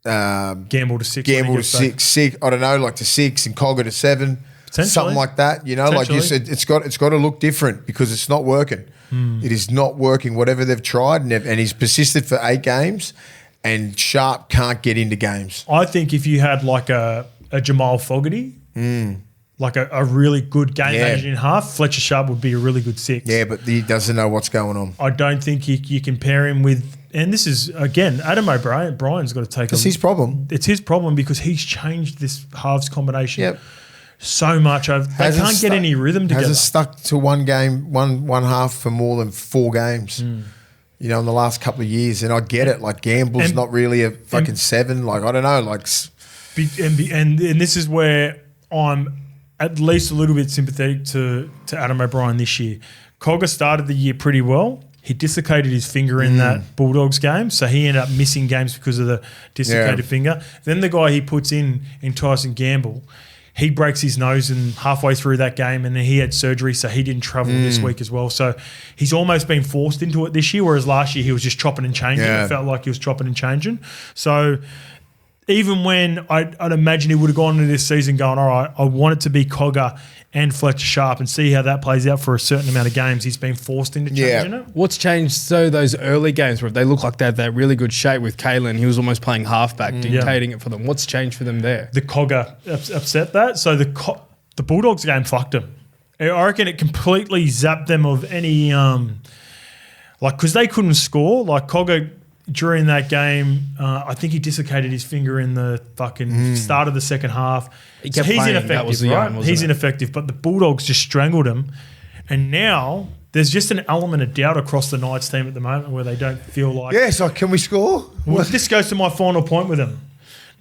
Gamble to 6. Gamble to 6. I don't know, like to 6 and Cogger to 7. Something like that. Like you said, it's got to look different, because it's not working. It is not working, whatever they've tried, and he's persisted for 8 games, and Sharp can't get into games. I think if you had like a Jamal Fogarty, like a really good game manager in half, Fletcher Sharp would be a really good 6. Yeah, but he doesn't know what's going on. I don't think you can pair him with, and this is, again, Adam O'Brien's got to take It's his problem. It's his problem, because he's changed this halves combination. Yep. so much. They can't get any rhythm together. Has it stuck to one game, one half for more than 4 games? You know, in the last couple of years, and I get it. Like Gamble's not really a fucking 7. Like I don't know. Like, and this is where I'm at least a little bit sympathetic to Adam O'Brien this year. Cogger started the year pretty well. He dislocated his finger in that Bulldogs game, so he ended up missing games because of the dislocated finger. Then the guy he puts in Tyson Gamble, he breaks his nose and halfway through that game, and then he had surgery, so he didn't travel this week as well. So he's almost been forced into it this year, whereas last year he was just chopping and changing. It felt like he was chopping and changing. So even when I'd imagine he would have gone into this season going, all right, I want it to be Cogger and Fletcher Sharp and see how that plays out for a certain amount of games. He's been forced into changing it. What's changed? So those early games where they look like they had that really good shape with Kalen, he was almost playing halfback, dictating it for them. What's changed for them there? The Cogger upset that. So the Bulldogs game fucked them. I reckon it completely zapped them of any because they couldn't score. Like Cogger during that game, I think he dislocated his finger in the fucking start of the second half. He's ineffective, right? He's ineffective, but the Bulldogs just strangled him. And now there's just an element of doubt across the Knights team at the moment where they don't feel like... Yeah, so can we score? Well, this goes to my final point with him.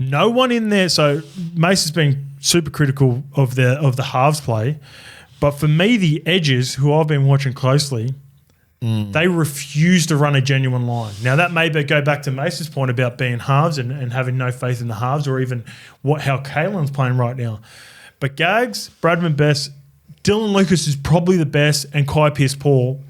No one in there... So Mace has been super critical of the halves play, but for me, the edges, who I've been watching closely... They refuse to run a genuine line. Now, that may go back to Mace's point about being halves and having no faith in the halves, or even how Kalen's playing right now. But Gags, Bradman Best, Dylan Lucas is probably the best, and Kai Pearce-Paul,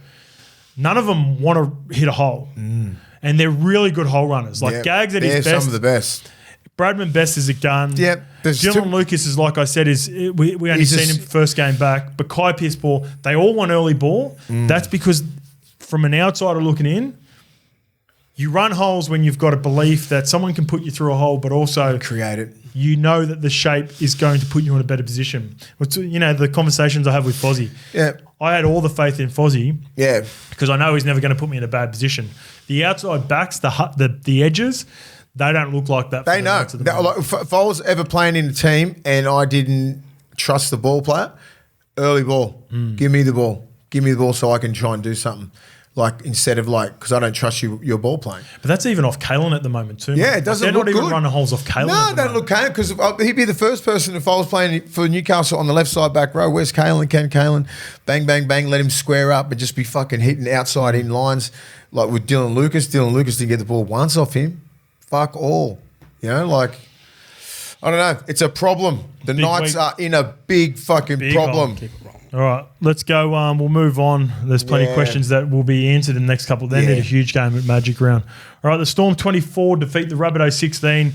none of them want to hit a hole. And they're really good hole runners. Like Gags at his best. They're some of the best. Bradman Best is a gun. Yep. Dylan Lucas is, like I said, we only seen him first game back. But Kai Pearce-Paul, they all want early ball. That's because... From an outsider looking in, you run holes when you've got a belief that someone can put you through a hole, but also create it. You know that the shape is going to put you in a better position. You know, the conversations I have with Fozzie. Yeah. I had all the faith in Fozzie. Yeah. Because I know he's never going to put me in a bad position. The outside backs, the edges, they don't look like that. They know. If I was ever playing in a team and I didn't trust the ball player, early ball, give me the ball. Give me the ball so I can try and do something. Like, instead of because I don't trust your ball playing. But that's even off Kalen at the moment too. Yeah, it doesn't look good. They're not even running holes off Kalen. No, they don't look Kalen, because he'd be the first person if I was playing for Newcastle on the left side back row. Where's Kalen? Can Kalen bang, bang, bang, let him square up and just be fucking hitting outside in lines like with Dylan Lucas. Dylan Lucas didn't get the ball once off him. Fuck all. You know, I don't know. It's a problem. The Knights are in a big fucking problem. All right, let's go. We'll move on. There's plenty of questions that will be answered in the next couple. They need a huge game at Magic Round. All right, the Storm 24 defeat the Rabbitohs 16.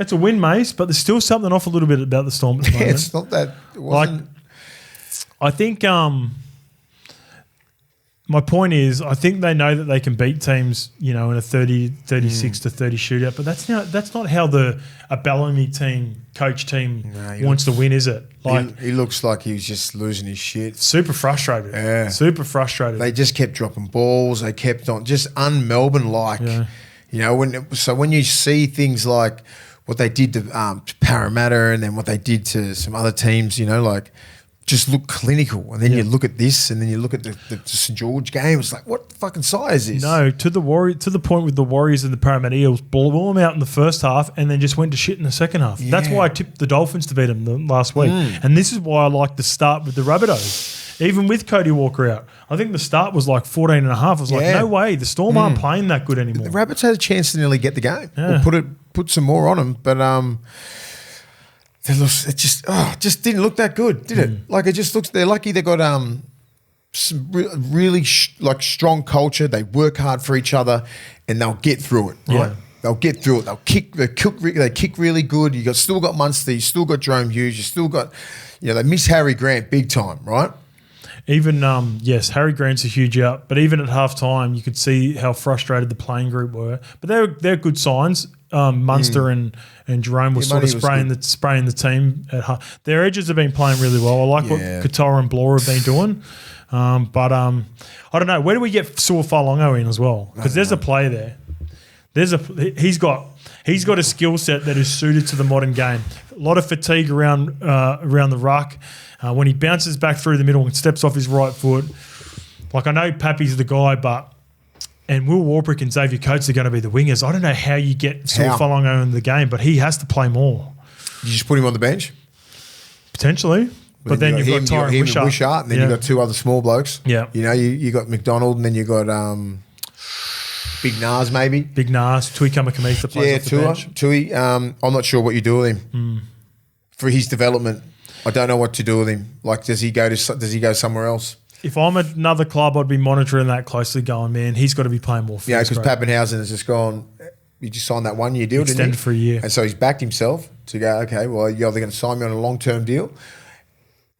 It's a win, Mace, but there's still something off a little bit about the Storm at the moment. It's not that. It wasn't. I think my point is, I think they know that they can beat teams, in a 36 to 30 shootout, but that's not how a Bellamy coach team wants to win, is it? He looks like he was just losing his shit. Super frustrated. Yeah. Super frustrated. They just kept dropping balls. They kept on just un-Melbourne-like. Yeah. When you see things like what they did to Parramatta and then what they did to some other teams, just look clinical. And then you look at this, and then you look at the St George game. It's like, what fucking size is this? No, to the point with the Warriors and the Parramatta Eels, blew them out in the first half and then just went to shit in the second half. Yeah. That's why I tipped the Dolphins to beat them last week. And this is why I like the start with the Rabbitohs. Even with Cody Walker out, I think the start was like 14 and a half. I was like, no way, the Storm aren't playing that good anymore. The Rabbits had a chance to nearly get the game. Yeah. Or put some more on them, but it just didn't look that good, did it? It just looks. They're lucky they got some really strong culture. They work hard for each other, and they'll get through it. Right? Yeah. They'll get through it. They kick really good. You still got Munster. You still got Jerome Hughes. You still got, they miss Harry Grant big time, right? Even yes, Harry Grant's a huge out, but even at half time, you could see how frustrated the playing group were. But they're good signs. Munster and Jerome were sort of spraying the team at half. Their edges have been playing really well. I like what Katoa and Blora have been doing. But I don't know. Where do we get Su'a Falongo in as well? Because there's a play there. he's got a skill set that is suited to the modern game. A lot of fatigue around the ruck. When he bounces back through the middle and steps off his right foot, like I know Pappy's the guy, and Will Warbrick and Xavier Coates are going to be the wingers. I don't know how you get Saul Falongo in the game, but he has to play more. You just put him on the bench? Potentially. But then you've got Tyron Wishart, and then you've got two other small blokes. Yeah. You know, you got McDonald, and then you got Big Nas maybe. Big Nas, Tui Kamakamisa plays off the bench. Tui. I'm not sure what you do with him for his development. I don't know what to do with him. Like, does he go somewhere else? If I'm another club, I'd be monitoring that closely, going, man, he's got to be playing more. Yeah, because Pappenhausen has just gone. He just signed that 1 year deal, extended for a year, and so he's backed himself to go. Okay, well, you're either going to sign me on a long-term deal.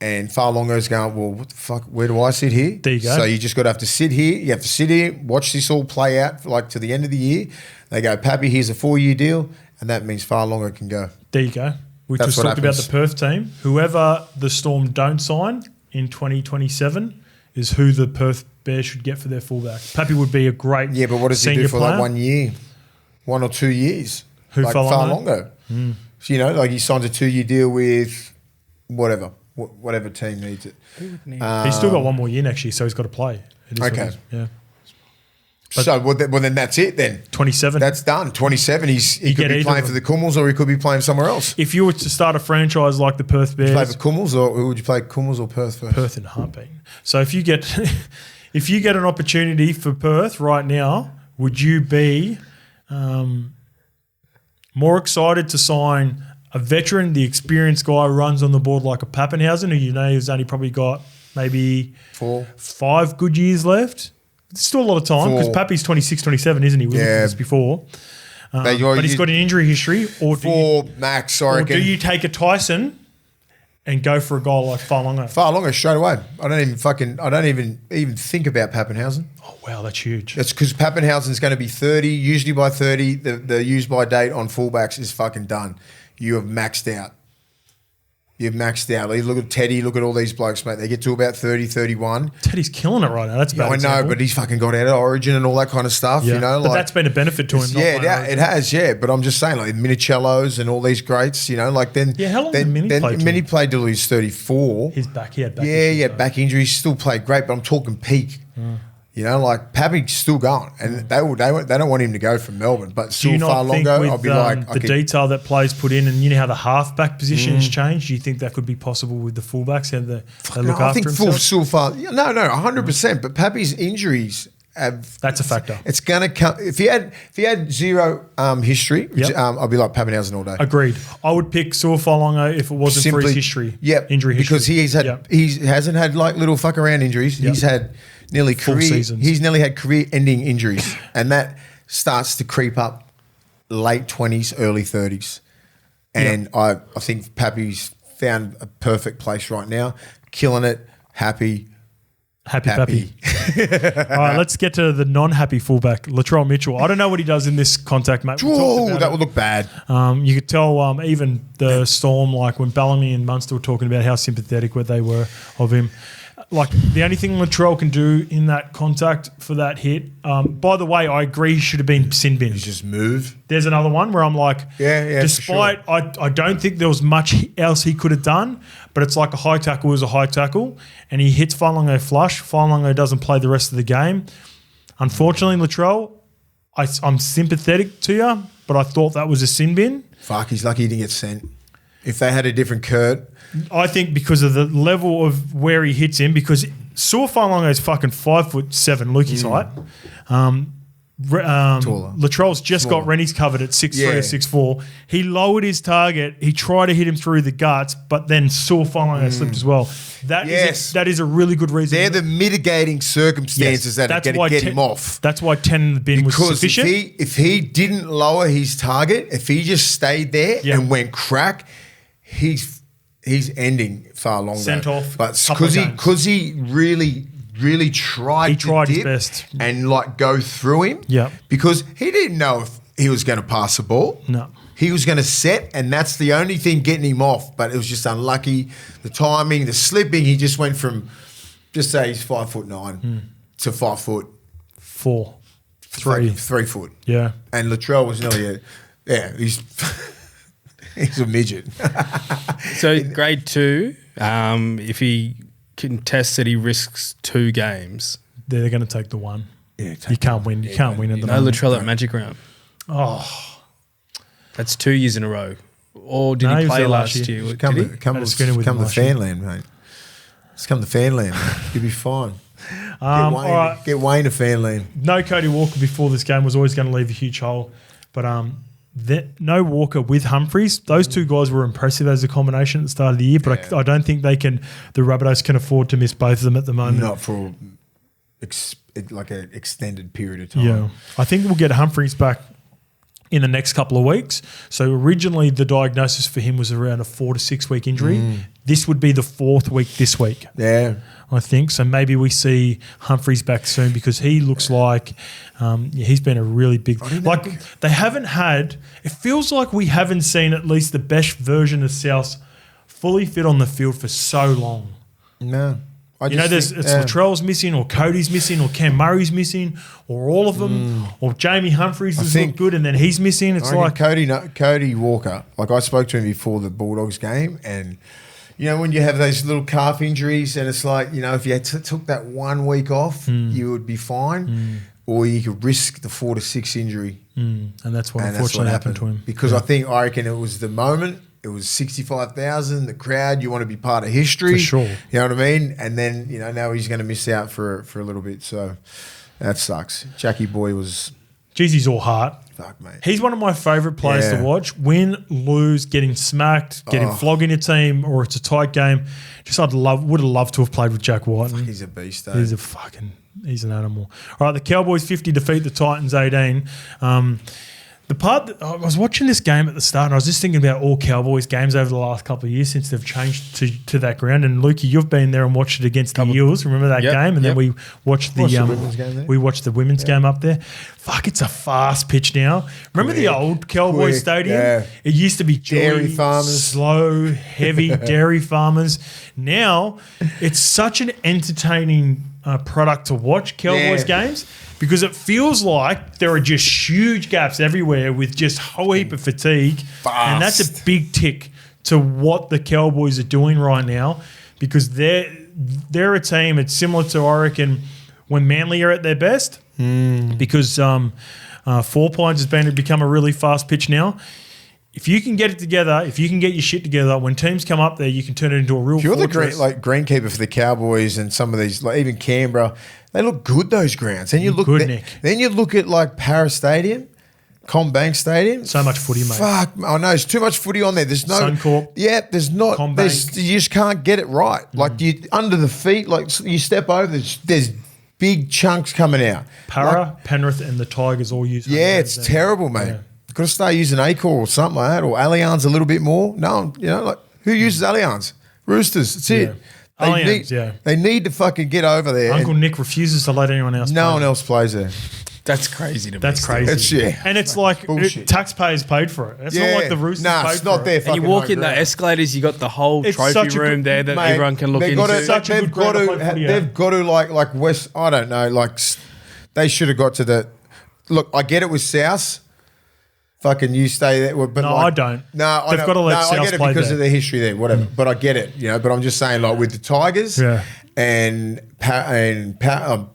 And Farlongo's going, well, what the fuck? Where do I sit here? There you go. So you just got to have to sit here. You have to sit here, watch this all play out like to the end of the year. They go, Pappy, here's a 4-year deal, and that means Farlongo can go. There you go. We just talked about the Perth team. Whoever the Storm don't sign in 2027 is who the Perth Bears should get for their fullback. Pappy would be a great but what does he do for player. that 1 year? 1 or 2 years? Who, like Farlongo? So, you know, like he signs a 2-year deal with whatever team needs it. He's still got 1 more year next year, so he's got to play. Okay. Yeah. But so, well, then that's it then. 27. That's done. 27, he could be playing for the Kummels or he could be playing somewhere else. If you were to start a franchise like the Perth Bears... Would you play for Kummels or who would you play, Kummels or Perth first? Perth in a heartbeat. So if you get an opportunity for Perth right now, would you be more excited to sign a veteran, the experienced guy who runs on the board like a Pappenhausen, who you know has only probably got maybe 5 good years left? It's still a lot of time because Pappy's 26, 27, isn't he? We looked at this before. But he's got an injury history. Or do you take a Tyson and go for a guy like Farlongo? Farlongo straight away. I don't even think about Pappenhausen. Oh wow, that's huge. That's because Pappenhausen's going to be 30. Usually by 30, the use by date on fullbacks is fucking done. You have maxed out. You've maxed out. Look at Teddy. Look at all these blokes, mate. They get to about 30, 31. Teddy's killing it right now. That's bad. I know, but he's fucking got out of Origin and all that kind of stuff. Yeah. You know, but that's been a benefit to him. It has. Yeah, but I'm just saying, like Minicellos and all these greats. You know, like then. Yeah, how long did Mini play? Mini played till he was 34. His back. He had back. He had back injuries. Still played great, but I'm talking peak. You know, like Pappy's still going, and they don't want him to go from Melbourne. But still far longer, I'll be like the detail that players put in, and you know how the halfback position has changed. Do you think that could be possible with the fullbacks? How they look after themselves? I think no, 100%. But Pappy's injuries that's a factor. It's going to come if he had zero history. Which, I'd be like Pappenhausen all day. Agreed. I would pick Saul Falongo if it wasn't for his history. Injury history because he hasn't had like little fuck around injuries. He's had nearly seasons. He's nearly had career-ending injuries, and that starts to creep up late 20s, early 30s. And I think Pappy's found a perfect place right now, killing it, happy. Pappy. All right, let's get to the non-happy fullback, Latrell Mitchell. I don't know what he does in this contact, mate. That would look bad. You could tell even the Storm, like when Bellamy and Munster were talking about how sympathetic they were of him. Like the only thing Latrell can do in that contact for that hit. By the way, I agree he should have been sin binned. Just move. There's another one where I'm like, despite I don't think there was much else he could have done, but it's like a high tackle is a high tackle, and he hits Farlongo flush. Farlongo doesn't play the rest of the game. Unfortunately, Latrell, I'm sympathetic to you, but I thought that was a sin bin. Fuck, he's lucky he didn't get sent. If they had a different Kurt. I think because of the level of where he hits him, because Saul Farlongo is fucking 5'7", Lukey's height. Latrell's just got Rennie's covered at 6'3" or 6'4". He lowered his target. He tried to hit him through the guts, but then Saul Farlongo slipped as well. That is a really good reason. They're the mitigating circumstances that are going to get him off. That's why 10 in the bin was sufficient. If he didn't lower his target, if he just stayed there and went crack, he's ending Farlongo. Sent off. But because he really tried his best and like go through him. Yeah. Because he didn't know if he was going to pass the ball. No. He was going to set, and that's the only thing getting him off. But it was just unlucky. The timing, the slipping, he just went from, just say he's 5'9" to 5'4". 3. 3 foot. Yeah. And Latrell was nearly he's he's a midget. So grade 2, if he contests that he risks 2 games. They're going to take the 1. Yeah, you can't win. You can't win at the No moment. Latrell at Magic Round. Oh. That's 2 years in a row. Or did he play last year? Come Had a screener with him the last year. Fanland, mate. It's come the Fanland. You'll be fine. All right. Get Wayne to Fanland. No Cody Walker before this game was always going to leave a huge hole. But no Walker with Humphries. Those 2 guys were impressive as a combination at the start of the year, but I don't think the Rabbitohs can afford to miss both of them at the moment. Not for like an extended period of time. Yeah. I think we'll get Humphries back in the next couple of weeks. So originally the diagnosis for him was around a 4 to 6 week injury. This would be the 4th week this week. Yeah. I think. So maybe we see Humphries back soon because he looks like he's been a really big... they haven't had... It feels like we haven't seen at least the best version of South fully fit on the field for so long. No. Latrell's missing or Cody's missing or Cam Murray's missing or all of them or Jamie Humphries has looked good and then he's missing. It's like... Cody Walker, like I spoke to him before the Bulldogs game and... You know, when you have those little calf injuries and it's like, you know, if you took that 1 week off, you would be fine. Or you could risk the 4 to 6 injury. And that's what unfortunately happened to him. Because I reckon it was the moment. It was 65,000, the crowd. You want to be part of history. For sure. You know what I mean? And then, you know, now he's going to miss out for a little bit. So that sucks. Jackie Boy was... Geez, he's all heart. Fuck, mate. He's one of my favourite players to watch. Win, lose, getting smacked, getting flogging a team, or it's a tight game. Just would have loved to have played with Jack White. He's a beast, though. He's an animal. All right, the Cowboys 50 defeat the Titans 18. The part that I was watching this game at the start and I was just thinking about all Cowboys games over the last couple of years since they've changed to that ground. And Lukey, you've been there and watched it against the Eels. Remember that game? And then we watched the women's game there. We watched the women's game up there. Fuck, it's a fast pitch now. Remember the old Cowboy Stadium? Yeah. It used to be Dairy farmers. slow, heavy dairy farmers. Now it's such an entertaining product to watch Cowboys games. Because it feels like there are just huge gaps everywhere with just a whole heap of fatigue. Fast. And that's a big tick to what the Cowboys are doing right now because they're a team. It's similar to, I reckon, when Manly are at their best because Four Pines has become a really fast pitch now. If you can get it together, if you can get your shit together, when teams come up there, you can turn it into a real You're fortress. the greenkeeper for the Cowboys and some of these, like even Canberra, they look good, those grounds. And then you look at like Para Stadium, CommBank Stadium. So much footy, mate. Fuck, I know, there's too much footy on there. There's no... Suncorp. Yeah, there's not... You just can't get it right. Like, under the feet, like you step over, there's big chunks coming out. Para, Penrith and the Tigers all use... Yeah, it's terrible, mate. Yeah. Got to start using Accor or something like that, or Allianz a little bit more. No, you know, like who uses Allianz? Roosters. That's it. They need to fucking get over there. Uncle Nick refuses to let anyone else. No one else plays there. That's crazy to me. That's crazy. And it's like taxpayers paid for it. It's not like the Roosters paid it's not for their it. fucking And you walk in the ground. escalators, you got the whole It's trophy room there that everyone can look into. They've got to like West. I don't know. Like they should have got to the. Look, I get it with South. Fucking you stay there. But no, I don't. No, they've got to let South I get it play because there. of the history there, whatever. But I get it, you know. But I'm just saying, like with the Tigers and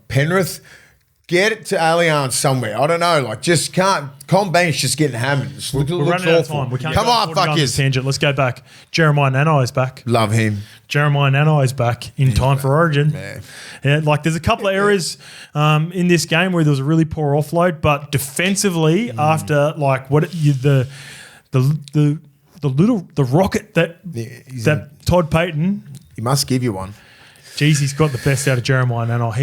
Penrith, get it to Allianz somewhere. I don't know, like just can't. CommBank's just getting hammered. We're running out of time. We can't Come on, fuckers. Tangent. Let's go back. Jeremiah Nanai is back. Love him. Jeremiah Nanai is back in time for Origin. Yeah, like there's a couple of areas in this game where there was a really poor offload, but defensively after like the rocket that Todd Payton. He must give you one. Geez, he's got the best out of Jeremiah Nanai.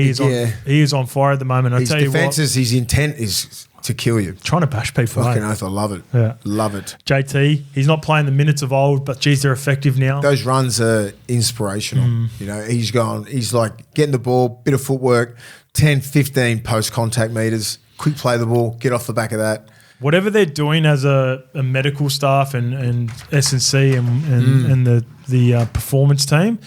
He is on fire at the moment. His defenses, his intent is to kill you. Trying to bash people. Fucking oath, I love it. Yeah. Love it. JT, he's not playing the minutes of old, but geez, they're effective now. Those runs are inspirational. You know, he's like getting the ball, bit of footwork, 10, 15 post-contact meters, quick play the ball, get off the back of that. Whatever they're doing as a medical staff and S&C and the performance team,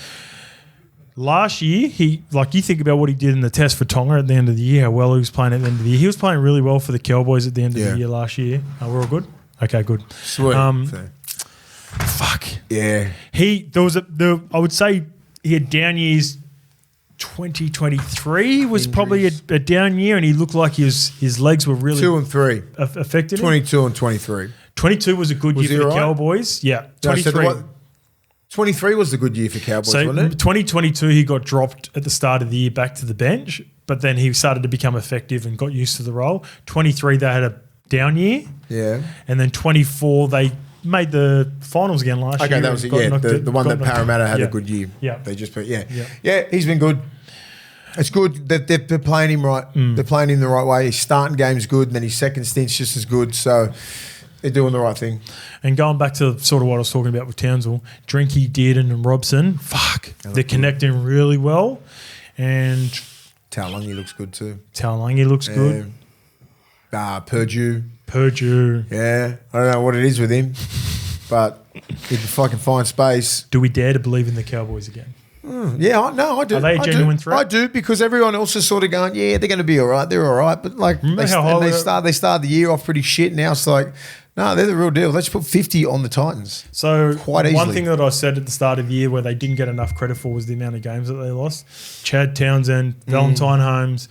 last year, you think about what he did in the test for Tonga at the end of the year, how well he was playing at the end of the year. He was playing really well for the Cowboys at the end of the year last year. We're all good? Okay, good. Sweet. Fuck. Yeah. I would say he had down years. 2023 was probably a down year, and he looked like his legs were really 2 and 3 affected. 22 and 23. 22 was a good year for the Cowboys. Yeah, 23. 23 was the good year for Cowboys, So wasn't it? 2022 he got dropped at the start of the year back to the bench, but then he started to become effective and got used to the role. 23 they had a down year. Yeah. And then 24 they made the finals again last year. Okay, that was it. Yeah, the one that Parramatta had a good year. Yeah. They just put, yeah, he's been good. It's good that they're playing him right. They're playing him the right way. His starting game's good, and then his second stint's just as good. So they're doing the right thing. And going back to sort of what I was talking about with Townsville, Drinky, Dearden and Robson, they're connecting really well. And Taulagi looks good too. Taulagi looks good. Purdue. Yeah. I don't know what it is with him, but if you fucking find space. Do we dare to believe in the Cowboys again? Yeah, I do. Are they a genuine threat? I do, because everyone else is sort of going, yeah, they're going to be all right. They're all right. But like, they started the year off pretty shit. Now it's like, no, they're the real deal. Let's put 50 on the Titans. So quite easily. One thing that I said at the start of the year where they didn't get enough credit for was the amount of games that they lost. Chad Townsend, Valentine Holmes,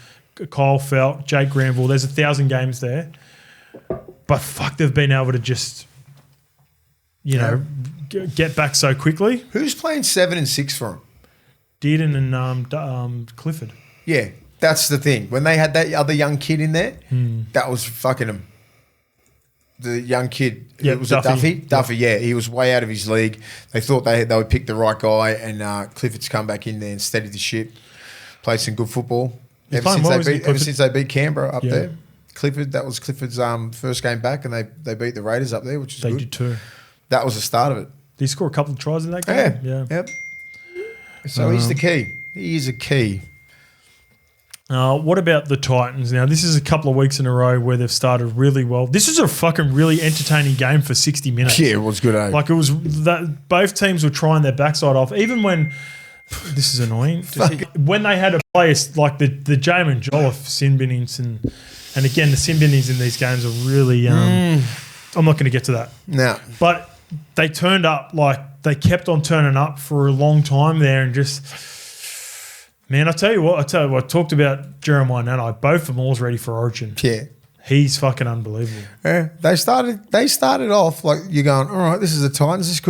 Kyle Felt, Jake Granville. There's 1,000 games there. But fuck, they've been able to just, get back so quickly. Who's playing 7 and 6 for them? Dearden and Clifford. Yeah, that's the thing. When they had that other young kid in there, that was fucking him. The young kid, was Duffy? Duffy, yeah. He was way out of his league. They thought they would pick the right guy, and Clifford's come back in there and steadied the ship, played some good football. Ever since they beat Canberra up there. Clifford, that was Clifford's first game back, and they beat the Raiders up there, which is good. They did too. That was the start of it. Did he score a couple of tries in that game? Yeah. Yep. So he's the key. He is a key. What about the Titans? Now, this is a couple of weeks in a row where they've started really well. This is a fucking really entertaining game for 60 minutes. Yeah, it was good, eh? Like, it was that both teams were trying their backside off. Even when, this is annoying, when they had to play like the Jamin Jolliffe sin binnings and again, the sin binnings in these games are really, I'm not going to get to that. No. But they turned up, they kept on turning up for a long time there, and just, man, I tell you what, I talked about Jeremiah Nanai. Both of them all ready for Origin. Yeah. He's fucking unbelievable. Yeah. They started off like you're going, all right, this is the Titans. This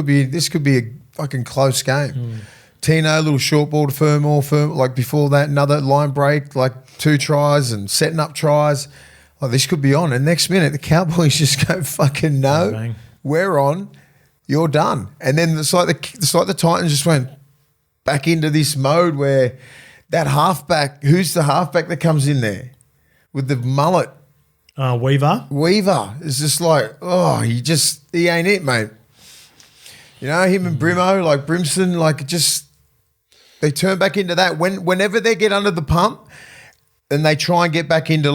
could be a fucking close game. Tino, little short ball to Fermor, like before that, another line break, like 2 tries and setting up tries. Oh, this could be on. And next minute, the Cowboys just go, fucking no, bang. We're on, you're done. And then it's like the Titans just went back into this mode where that halfback, who's the halfback that comes in there with the mullet? Weaver. Weaver is just like, he ain't it, mate. Him and Brimo, like Brimson, like just, they turn back into that. Whenever they get under the pump, then they try and get back into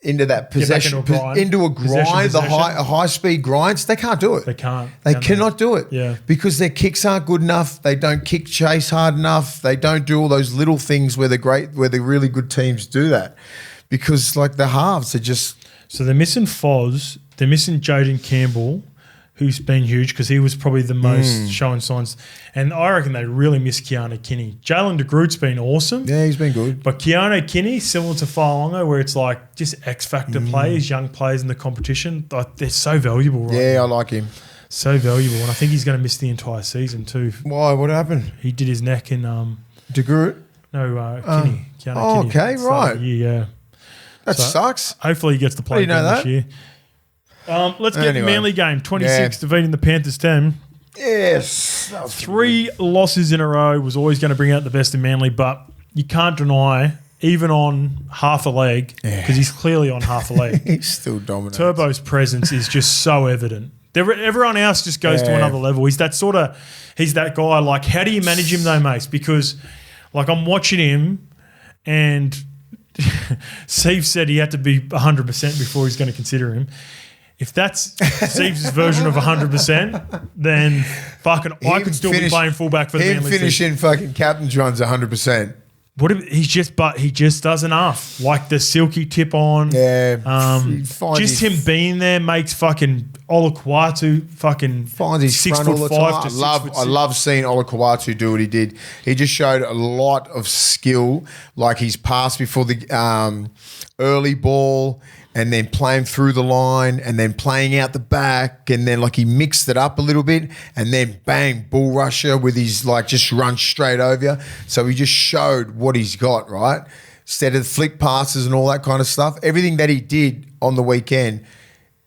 into that possession, into a grind, the high speed grinds. They can't do it. They can't. They cannot do it. Yeah. Because their kicks aren't good enough. They don't kick chase hard enough. They don't do all those little things where the really good teams do that. Because like the halves are just. So they're missing Foz. They're missing Jaden Campbell, who's been huge because he was probably the most showing signs. And I reckon they really miss Keanu Kinney. Jalen de Groot's been awesome. Yeah, he's been good. But Keanu Kinney, similar to Failonga, where it's like just X-factor players, young players in the competition, like they're so valuable right now. I like him. So valuable. And I think he's going to miss the entire season too. Why? What happened? He did his neck in... de Groot? No, Kinney. Keanu Kinney. Okay, right. Yeah. That sucks. Hopefully he gets to play again this year. Let's get the Manly game. 26 defeating the Panthers 10. Yes. 3 losses in a row was always going to bring out the best in Manly, but you can't deny, even on half a leg, because he's clearly on half a leg. He's still dominant. Turbo's presence is just so evident. Everyone else just goes to another level. He's that guy. Like, how do you manage him though, Mace? Because, like, I'm watching him and Steve said he had to be 100% before he's going to consider him. If that's Steve's version of 100%, then fucking I could still be playing fullback for the Him Manly team. finishing fucking captain's runs 100%. What if he just does enough, like the silky tip on. Yeah, just him being there makes fucking Olakwatu fucking finds his 6 front foot all the 5 time. to 6 I foot 6. love seeing Olakwatu do what he did. He just showed a lot of skill, like he's passed before the early ball, and then playing through the line, and then playing out the back, and then like he mixed it up a little bit, and then bang, bull rusher with his like just run straight over you. So he just showed what he's got, right? Instead of flick passes and all that kind of stuff, everything that he did on the weekend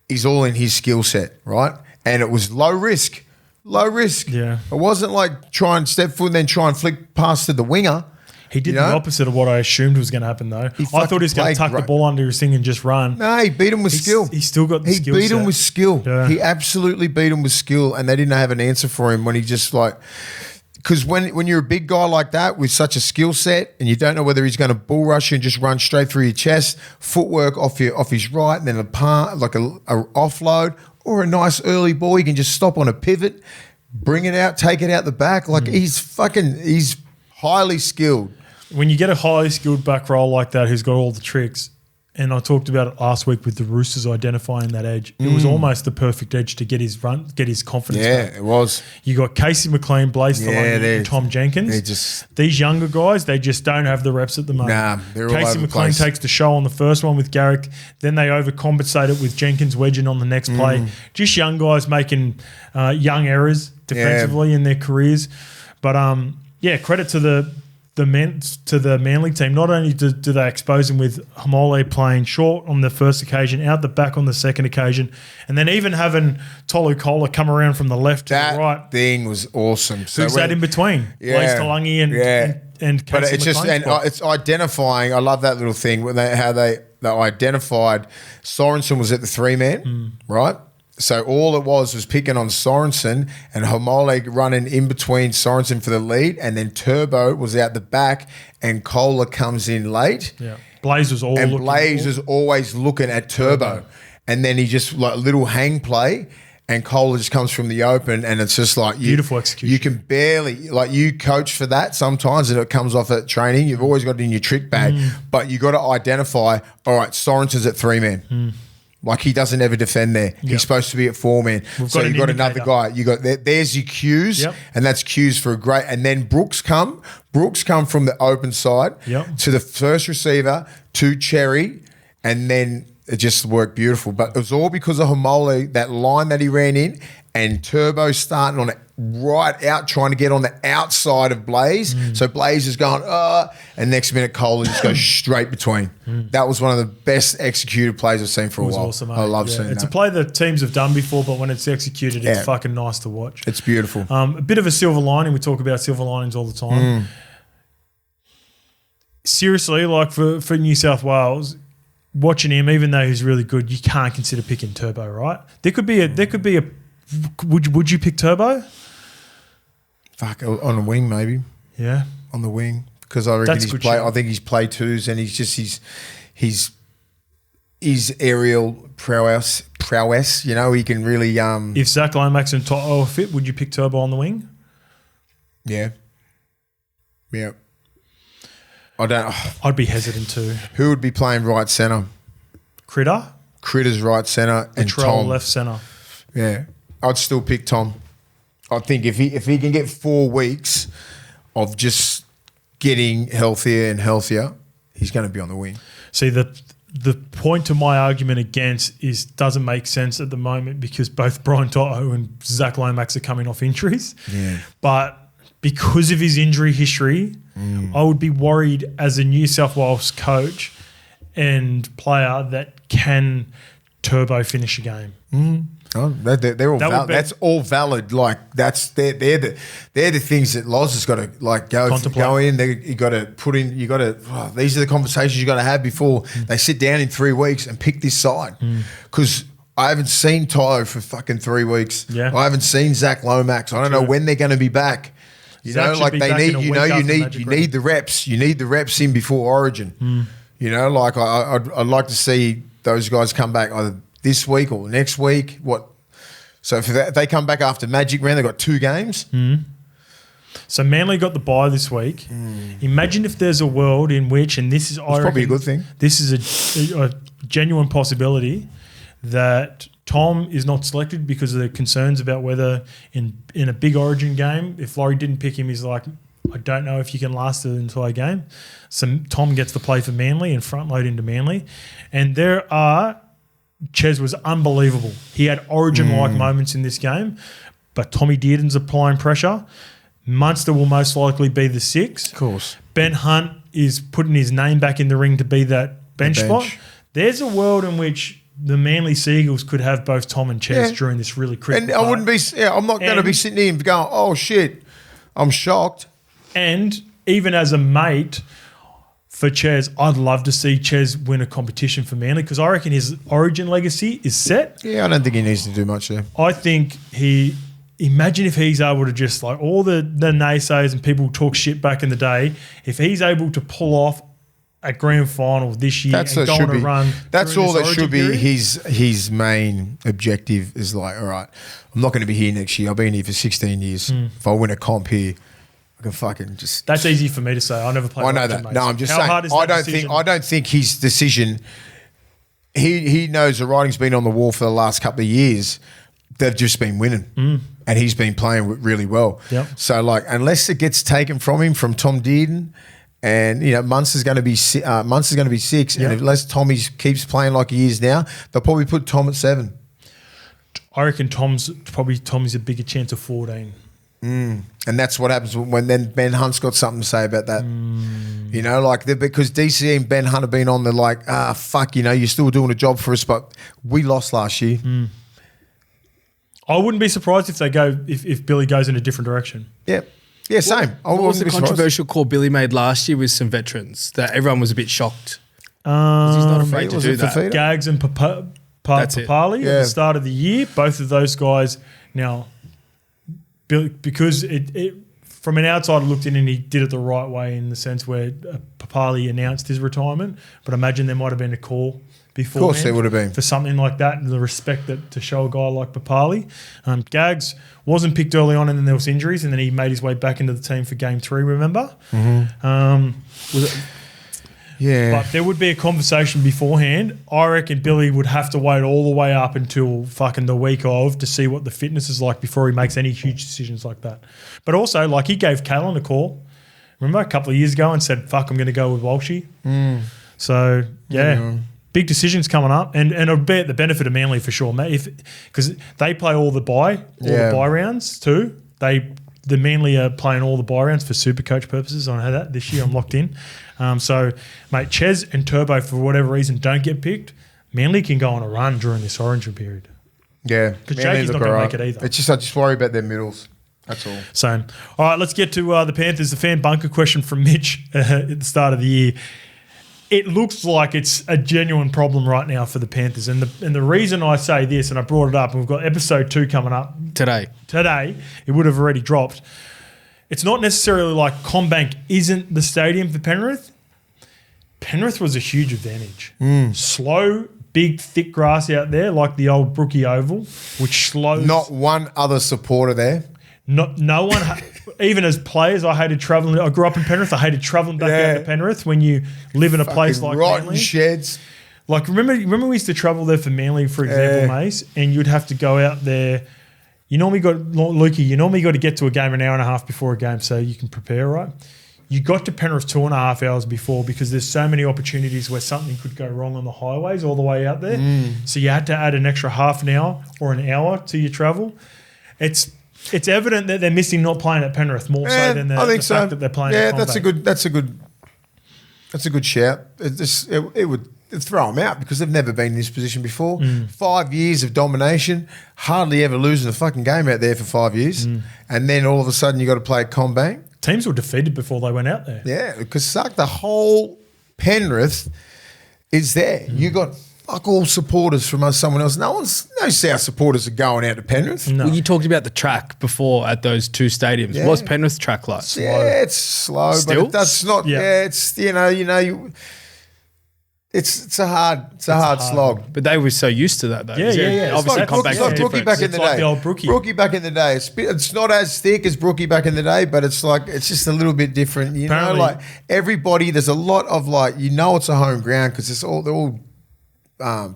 is all in his skill set, right? And it was low risk. Yeah. It wasn't like try and step foot and then try and flick pass to the winger. He did the opposite of what I assumed was going to happen, though. I thought he was going to tuck the ball under his thing and just run. No, he beat him with skill. He still got the skill set. He beat him with skill. Yeah. He absolutely beat him with skill, and they didn't have an answer for him when he just like – because when you're a big guy like that with such a skill set and you don't know whether he's going to bull rush you and just run straight through your chest, footwork off his right and then a offload or a nice early ball, you can just stop on a pivot, bring it out, take it out the back. Like he's highly skilled. When you get a highly skilled back row like that who's got all the tricks, and I talked about it last week with the Roosters identifying that edge, it was almost the perfect edge to get his confidence back. Yeah, it was. You got Casey McLean, Blaze Delaney, and Tom Jenkins. These younger guys, they just don't have the reps at the moment. Nah, they're all Casey over the McLean place. takes the show on the first one with Garrick. Then they overcompensate it with Jenkins wedging on the next play. Just young guys making young errors defensively in their careers. But credit to the Manly team. Not only do they expose him with Hamole playing short on the first occasion, out the back on the second occasion, and then even having Tolu Kola come around from the left to the right. That thing was awesome. Who's that in between? Blaze Talangi and Casey But it's just McLean. it's identifying. I love that little thing when how they identified Sorensen was at the 3-man, right? So all it was picking on Sorensen and Hamole running in between Sorensen for the lead, and then Turbo was out the back and Kola comes in late. Yeah. Blaze was always looking at Turbo. And then he just like a little hang play and Kola just comes from the open, and it's just like beautiful execution. You can barely you coach for that sometimes, and it comes off at training. You've always got it in your trick bag, but you got to identify. All right, Sorensen's at 3-man. Like he doesn't ever defend there. He's supposed to be at 4-man. So you've got another guy. You got there's your cues, and that's cues for a great. And then Brooks come from the open side to the first receiver to Cherry, and then it just worked beautiful. But it was all because of Hamole, that line that he ran in, and Turbo starting on it right out, trying to get on the outside of Blaze. So Blaze is going, and next minute Kola just goes straight between. That was one of the best executed plays I've seen for a while. Awesome, I love seeing it's that. a play that teams have done before, but when it's executed, it's fucking nice to watch. It's beautiful. A bit of a silver lining. We talk about silver linings all the time. Seriously, like for New South Wales, watching him, even though he's really good, you can't consider picking Turbo, right? There could be a. Would you pick Turbo? Fuck, on the wing maybe. Yeah, on the wing, because I reckon I think he's play twos, and he's just his aerial prowess. You know, he can really. If Zach Lomax and Toto are fit, would you pick Turbo on the wing? Yeah. I don't. I'd be hesitant too. Who would be playing right centre? Critter's right centre, and Tom left centre. Yeah, I'd still pick Tom. I think if he can get 4 weeks of just getting healthier and healthier, he's going to be on the wing. See, the point to my argument against is doesn't make sense at the moment because both Brian Toto and Zach Lomax are coming off injuries. Yeah. But because of his injury history, I would be worried as a New South Wales coach and player that can turbo finish a game. Oh, they're all valid. That's all valid. Like they're the things that Loz has got to like go in. You got to put in. You got to. These are the conversations you got to have before they sit down in 3 weeks and pick this side. Because I haven't seen Tyler for fucking 3 weeks. Yeah. I haven't seen Zach Lomax. I don't know when they're going to be back. You Zach know, like they need. You need the reps. You need the reps in before Origin. You know, like I'd like to see those guys come back either this week or next week. What? So if they come back after Magic Round, they've got 2 games. So Manly got the bye this week. Imagine if there's a world in which, and this is probably a good thing. This is a genuine possibility that Tom is not selected because of the concerns about whether in a big Origin game, if Laurie didn't pick him, he's like, I don't know if you can last the entire game. So Tom gets to play for Manly and front load into Manly. And Ches was unbelievable. He had Origin-like moments in this game, but Tommy Dearden's applying pressure. Munster will most likely be the 6. Of course. Ben Hunt is putting his name back in the ring to be that bench spot. There's a world in which the Manly Seagulls could have both Tom and Ches during this really critical And I wouldn't be. I'm not going to be sitting here and going, "Oh shit, I'm shocked." And even as a mate for Ches, I'd love to see Ches win a competition for Manly because I reckon his Origin legacy is set. Yeah, I don't think he needs to do much there. I think imagine if he's able to just like all the naysayers and people talk shit back in the day, if he's able to pull off a grand final this year and go on a run. That's all that should be his main objective is like, all right, I'm not going to be here next year. I've been here for 16 years. If I win a comp here, I can fucking just... That's easy for me to say. I never played. I know that. No, I'm just saying. I don't think his decision... He knows the writing's been on the wall for the last couple of years. They've just been winning. And he's been playing really well. Yep. So, like, unless it gets taken from him, from Tom Dearden, and, you know, Munster's going to be 6, and unless Tommy keeps playing like he is now, they'll probably put Tom at 7. I reckon Tommy's a bigger chance of 14. And that's what happens when then Ben Hunt's got something to say about that. You know, like, because DC and Ben Hunt have been on the like, fuck, you know, you're still doing a job for us, but we lost last year. I wouldn't be surprised if if Billy goes in a different direction. Yeah. Yeah, same. What was the controversial call Billy made last year with some veterans that everyone was a bit shocked? Because he's not afraid to do that. Fafita? Gags and Papali at the start of the year, both of those guys now, because it from an outsider looked in and he did it the right way in the sense where Papali announced his retirement, but imagine there might have been a call before. Of course there would have been. For something like that and the respect to show a guy like Papali. Gags wasn't picked early on and then there was injuries and then he made his way back into the team for game 3, remember? Yeah. But there would be a conversation beforehand. I reckon Billy would have to wait all the way up until fucking the week of to see what the fitness is like before he makes any huge decisions like that. But also, like, he gave Callan a call, remember, a couple of years ago and said, fuck, I'm going to go with Walshy. So, yeah. Big decisions coming up, and it'll be at the benefit of Manly for sure, mate. Because they play all the bye rounds too. The Manly are playing all the bye rounds for super coach purposes. I know that this year I'm locked in. So, mate, Ches and Turbo for whatever reason don't get picked. Manly can go on a run during this Origin period. Yeah, because Jakey's not going to make it either. It's just I just worry about their middles. That's all. Same. All right, let's get to the Panthers. The fan bunker question from Mitch at the start of the year. It looks like it's a genuine problem right now for the Panthers. And the reason I say this, and I brought it up, and we've got episode 2 coming up. Today. It would have already dropped. It's not necessarily like CommBank isn't the stadium for Penrith. Penrith was a huge advantage. Slow, big, thick grass out there, like the old Brookie Oval, which slows. Not one other supporter there. No one, even as players, I hated travelling. I grew up in Penrith. I hated travelling back out to Penrith when you live in a place like rotten Manly. Sheds. Like, remember we used to travel there for Manly, for example, Mace, and you'd have to go out there. You normally got to get to a game an hour and a half before a game so you can prepare, right? You got to Penrith 2.5 hours before because there's so many opportunities where something could go wrong on the highways all the way out there. So you had to add an extra half an hour or an hour to your travel. It's evident that they're missing not playing at Penrith more so than the fact that they're playing at CommBank. That's a good shout. It would throw them out because they've never been in this position before. 5 years of domination, hardly ever losing a fucking game out there for 5 years, and then all of a sudden you got to play at CommBank. Teams were defeated before they went out there. Yeah, because the whole Penrith is there. You got fuck all supporters from someone else. No South supporters are going out to Penrith. No. Well, you talked about the track before at those 2 stadiums. Yeah. What's Penrith's track like? Yeah, it's slow, Still? but that's not. Yeah, it's It's a hard slog. But they were so used to that, though. Yeah. Obviously, It's like Brookie back in the day. The old Brookie. Brookie back in the day. It's not as thick as Brookie back in the day, but it's just a little bit different. You know, like everybody, there's a lot of it's a home ground because they're all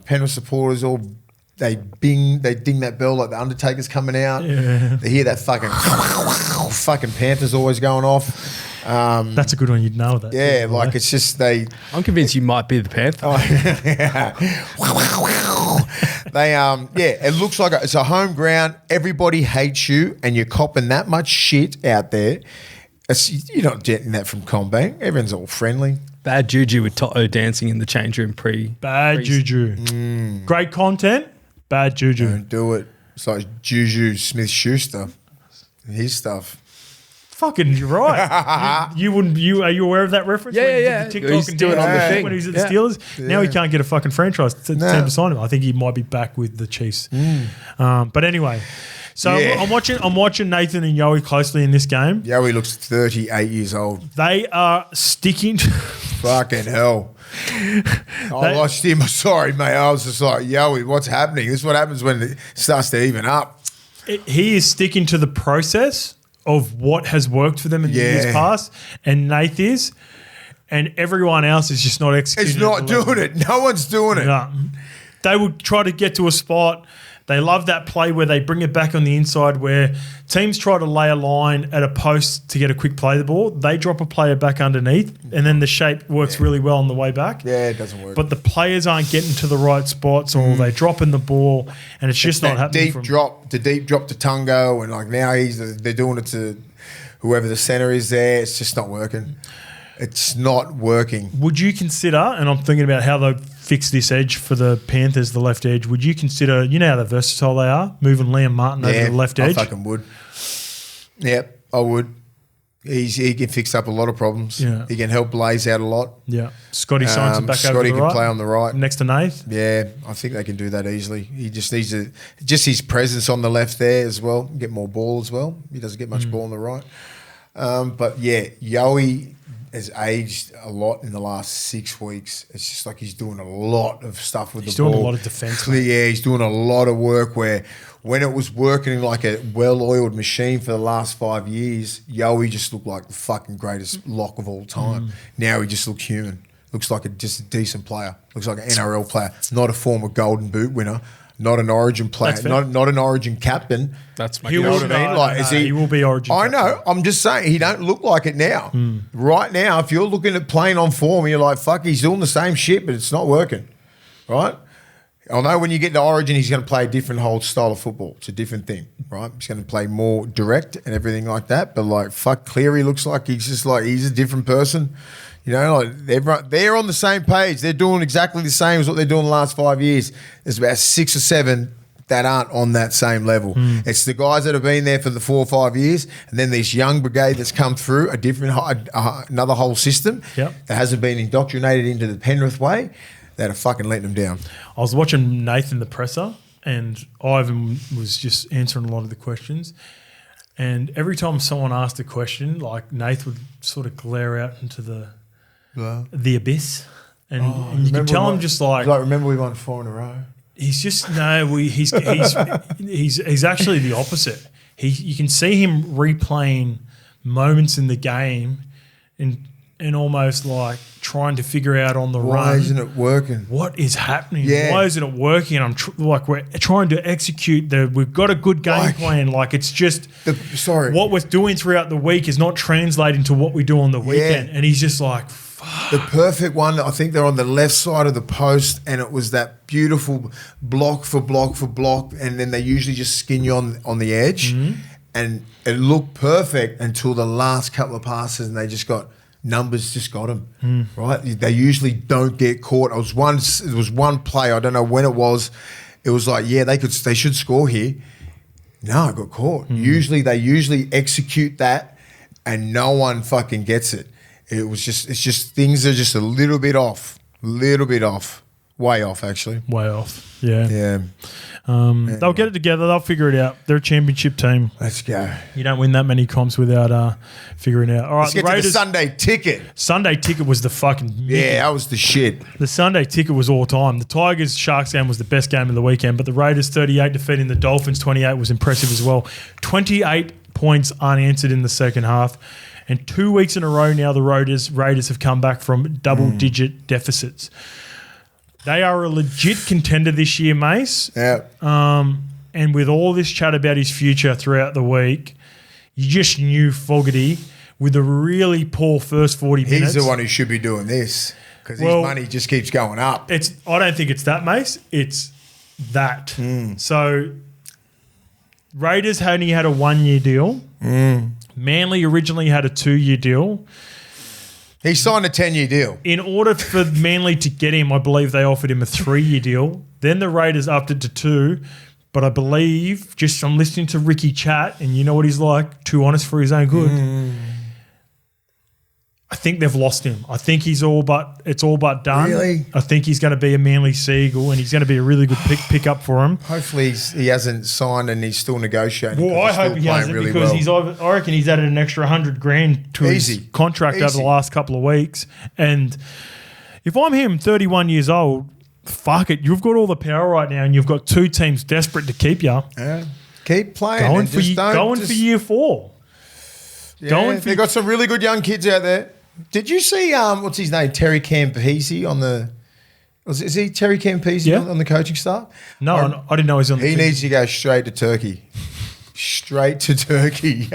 Penrith supporters. They ding that bell like the Undertaker's coming out. Yeah. They hear that fucking Panthers always going off. That's a good one. You'd know that. Yeah, like it's just they. I'm convinced you might be the Panther. It looks like it's a home ground. Everybody hates you, and you're copping that much shit out there. You're not getting that from Combang. Everyone's all friendly. Bad juju with Toto dancing in the change room Bad juju. Great content. Bad juju. Don't do it. It's like Juju Smith-Schuster. His stuff. Fucking, you're right. you wouldn't. Are you aware of that reference? Yeah, when he yeah. did the TikTok He's and doing did on the it thing. when he was at the Yeah. Steelers. Now he can't get a fucking franchise team to sign him. I think he might be back with the Chiefs. But anyway, so I'm watching Nathan and Yowie closely in this game. Yowie looks 38 years old. They are sticking. Fucking hell. I watched him. Sorry, mate. I was just like, Yowie, what's happening? This is what happens when it starts to even up. He is sticking to the process of what has worked for them in the years past, and Nath is, and everyone else is just not executing. It's not doing it. No one's doing it. No. They would try to get to a spot. They love that play where they bring it back on the inside where teams try to lay a line at a post to get a quick play of the ball. They drop a player back underneath, and then the shape works really well on the way back. Yeah, it doesn't work. But the players aren't getting to the right spots, or they dropping the ball, and it's just not happening. The deep drop to Tungo, and now they're doing it to whoever the centre is there. It's just not working. It's not working. Would you consider, and I'm thinking about how they fix this edge for the Panthers, the left edge, would you consider, you know how versatile they are, moving Liam Martin over the left edge? I fucking would. Yep, I would. He can fix up a lot of problems. Yeah. He can help Blaze out a lot. Yeah. Scotty Simonson back over Scotty the can right. play on the right. Next to Nath. Yeah, I think they can do that easily. He just needs just his presence on the left there as well, get more ball as well. He doesn't get much ball on the right. But yeah, Yowie has aged a lot in the last 6 weeks. It's just like he's doing a lot of stuff with the ball. He's doing a lot of defence. Yeah, he's doing a lot of work where when it was working like a well-oiled machine for the last 5 years, Yowie just looked like the fucking greatest lock of all time. Now he just looks human. Looks like just a decent player. Looks like an NRL player. Not a former Golden Boot winner. Not an Origin player. Not an Origin captain. That's my He will he will be Origin I captain. know. I'm just saying he don't look like it now. Right now, if you're looking at playing on form, you're like, fuck, he's doing the same shit, but it's not working. Right? I know when you get to Origin, he's going to play a different whole style of football. It's a different thing, right? He's going to play more direct and everything like that. But like, fuck, Cleary looks like he's a different person. You know, like they're on the same page. They're doing exactly the same as what they're doing the last 5 years. There's about 6 or 7 that aren't on that same level. It's the guys that have been there for the 4 or 5 years, and then this young brigade that's come through another whole system that hasn't been indoctrinated into the Penrith way that are fucking letting them down. I was watching Nathan the presser, and Ivan was just answering a lot of the questions. And every time someone asked a question, like Nath would sort of glare out into the abyss, and you could tell him just like remember we won 4 in a row. He's just he's actually the opposite. You can see him replaying moments in the game, and almost like trying to figure out on the run. Why isn't it working? What is happening? Yeah. Why isn't it working? And we're trying to execute we've got a good game plan. Like it's just what we're doing throughout the week is not translating to what we do on the weekend. And he's just like, fuck. The perfect one, I think they're on the left side of the post, and it was that beautiful block for block for block, and then they usually just skin you on the edge, and it looked perfect until the last couple of passes, and they just got numbers just got them right. They usually don't get caught. It was one play, I don't know when it was. It was like, yeah, they should score here. No, I got caught. They execute that, and no one fucking gets it. It's just things are just a little bit off Way off, actually. Way off. Yeah. Yeah. They'll get it together. They'll figure it out. They're a championship team. Let's go. You don't win that many comps without figuring it out. All right, Let's get to the Sunday ticket. Sunday ticket was the fucking Yeah, that was the shit. The Sunday ticket was all time. The Tigers-Sharks game was the best game of the weekend, but the Raiders 38 defeating the Dolphins 28 was impressive as well. 28 points unanswered in the second half. And 2 weeks in a row now, the Raiders have come back from double-digit deficits. They are a legit contender this year, Mace. Yeah. And with all this chat about his future throughout the week, you just knew Fogarty with a really poor first 40 minutes. He's the one who should be doing this because his money just keeps going up. I don't think it's that, Mace. It's that. So Raiders only had a 1 year deal. Manly originally had a 2 year deal. He signed a 10-year deal. In order for Manly to get him, I believe they offered him a 3 year deal. Then the Raiders upped it to 2. But I believe, just from listening to Ricky chat, and you know what he's like, too honest for his own good. I think they've lost him. I think it's all but done. Really? I think he's going to be a Manly Seagull, and he's going to be a really good pick-up for him. Hopefully he hasn't signed and he's still negotiating. Well, I hope he hasn't really because well. I reckon he's added an extra $100,000 to his contract over the last couple of weeks. And if I'm him, 31 years old, fuck it. You've got all the power right now, and you've got two teams desperate to keep you. Yeah. Keep playing. Going for year 4. Yeah, they've got some really good young kids out there. Did you see what's his name? Terry Campese on the. Is he Terry Campese on the coaching staff? No, I didn't know he was on the He needs to go straight to Turkey. Straight to Turkey.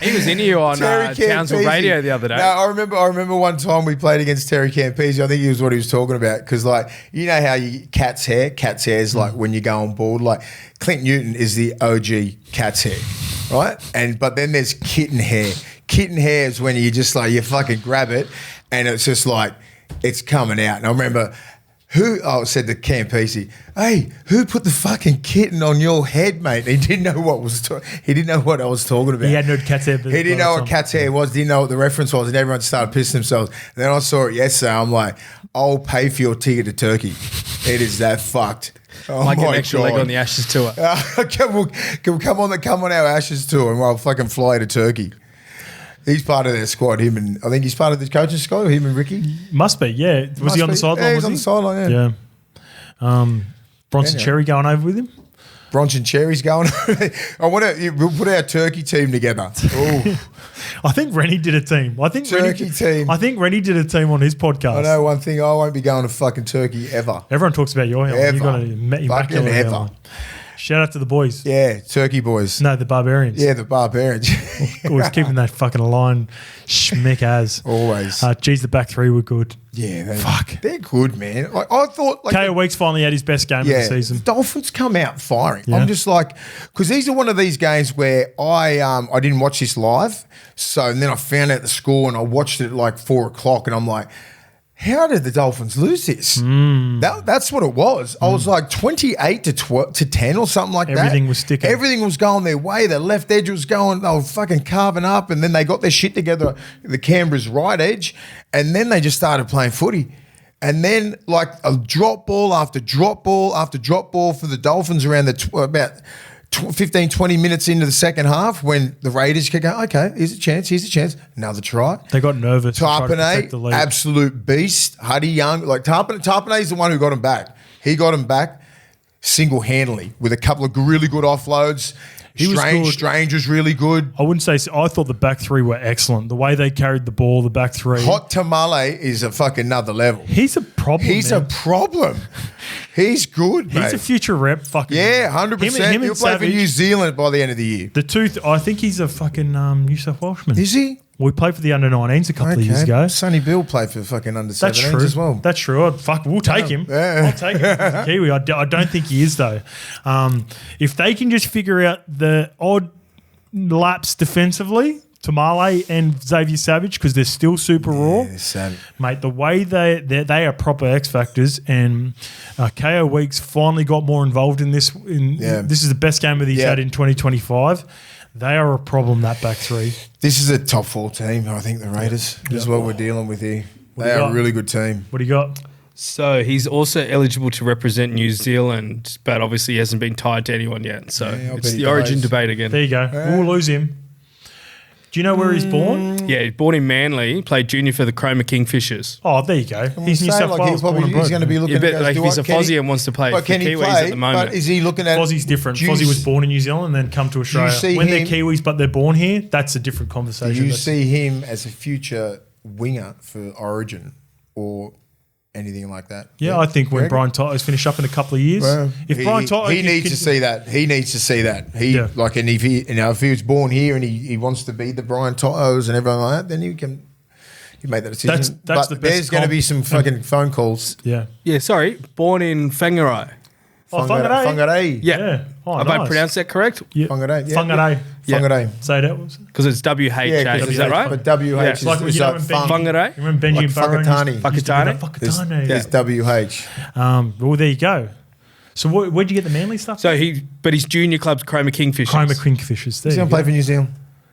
He was in here on Townsville Radio the other day. No, I remember one time we played against Terry Campese. I think he was what he was talking about because, like, you know how cat's hair is like when you go on board. Like Clint Newton is the OG cat's hair, right? But then there's kitten hair. Kitten hair is when you just like you fucking grab it and it's just like it's coming out. And I remember. Said to Campese, hey, who put the fucking kitten on your head, mate? He didn't know what I was talking about. He had no cat's hair. He didn't know what cat's hair was, didn't know what the reference was, and everyone started pissing themselves. And then I saw it yesterday. I'm like, I'll pay for your ticket to Turkey. It is that fucked. Oh like an extra leg on the Ashes tour. Come on our Ashes tour and I'll fucking fly to Turkey. He's part of their squad. I think he's part of the coaching squad. Him and Ricky must be. Yeah, was he on the sideline? Yeah, he's on the sideline. Yeah. Bronson Cherry going over with him. Bronson Cherry's going. We'll put our Turkey team together. I think Rennie did a team. I think Rennie did a team on his podcast. I know one thing. I won't be going to fucking Turkey ever. Everyone talks about your helmet. Ever. You got to fucking ever. Shout out to the boys. Yeah, Turkey boys. No, the Barbarians. Yeah, the Barbarians. Always keeping that fucking line schmick as. Always. Geez, the back three were good. Yeah, they're good, man. Like I thought, KO Weeks finally had his best game of the season. Dolphins come out firing. Yeah. I'm just like, because these are one of these games where I didn't watch this live, and then I found out the score and I watched it at like 4 o'clock, and I'm like, how did the Dolphins lose this? That's what it was. I was like 28 to 10 or something like that. Everything was sticking. Everything was going their way. The left edge was going, they were fucking carving up, and then they got their shit together, the Canberra's right edge, and then they just started playing footy. And then like a drop ball after drop ball after drop ball for the Dolphins around about 15, 20 minutes into the second half when the Raiders could go, okay, here's a chance, another try. They got nervous. Tarpanay, absolute beast. Huddy Young, like Tarpanay's the one who got him back. He got him back single-handedly with a couple of really good offloads. Strange was really good. I wouldn't say so. I thought the back three were excellent. The way they carried the ball, the back three. Hot Tamale is a fucking another level. He's a problem. He's good, mate. He's a future rep. Fucking 100%. He'll play for New Zealand by the end of the year. I think he's a fucking New South Welshman. Is he? We played for the under-19s a couple of years ago. Sonny Bill played for fucking under-17s as well. That's true. We'll take him. Yeah. I'll take him. He's a Kiwi. I don't think he is, though. If they can just figure out the odd laps defensively, Tamale and Xavier Savage, because they're still super raw. Mate, the way they are proper X factors, and KO Weeks finally got more involved in this. This is the best game that he's had in 2025. They are a problem, that back three. This is a top 4 team, I think, the Raiders. This is what we're dealing with here. They are a really good team. What do you got? So he's also eligible to represent New Zealand, but obviously he hasn't been tied to anyone yet. So it's the origin debate again. There you go. We'll lose him. Do you know where he's born? Yeah, born in Manly, played junior for the Chroma Kingfishers. Oh, there you go. He's New South Wales. He's going to be looking at he's a Fozzie and wants to play for Kiwis at the moment. But is he looking at... Fozzie's different. Fozzie was born in New Zealand and then come to Australia. When they're Kiwis but they're born here, that's a different conversation. Do you see him as a future winger for Origin or anything like that? Yeah, I think when Brian Toto's finished up in a couple of years, if Brian Toto, he needs to see that. He needs to see that. And if he was born here and he wants to be the Brian Totos and everyone like that, then he make that decision. That's the best. There's going to be some fucking phone calls. Yeah. Yeah. Sorry, born in Whangarei. Whangarei. Yeah. Oh, Have I pronounced that correct? Yeah. Whangarei. Whangarei. Whangarei. Say that was because it's WHA. Is that right? But WH is like Whangarei. Remember Benji and Fakatani. Fakatani. It's WH. Well, there you go. So where'd you get the Manly stuff? So but his junior club's Chroma Kingfishers. Chroma Kingfishers. He's going to play for New Zealand.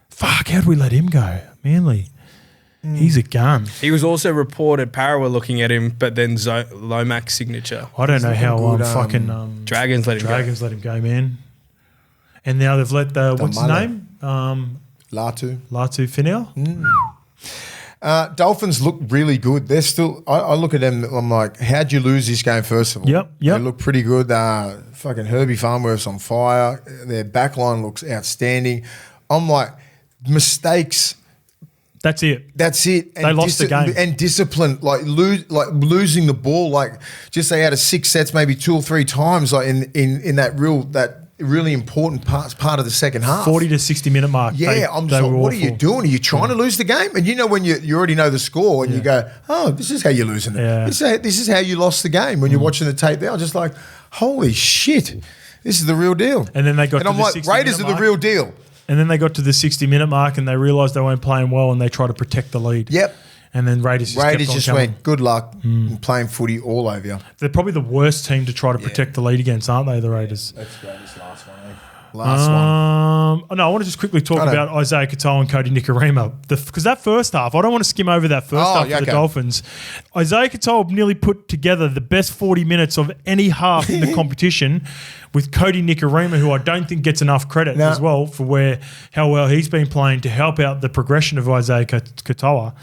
Fuck, how'd we let him go? Manly. He's a gun. He was also reported, Para were looking at him, but then Lomac's signature. I don't know how Dragons let him go, man. And now they've let what's his name? Latu Finau. Dolphins look really good. They're still. I look at them. I'm like, how'd you lose this game? First of all, Yep. They look pretty good. Fucking Herbie Farnworth's on fire. Their backline looks outstanding. I'm like, mistakes. That's it. And they lost the game. And discipline, losing the ball, just they out of 6 sets, maybe 2 or 3 times, in that really important part of the second half. 40 to 60 minute mark. Yeah, I'm just like, what are you doing? Are you trying to lose the game? And when you already know the score and you go, oh, this is how you're losing it. Yeah. This is how you lost the game when you're watching the tape there. I'm just like, holy shit, this is the real deal. And then they got and I'm like, Raiders are the real deal. And then they got to the 60-minute mark and they realised they weren't playing well and they tried to protect the lead. Yep. And then Raiders just went, good luck, and playing footy all over you. They're probably the worst team to try to protect the lead against, aren't they, the Raiders? That's great, this last one, eh? No, I want to just quickly talk about Isaiah Katoa and Cody Nikorima. Because that first half, I don't want to skim over that first half for the Dolphins. Isaiah Katoa nearly put together the best 40 minutes of any half in the competition with Cody Nikorima, who I don't think gets enough credit as well for how well he's been playing to help out the progression of Isaiah Katoa.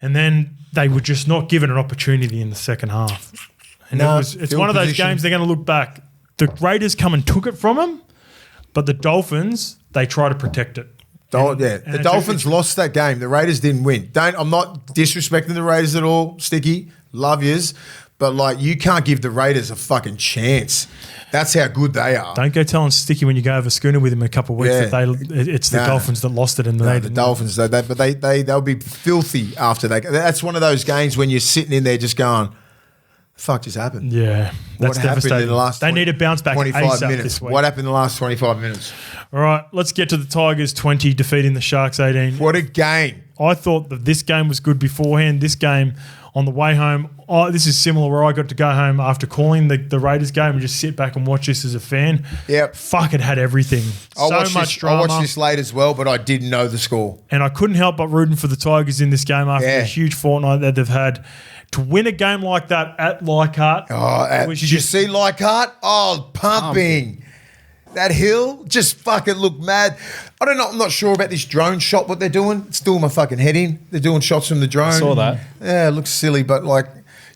And then they were just not given an opportunity in the second half. And it's one of those games they're going to look back. The Raiders come and took it from them, but the Dolphins, they try to protect it. The Dolphins lost that game. The Raiders didn't win. I'm not disrespecting the Raiders at all, Sticky. Love yous. But, you can't give the Raiders a fucking chance. That's how good they are. Don't go telling Sticky when you go over schooner with him in a couple of weeks that it's the Dolphins that lost it. The Dolphins, they'll be filthy after that. That's one of those games when you're sitting in there just going, the fuck just happened? Yeah. That's devastating. In the last they need to bounce back 25 minutes. This week. What happened in the last 25 minutes? All right, let's get to the Tigers 20 defeating the Sharks 18. What a game. I thought that this game was good beforehand. This game on the way home, this is similar where I got to go home after calling the Raiders game and just sit back and watch this as a fan. Yep. Fuck, it had everything. Much drama. I watched this late as well, but I didn't know the score. And I couldn't help but rooting for the Tigers in this game after the huge fortnight that they've had. To win a game like that at Leichhardt. Did you see Leichhardt? Oh, pumping. That hill just fucking looked mad. I don't know. I'm not sure about this drone shot, what they're doing. It's doing my fucking head in. They're doing shots from the drone. I saw that. Yeah, it looks silly, but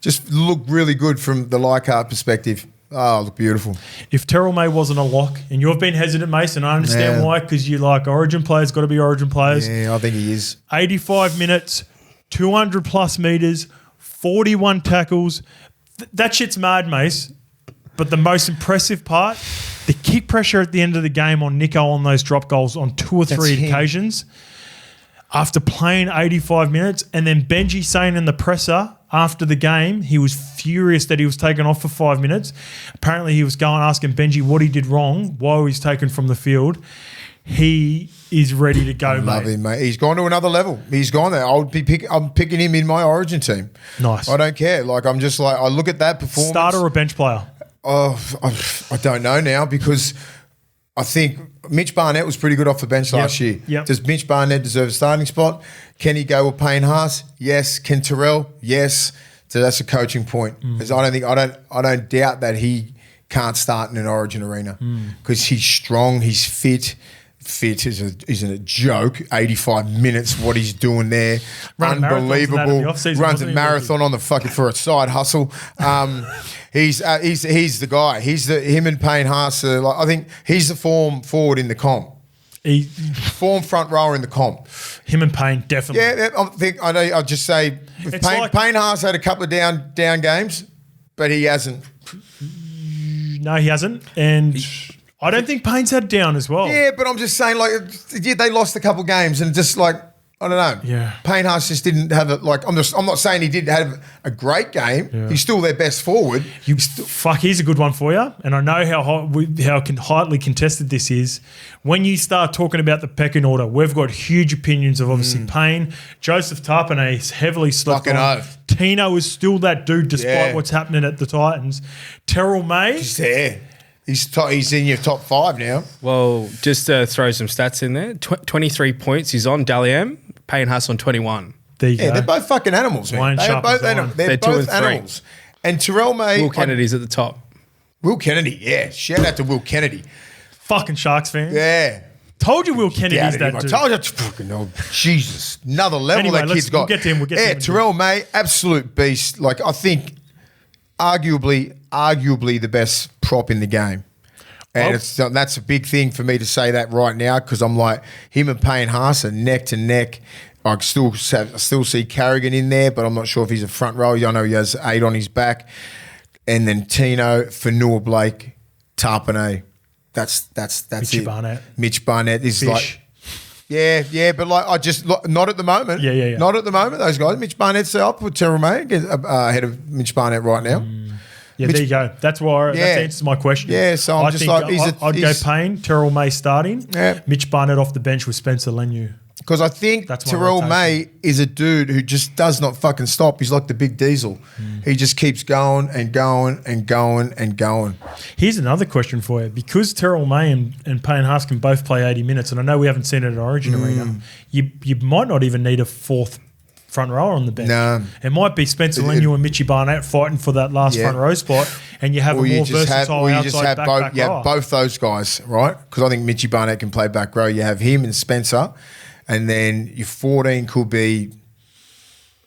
just looked really good from the Leichhardt perspective. Oh, look beautiful. If Terrell May wasn't a lock, and you've been hesitant, Mason, I understand why, because you like Origin players, got to be Origin players. Yeah, I think he is. 85 minutes, 200 plus metres, 41 tackles. That shit's mad, Mace. But the most impressive part, the kick pressure at the end of the game on Nico on those drop goals on 2 or 3 occasions after playing 85 minutes, and then Benji saying in the presser after the game he was furious that he was taken off for 5 minutes. Apparently he was going asking Benji what he did wrong, why he's taken from the field. He is ready to go, mate. Love him, mate. He's gone to another level. He's gone there. I'm picking him in my Origin team. Nice. I don't care. I'm just I look at that performance. Starter or bench player? Oh, I don't know now because I think Mitch Barnett was pretty good off the bench last year. Yep. Does Mitch Barnett deserve a starting spot? Can he go with Payne Haas? Yes. Can Terrell? Yes. So that's a coaching point. Because I don't doubt that he can't start in an Origin arena because he's strong, he's fit. Fit isn't a joke. 85 minutes, what he's doing there, unbelievable. Runs a marathon on the fucking for a side hustle. He's the guy. Him and Payne Haas. I think he's the form forward in the comp. Form front rower in the comp. Him and Payne definitely. Yeah, I'll just say Payne Haas had a couple of down games, but he hasn't. No, he hasn't, and. I don't think Payne's had down as well. Yeah, but I'm just saying, they lost a couple games and just I don't know. Yeah. Payne Haas just didn't have it. I'm not saying he did have a great game. Yeah. He's still their best forward. Here's a good one for you. And I know how highly contested this is. When you start talking about the pecking order, we've got huge opinions of obviously Payne. Joseph Tarpanay is heavily slept on. Tino is still that dude despite what's happening at the Titans. Terrell May. He's there. He's in your top 5 now. Well, just to throw some stats in there. 23 points. He's on Dally M. Payne Haas on 21. There you go. They're both fucking animals, man. They're both animals. And Terrell May. Will Kennedy's at the top. Will Kennedy, yeah. Shout out to Will Kennedy. Fucking Sharks fan. Yeah. Told you Will Kennedy's that dude. I told you. Fucking Jesus. Another level that kid's got. We'll get to him. Yeah, Terrell May, absolute beast. I think arguably the best prop in the game. And that's a big thing for me to say that right now because I'm him and Payne Haas are neck to neck. I still see Carrigan in there, but I'm not sure if he's a front row. I know he has 8 on his back. And then Tino, Fanua Blake, Tarpanay. That's Mitchie Barnett. Mitch Barnett is Fish. but I just not at the moment. Yeah. Not at the moment. Those guys. Mitch Barnett's up with Terrell May ahead of Mitch Barnett right now. Yeah, there you go. That's why that answers my question. Yeah, so I'm just I'd go Payne, Terrell May starting, Mitch Barnett off the bench with Spencer Leniu. Because I think Terrell May is a dude who just does not fucking stop. He's like the big diesel. He just keeps going and going and going and going. Here's another question for you. Because Terrell May and Payne Haas can both play 80 minutes, and I know we haven't seen it at Origin Arena, you might not even need a 4th front rower on the bench. No. It might be Spencer Leniu and Mitchie Barnett fighting for that last front row spot, and you have a more versatile outside back rower. Both those guys, right? Because I think Mitchie Barnett can play back row. You have him and Spencer, and then your 14 could be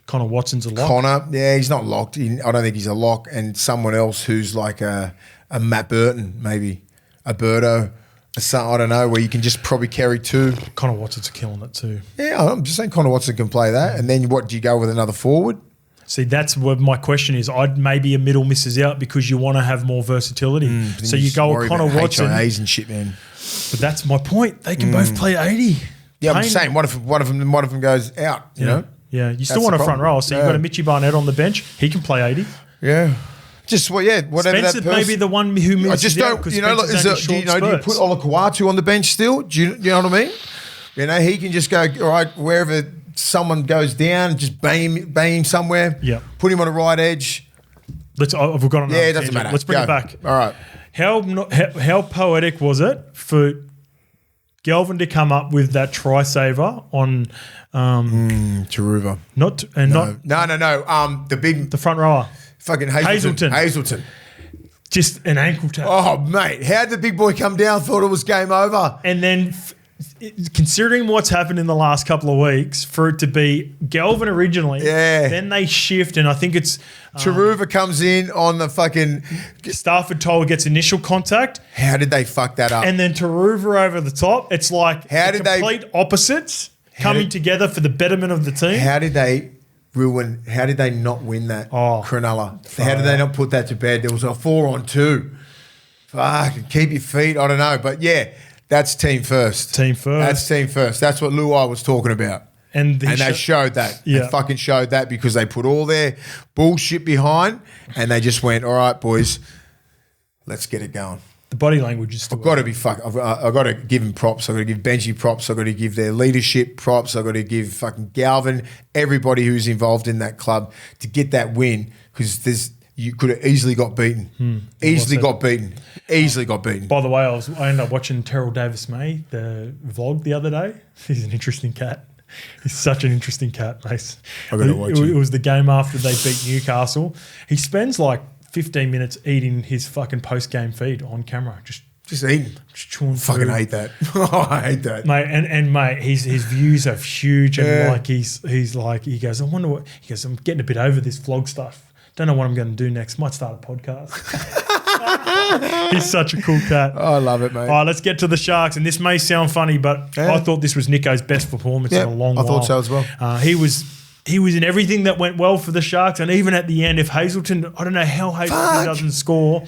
Connor Watson's a lock. Connor, yeah, he's not locked. I don't think he's a lock. And someone else who's like a Matt Burton, maybe a Berto. I don't know, where you can just probably carry 2. Connor Watson's killing it too. Yeah, I'm just saying Connor Watson can play that. And then what, do you go with another forward? See, that's what my question is. Maybe a middle misses out because you want to have more versatility. So you go with Connor Watson. HIAs and shit, man. But that's my point. They can both play 80. Yeah, I'm just saying, what if one of them goes out, you know? Yeah, you still want a front row. So you've got a Mitchie Barnett on the bench. He can play 80. Yeah. Just whatever Spencer that person. Maybe the one who misses I just don't. Do you put Olakuatu on the bench still? Do you know what I mean? You know, he can just go all right wherever someone goes down, just bang him somewhere. Yeah. Put him on the right edge. We've got another it doesn't matter. Let's bring it back. All right. How poetic was it for Galvin to come up with that try saver on Taruva? No. The front rower. Fucking Hazelton. Just an ankle tap. Oh, mate. How did the big boy come down? Thought it was game over. And then considering what's happened in the last couple of weeks, for it to be Galvin originally, then they shift, and I think it's Taruva comes in on the fucking Stafford Toller gets initial contact. How did they fuck that up? And then Taruva over the top. It's like complete opposites coming together for the betterment of the team. How did they not win that? Cronulla. How did they not put that to bed? There was a 4-on-2. Fuck, keep your feet. I don't know, but yeah. That's team first. That's team first. That's what Luai was talking about. And they showed that. Yeah. They fucking showed that because they put all their bullshit behind and they just went, all right, boys, let's get it going. The body language is still I've got to be I've got to give them props. I've got to give Benji props. I've got to give their leadership props. I've got to give fucking Galvin, everybody who's involved in that club to get that win because you could have easily got beaten. Easily got beaten. By the way, I ended up watching Terrell Davis May, the vlog the other day. He's an interesting cat. He's such an interesting cat, mate. I gotta watch it. him. It was the game after they beat Newcastle. He spends like 15 minutes eating his fucking post-game feed on camera. Just eating. Just chewing Fucking food. hate that. Oh, I hate that. Mate, and mate, his views are huge, and like he's like, he goes, I wonder what, he goes, I'm getting a bit over this vlog stuff. Don't know what I'm going to do next. Might start a podcast. He's such a cool cat. Oh, I love it, mate. All right, let's get to the Sharks, and this may sound funny, but I thought this was Nico's best performance in a long while. I thought so as well. He was in everything that went well for the Sharks, and even at the end, if Hazelton, I don't know how Hazelton doesn't score,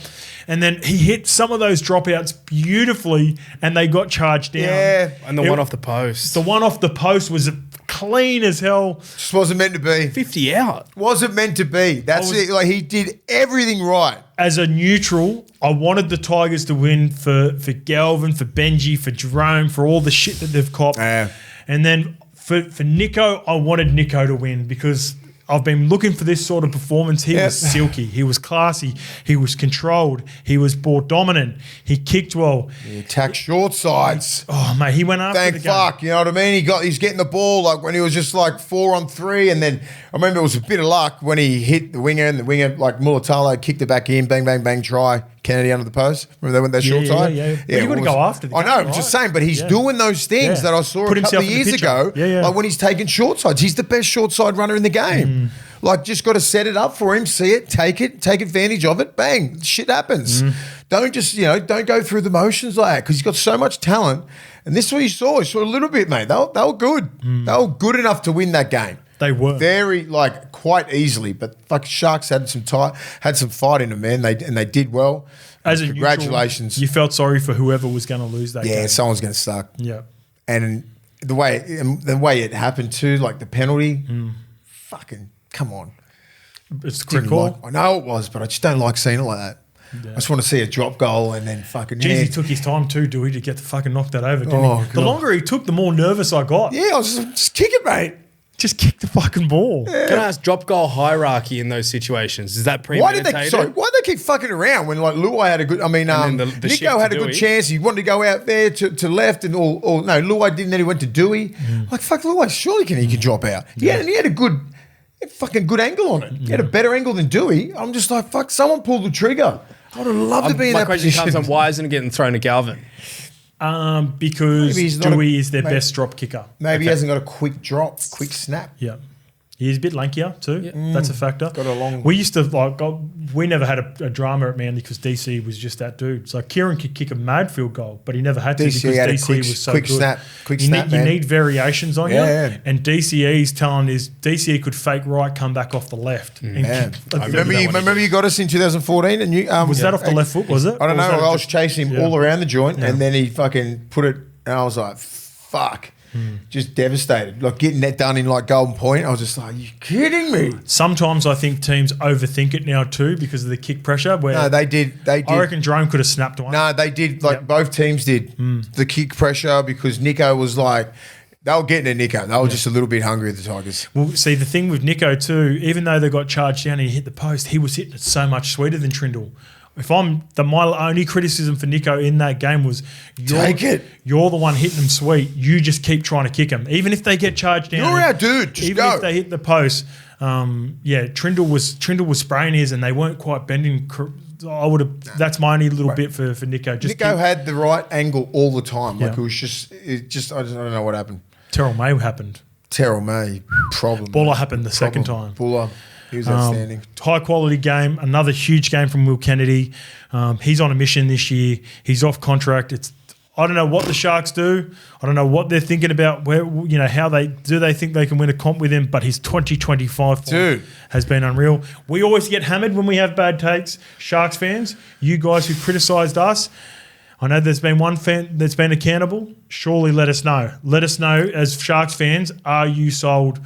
and then he hit some of those dropouts beautifully, and they got charged down. Yeah. And the one off the post. The one off the post was clean as hell. Just wasn't meant to be. 50 out. Wasn't meant to be. That's it. Like, he did everything right. As a neutral, I wanted the Tigers to win for Galvin, for Benji, for Jerome, for all the shit that they've copped. Yeah. And then for Nico, I wanted Nico to win because I've been looking for this sort of performance. He was silky. He was classy. He was controlled. He was ball dominant. He kicked well. He attacked short sides. Oh, mate, he went after Thank the game. fuck, you know what I mean? He's getting the ball like when he was just like 4-on-3, and then I remember it was a bit of luck when he hit the winger, and the winger like Mulatalo kicked it back in, bang, bang, bang, try. Kennedy under the post. Remember they went that short side? Yeah. But you got to go after the I game, know, I'm right? just saying, but he's doing those things that I saw Put a couple himself of in the years picture. ago. Yeah. Like when he's taking short sides. He's the best short side runner in the game. Like, just got to set it up for him, see it, take advantage of it, bang, shit happens. Don't just, don't go through the motions like that, because he's got so much talent. And this is what you saw. You saw a little bit, mate. They were good. They were good enough to win that game. They were. Very, quite easily. But fucking Sharks had some fight in them, man. And they did well. As a congratulations. Neutral, you felt sorry for whoever was going to lose that game. Yeah, someone's going to suck. Yeah. And the way it happened too, like the penalty, fucking come on. It's a quick call. I know it was, but I just don't like seeing it like that. Yeah. I just want to see a drop goal and then fucking. Jeez, he took his time too, Dewey, to get to fucking knock that over, didn't he? The God. longer he took, the more nervous I got. Yeah, I was just kick it, mate. Just kick the fucking ball. Yeah. Can I ask, drop goal hierarchy in those situations? Is that premeditated? Why did they keep fucking around when like Luai had a good? I mean, Nico had a good chance. He wanted to go out there to left, and no, Luai didn't. Then he went to Dewey. Like fuck, Luai surely he can drop out. Yeah, and he had a good. Fucking good angle on it. He had a better angle than Dewey. I'm just like, fuck, someone pulled the trigger. I would have loved to be in that position. My question comes on, why isn't it getting thrown to Galvin? Because Dewey is their best drop kicker. Maybe he hasn't got a quick drop, quick snap. Yeah. He's a bit lankier too. Yeah. That's a factor. Got a long. We used to we never had a drama at Manly because DC was just that dude. So Kieran could kick a mad field goal, but he never had to because DC was so quick good. Snap, quick snap. You need variations on you. And DCE's talent is DCE could fake right, come back off the left. Remember you got us in 2014, and you was that off the left foot? Was it? I don't know. I was chasing him all around the joint, and then he fucking put it, and I was like, fuck. Just devastated. Like getting that done in like Golden Point, I was just like, are you kidding me? Sometimes I think teams overthink it now too because of the kick pressure. No, they did. I reckon Jerome could have snapped one. No, they did. Both teams did. The kick pressure because Nico was like, they were getting at Nico. They were just a little bit hungry at the Tigers. Well, see, the thing with Nico too, even though they got charged down and he hit the post, he was hitting it so much sweeter than Trindle. My only criticism for Nico in that game was you're the one hitting them sweet. You just keep trying to kick them, even if they get charged down. You're our dude. Just even go. If they hit the post, Trindle was spraying his, and they weren't quite bending. I would have. That's my only little bit for Nico. Nico had the right angle all the time. Like it was just. I don't know what happened. Terrell May happened. Terrell May problem. Buller happened the second time. Buller. He was outstanding. High quality game. Another huge game from Will Kennedy. He's on a mission this year. He's off contract. I don't know what the Sharks do. I don't know what they're thinking about. How they think they can win a comp with him. But his 2025 form has been unreal. We always get hammered when we have bad takes. Sharks fans, you guys who criticised us. I know there's been one fan that's been accountable. Surely let us know. Let us know as Sharks fans, are you sold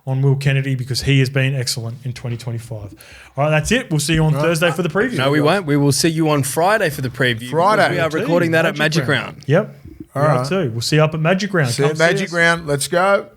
on Will Kennedy because he has been excellent in 2025. All right, that's it. We'll see you on Thursday for the preview. No, we won't. We will see you on Friday for the preview. Friday. We are recording that at Magic Round. Yep. All right, too. We'll see you up at Magic Round. See you at Magic Round. Let's go.